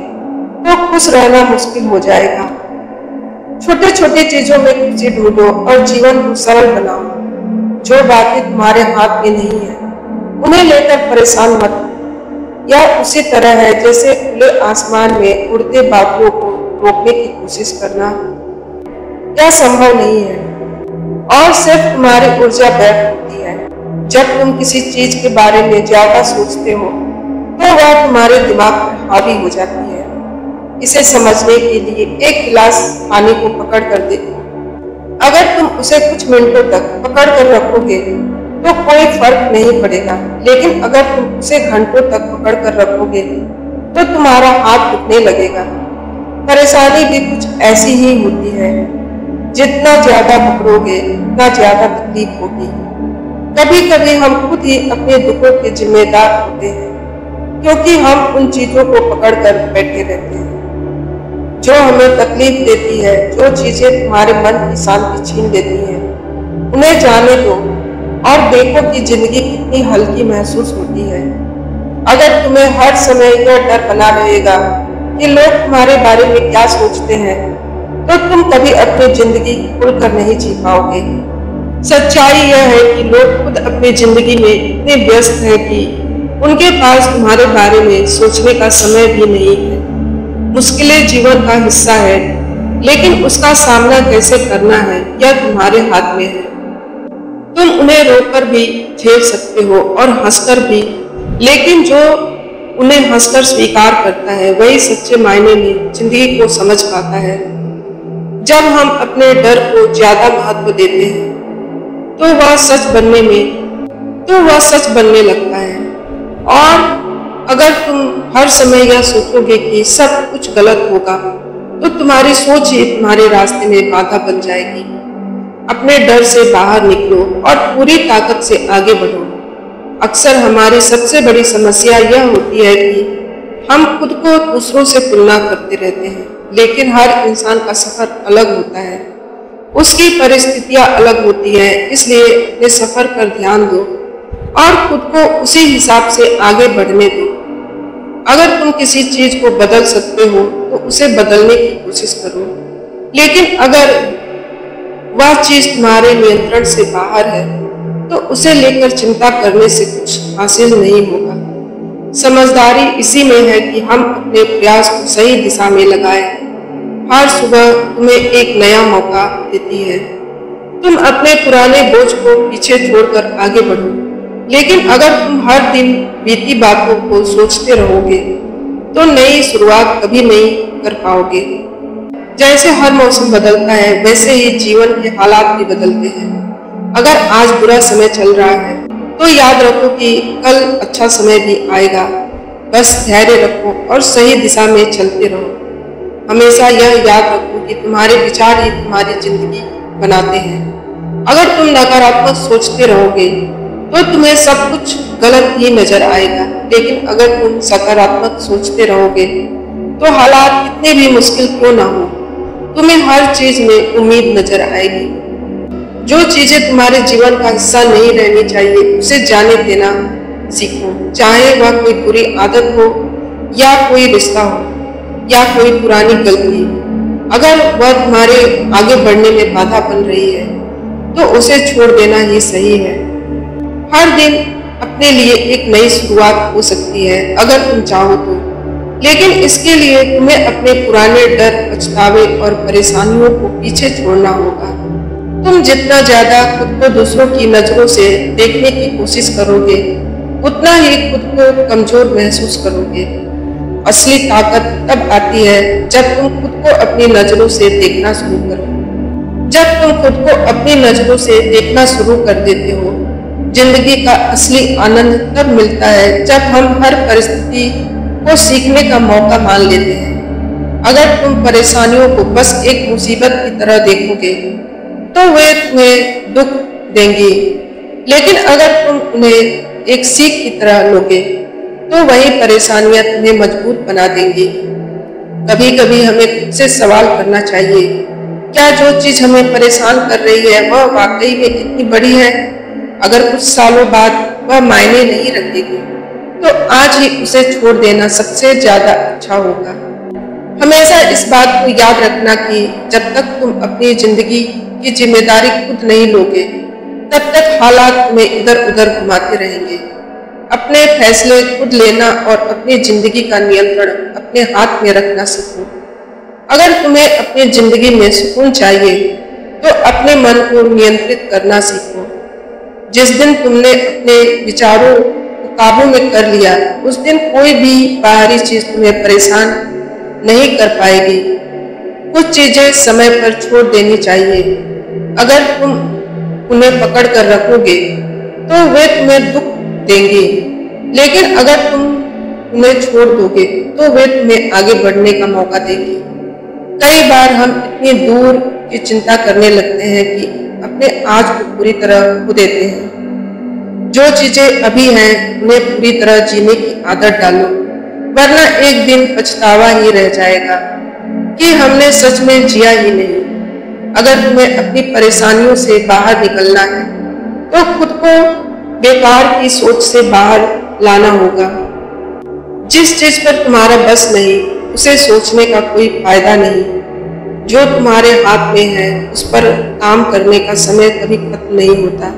A: तो खुश रहना मुश्किल हो जाएगा। छोटे छोटे चीजों में खुशी ढूंढो और जीवन को सरल बनाओ। जो बातें तुम्हारे हाथ में नहीं है उन्हें लेकर परेशान मत हो। यह उसी तरह है जैसे खुले आसमान में उड़ते बादलों को रोकने की कोशिश करना। यह संभव नहीं है और सिर्फ तुम्हारी ऊर्जा व्यर्थ होती है। जब तुम किसी चीज के बारे में ज्यादा सोचते हो तो वह तुम्हारे दिमाग पर हावी हो जाती है। इसे समझने के लिए एक गिलास पानी को पकड़ कर देखो। अगर तुम उसे कुछ मिनटों तक पकड़ कर रखोगे तो कोई फर्क नहीं पड़ेगा, लेकिन अगर तुम उसे घंटों तक पकड़ कर रखोगे तो तुम्हारा हाथ दुखने लगेगा। परेशानी भी कुछ ऐसी ही होती है। जितना ज्यादा पकड़ोगे उतना ज्यादा तकलीफ होगी। कभी कभी हम खुद ही अपने दुखों के जिम्मेदार होते हैं, क्योंकि हम उन चीजों को पकड़ कर बैठे रहते हैं जो हमें तकलीफ देती है। जो चीजें तुम्हारे मन की शांति छीन देती हैं, उन्हें जाने दो और देखो कि जिंदगी कितनी हल्की महसूस होती है। अगर तुम्हें हर समय यह डर बना रहेगा कि लोग तुम्हारे बारे में क्या सोचते हैं, तो तुम कभी अपनी जिंदगी खुलकर नहीं जी पाओगे। सच्चाई यह है कि लोग खुद अपनी जिंदगी में इतने व्यस्त हैं कि उनके पास तुम्हारे बारे में सोचने का समय भी नहीं है। मुश्किलें जीवन का हिस्सा है, लेकिन उसका सामना कैसे करना है यह तुम्हारे हाथ में है। तुम उन्हें रोककर भी झेल सकते हो और हंसकर भी, लेकिन जो उन्हें हंसकर स्वीकार करता है वही सच्चे मायने में जिंदगी को समझ पाता है। जब हम अपने डर को ज्यादा महत्व देते हैं तो वह सच बनने लगता है। और अगर तुम हर समय यह सोचोगे कि सब कुछ गलत होगा तो तुम्हारी सोच ही तुम्हारे रास्ते में बाधा बन जाएगी। अपने डर से बाहर निकलो और पूरी ताकत से आगे बढ़ो। अक्सर हमारी सबसे बड़ी समस्या यह होती है कि हम खुद को दूसरों से तुलना करते रहते हैं, लेकिन हर इंसान का सफर अलग होता है। उसकी परिस्थितियां अलग होती हैं, इसलिए अपने सफर पर ध्यान दो और खुद को उसी हिसाब से आगे बढ़ने दो। अगर तुम किसी चीज को बदल सकते हो तो उसे बदलने की कोशिश करो, लेकिन अगर वह चीज तुम्हारे नियंत्रण से बाहर है तो उसे लेकर चिंता करने से कुछ हासिल नहीं होगा। समझदारी इसी में है कि हम अपने प्रयास को सही दिशा में लगाएं। हर सुबह तुम्हें एक नया मौका देती है। तुम अपने पुराने बोझ को पीछे छोड़कर आगे बढ़ो। लेकिन अगर तुम हर दिन बीती बातों को सोचते रहोगे तो नई शुरुआत कभी नहीं कर पाओगे। जैसे हर मौसम बदलता है वैसे ही जीवन के हालात भी बदलते हैं। अगर आज बुरा समय चल रहा है तो याद रखो कि कल अच्छा समय भी आएगा। बस धैर्य रखो और सही दिशा में चलते रहो। हमेशा यह याद रखो कि तुम्हारे विचार ही तुम्हारी जिंदगी बनाते हैं। अगर तुम नकारात्मक सोचते रहोगे तो तुम्हें सब कुछ गलत ही नजर आएगा, लेकिन अगर तुम सकारात्मक सोचते रहोगे तो हालात कितने भी मुश्किल क्यों ना हो, तुम्हें हर चीज में उम्मीद नजर आएगी। जो चीजें तुम्हारे जीवन का हिस्सा नहीं रहनी चाहिए उसे जाने देना सीखो, चाहे वह कोई बुरी आदत हो या कोई रिश्ता हो या कोई पुरानी गलती। अगर वह तुम्हारे आगे बढ़ने में बाधा बन रही है तो उसे छोड़ देना ही सही है। हर दिन अपने लिए एक नई शुरुआत हो सकती है अगर तुम चाहो तो, लेकिन इसके लिए तुम्हें अपने पुराने डर, पछतावे और परेशानियों को पीछे छोड़ना होगा। तुम जितना ज्यादा खुद को दूसरों की नजरों से देखने की कोशिश करोगे उतना ही खुद को कमजोर महसूस करोगे। असली ताकत तब आती है जब तुम खुद को अपनी नजरों से देखना शुरू करो। जब तुम खुद को अपनी नजरों से देखना शुरू कर देते हो, जिंदगी का असली आनंद तब मिलता है जब हम हर परिस्थिति को सीखने का मौका मान लेते हैं। अगर तुम परेशानियों को बस एक मुसीबत की तरह देखोगे तो वे तुम्हें दुख देंगी, लेकिन अगर तुम उन्हें एक सीख की तरह लोगे तो वही परेशानियां तुम्हें मजबूत बना देंगी। कभी कभी हमें खुद से सवाल करना चाहिए, क्या जो चीज हमें परेशान कर रही है वह वाकई में इतनी बड़ी है? अगर कुछ सालों बाद वह मायने नहीं रखेगी तो आज ही उसे छोड़ देना सबसे ज्यादा अच्छा होगा। हमेशा इस बात को याद रखना कि जब तक तुम अपनी जिंदगी की जिम्मेदारी खुद नहीं लोगे तब तक हालात तुम्हें इधर उधर घुमाते रहेंगे। अपने फैसले खुद लेना और अपनी जिंदगी का नियंत्रण अपने हाथ में रखना सीखो। अगर तुम्हें अपनी जिंदगी में सुकून चाहिए तो अपने मन को नियंत्रित करना सीखो। जिस दिन तुमने अपने विचारों को काबू में कर लिया उस दिन कोई भी बाहरी चीज तुम्हें परेशान नहीं कर पाएगी। कुछ चीजें समय पर छोड़ देनी चाहिए। अगर तुम उन्हें पकड़ कर रखोगे तो वे तुम्हें दुख देंगे, लेकिन अगर तुम उन्हें छोड़ दोगे तो वे तुम्हें आगे बढ़ने का मौका देंगे। कई बार हम इतनी दूर की चिंता करने लगते हैं कि अपने आज को पूरी तरह खो देते हैं। जो चीजें अभी हैं उन्हें पूरी तरह जीने की आदत डालो, वरना एक दिन पछतावा ही रह जाएगा कि हमने सच में जिया ही नहीं। अगर तुम्हें अपनी परेशानियों से बाहर निकलना है तो खुद को बेकार की सोच से बाहर लाना होगा। जिस चीज पर तुम्हारा बस नहीं उसे सोचने का कोई फायदा नहीं। जो तुम्हारे हाथ में है उस पर काम करने का समय कभी खत्म नहीं होता।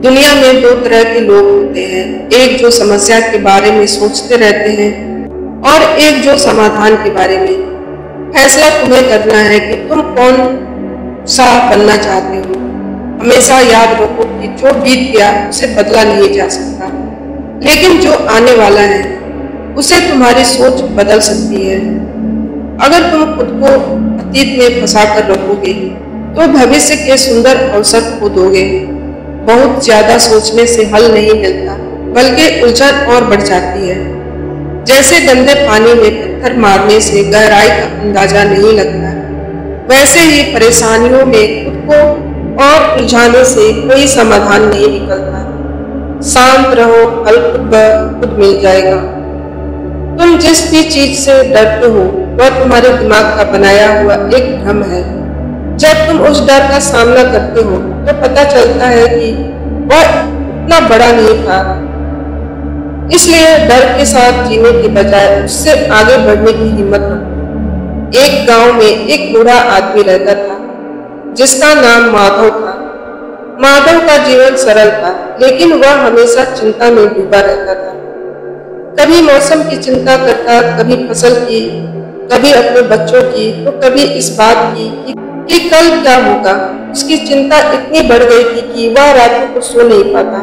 A: दुनिया में दो तरह के लोग होते हैं, एक जो समस्या के बारे में सोचते रहते हैं और एक जो समाधान के बारे में। फैसला तुम्हें करना है कि तुम कौन सा बनना चाहते हो। हमेशा याद रखो कि जो बीत गया उसे बदला नहीं जा सकता, लेकिन जो आने वाला है उसे तुम्हारी सोच बदल सकती है। अगर तुम खुद को अतीत में फंसा कर रखोगे तो भविष्य के सुंदर अवसर खो दोगे। बहुत ज्यादा सोचने से हल नहीं मिलता, बल्कि उलझन और बढ़ जाती है। जैसे गंदे पानी में पत्थर मारने से गहराई का अंदाजा नहीं लगता, वैसे ही परेशानियों में खुद को और उलझाने से कोई समाधान नहीं निकलता। शांत रहो, हल खुद ब खुद मिल जाएगा। तुम जिस भी चीज से डरते हो वह तुम्हारे दिमाग का बनाया हुआ एक भ्रम है। जब तुम उस डर का सामना करते हो तो पता चलता है कि वह इतना बड़ा नहीं था। इसलिए डर के साथ जीने के बजाय उससे आगे बढ़ने की हिम्मत रखो। एक गांव में एक बूढ़ा आदमी रहता था जिसका नाम माधव था। माधव का जीवन सरल था, लेकिन वह हमेशा चिंता में डूबा रहता था। कभी मौसम की चिंता करता, कभी फसल की, कभी अपने बच्चों की, तो कभी इस बात की कि कल क्या होगा। उसकी चिंता इतनी बढ़ गई थी कि वह रातों को सो नहीं पाता।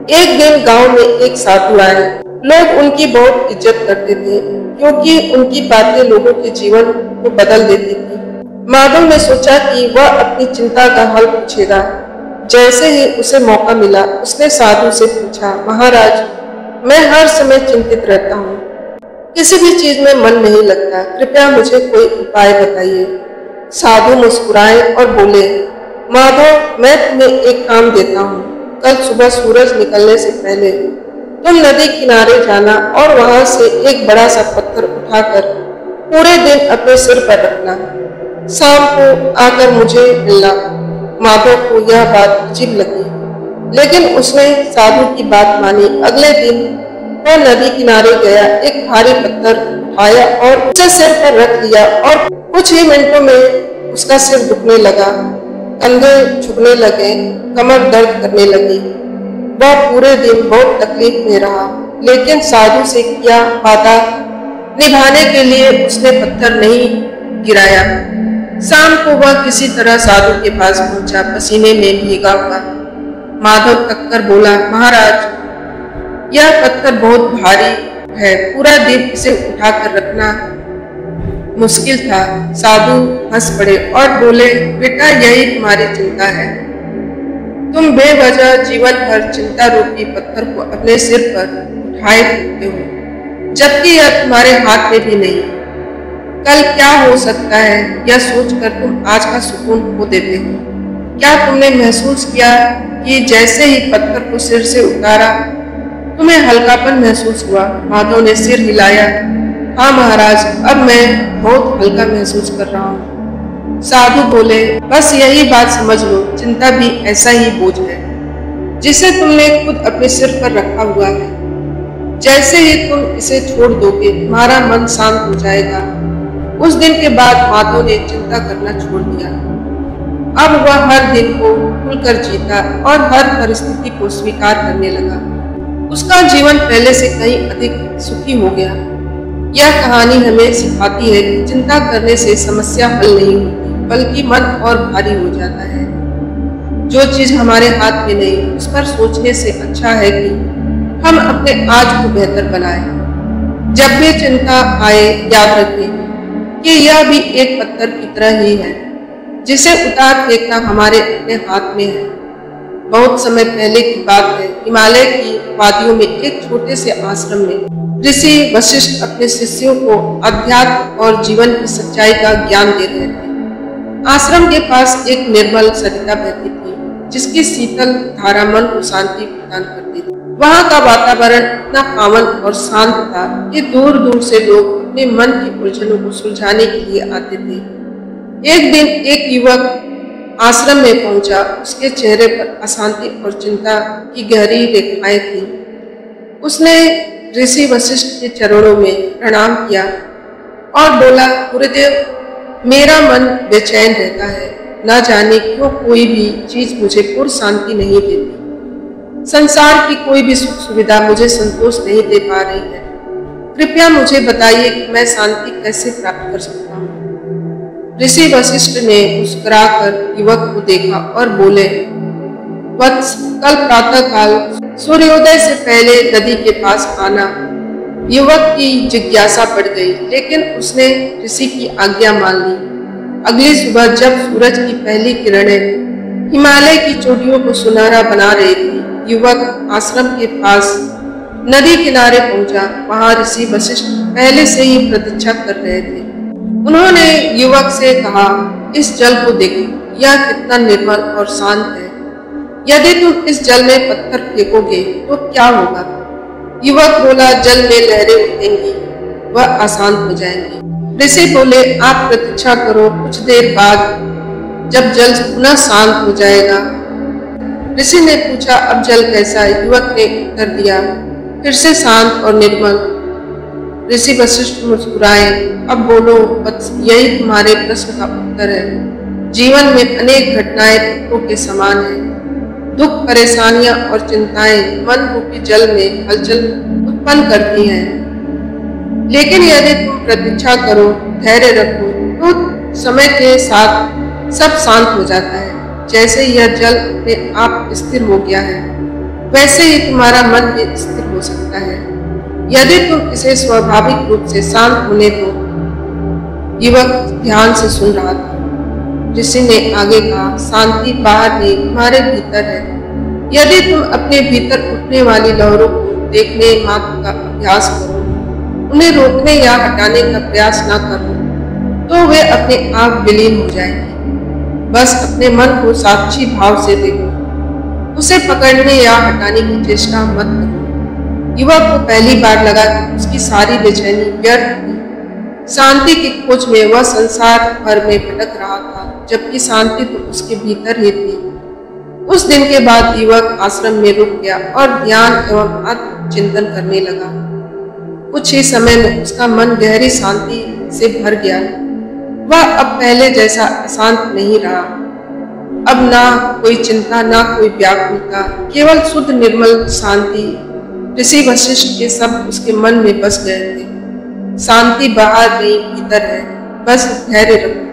A: एक दिन गांव में एक साधु आए। लोग उनकी बहुत इज्जत करते थे क्योंकि उनकी बातें लोगों के जीवन को बदल देती थी। माधव ने सोचा कि वह अपनी चिंता का हल पूछेगा। जैसे ही उसे मौका मिला, उसने साधु से पूछा, महाराज, मैं हर समय चिंतित रहता हूँ, किसी भी चीज में मन नहीं लगता, कृपया मुझे कोई उपाय बताइए। साधु मुस्कुराए और बोले, माधव, मैं तुम्हें एक काम देता हूँ। कल सुबह सूरज निकलने से पहले तुम नदी किनारे जाना और वहां से एक बड़ा सा पत्थर उठाकर पूरे दिन अपने सिर पर रखना। शाम को आकर मुझे मिलना। माधव को यह बात अजीब लगी, लेकिन उसने साधु की बात मानी। अगले दिन वह नदी किनारे गया, एक भारी पत्थर उठाया और उसे सिर पर रख लिया और कुछ ही मिनटों में उसका सिर दुखने लगा, कंधे झुकने लगे, कमर दर्द करने लगी। वह पूरे दिन बहुत तकलीफ में रहा, लेकिन साधु से किया वादा निभाने के लिए उसने पत्थर नहीं गिराया। शाम को वह किसी तरह साधु के पास पहुंचा, पसीने में भीगा हुआ। माधव थककर बोला, महाराज, यह पत्थर बहुत भारी है, पूरा दिन इसे उठाकर रखना मुश्किल था। साधु हंस पड़े और बोले, बेटा, यही तुम्हारी चिंता है। तुम बेवजह जीवन भर चिंता रूपी पत्थर को अपने सिर पर उठाए फिरते हो, जबकि यह तुम्हारे हाथ में भी नहीं। कल क्या हो सकता है, यह सोचकर तुम आज का सुकून खो देते हो। क्या तुमने महसूस किया कि जैसे ही पत्थर को सिर से उतारा तुम्हें हल्कापन महसूस हुआ? माधव ने सिर हिलाया। हाँ महाराज, अब मैं बहुत हल्का महसूस कर रहा हूँ। साधु बोले, बस यही बात समझ लो, चिंता भी ऐसा ही बोझ है जिसे तुमने खुद अपने सिर पर रखा हुआ है। जैसे ही तुम इसे छोड़ दोगे, तुम्हारा मन शांत हो जाएगा। उस दिन के बाद माधव ने चिंता करना छोड़ दिया। अब वह हर दिन को खुलकर जीता और हर परिस्थिति को स्वीकार करने लगा। उसका जीवन पहले से कहीं अधिक सुखी हो गया। यह कहानी हमें सिखाती है कि चिंता करने से समस्या हल नहीं होती, बल्कि मन और भारी हो जाता है। जो चीज हमारे हाथ में नहीं, उस पर सोचने से अच्छा है कि हम अपने आज को बेहतर बनाएं। जब भी चिंता आए, याद रखें कि यह भी एक पत्थर की तरह ही है, जिसे उतार फेंकना हमारे अपने हाथ में है। बहुत समय पहले की बात है, हिमालय की वादियों में एक छोटे से आश्रम में ऋषि वशिष्ठ अपने शिष्यों को अध्यात्म और जीवन की सच्चाई का ज्ञान दे रहे थे। आश्रम के पास एक निर्मल सरिता बहती थी, जिसकी शीतल धारा मन को शांति प्रदान करती थी। वहाँ का वातावरण इतना पावन और शांत था कि दूर दूर से लोग अपने मन की उलझनों को सुलझाने के लिए आते थे। एक दिन एक युवक आश्रम में पहुंचा। उसके चेहरे पर अशांति और चिंता की गहरी रेखाएं थी। उसने ऋषि वशिष्ठ के चरणों में प्रणाम किया और बोला, गुरुदेव, मेरा मन बेचैन रहता है। न जाने क्यों कोई भी चीज मुझे पूर्ण शांति नहीं देती। संसार की कोई भी सुख सुविधा मुझे संतोष नहीं दे पा रही है। कृपया मुझे बताइए कि मैं शांति कैसे प्राप्त कर सकता हूँ। ऋषि वशिष्ठ ने मुस्कुराकर युवक को देखा और बोले, वत्स, कल प्रातः काल सूर्योदय से पहले नदी के पास आना। युवक की जिज्ञासा बढ़ गई, लेकिन उसने ऋषि की आज्ञा मान ली। अगली सुबह जब सूरज की पहली किरणें हिमालय की चोटियों को सुनहरा बना रही थी, युवक आश्रम के पास नदी किनारे पहुंचा। वहां ऋषि वशिष्ठ पहले से ही प्रतीक्षा कर रहे थे। उन्होंने युवक से कहा, इस जल को देखो, यह कितना निर्मल और शांत है। यदि तुम इस जल में पत्थर फेंकोगे तो क्या होगा? युवक बोला, जल में लहरें उठेंगी, वह अशांत हो जाएंगी। ऋषि बोले, आप प्रतीक्षा करो, कुछ देर बाद जब जल पुनः शांत हो जाएगा। ऋषि ने पूछा, अब जल कैसा है? युवक ने उत्तर दिया, फिर से शांत और निर्मल। ऋषि वशिष्ठ मुस्कुराए, अब बोलो वत्स, यही तुम्हारे प्रश्न का उत्तर है। जीवन में अनेक घटनाएं पत्थरों के समान हैं। दुख, परेशानियां और चिंताएं मन रूपी जल में हलचल उत्पन्न करती हैं। लेकिन यदि तुम प्रतीक्षा करो, धैर्य रखो, तो समय के साथ सब शांत हो जाता है। जैसे यह जल अपने आप स्थिर हो गया है, वैसे ही तुम्हारा मन भी स्थिर हो सकता है यदि तुम इसे स्वाभाविक रूप से शांत होने दो। युवक ध्यान से सुन रहा था। ऋषि ने आगे कहा, शांति बाहर नहीं, तुम्हारे भीतर है। यदि तुम अपने भीतर उठने वाली लहरों को देखने मात्र का अभ्यास करो, उन्हें रोकने या हटाने का प्रयास न करो, तो वे अपने आप विलीन हो जाएंगे। बस अपने मन को साक्षी भाव से देखो, उसे पकड़ने या हटाने की चेष्टा मत करो। युवक को पहली बार लगा कि उसकी सारी बेचैनी व्यर्थ थी। शांति की खोज में वह संसार भर में भटक रहा था, जबकि शांति तो उसके भीतर ही थी। उस दिन के बाद युवक आश्रम में रुक गया और ध्यान एवं आत्मचिंतन करने लगा। कुछ ही समय में उसका मन गहरी शांति से भर गया। वह अब पहले जैसा अशांत नहीं रहा। अब ना कोई चिंता, ना कोई व्याकुलता, केवल शुद्ध निर्मल शांति। ऋषि वशिष्ठ के शब्द उसके मन में बस गए थे। शांति बाहर नहीं, भीतर है। बस धैर्य रखो,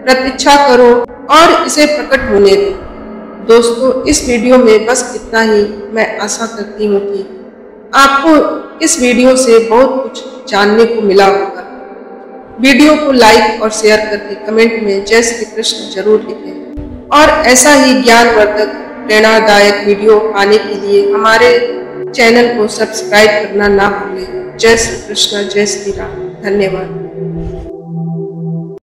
A: प्रतीक्षा करो और इसे प्रकट होने दो। दोस्तों, इस वीडियो में बस इतना ही। मैं आशा करती हूँ कि आपको इस वीडियो से बहुत कुछ जानने को मिला होगा। वीडियो को लाइक और शेयर करके कमेंट में जय श्री कृष्ण जरूर लिखें और ऐसा ही ज्ञानवर्धक प्रेरणादायक वीडियो पाने के लिए हमारे चैनल को सब्सक्राइब करना ना भूलें। जय श्री कृष्ण, जय श्री राम। धन्यवाद।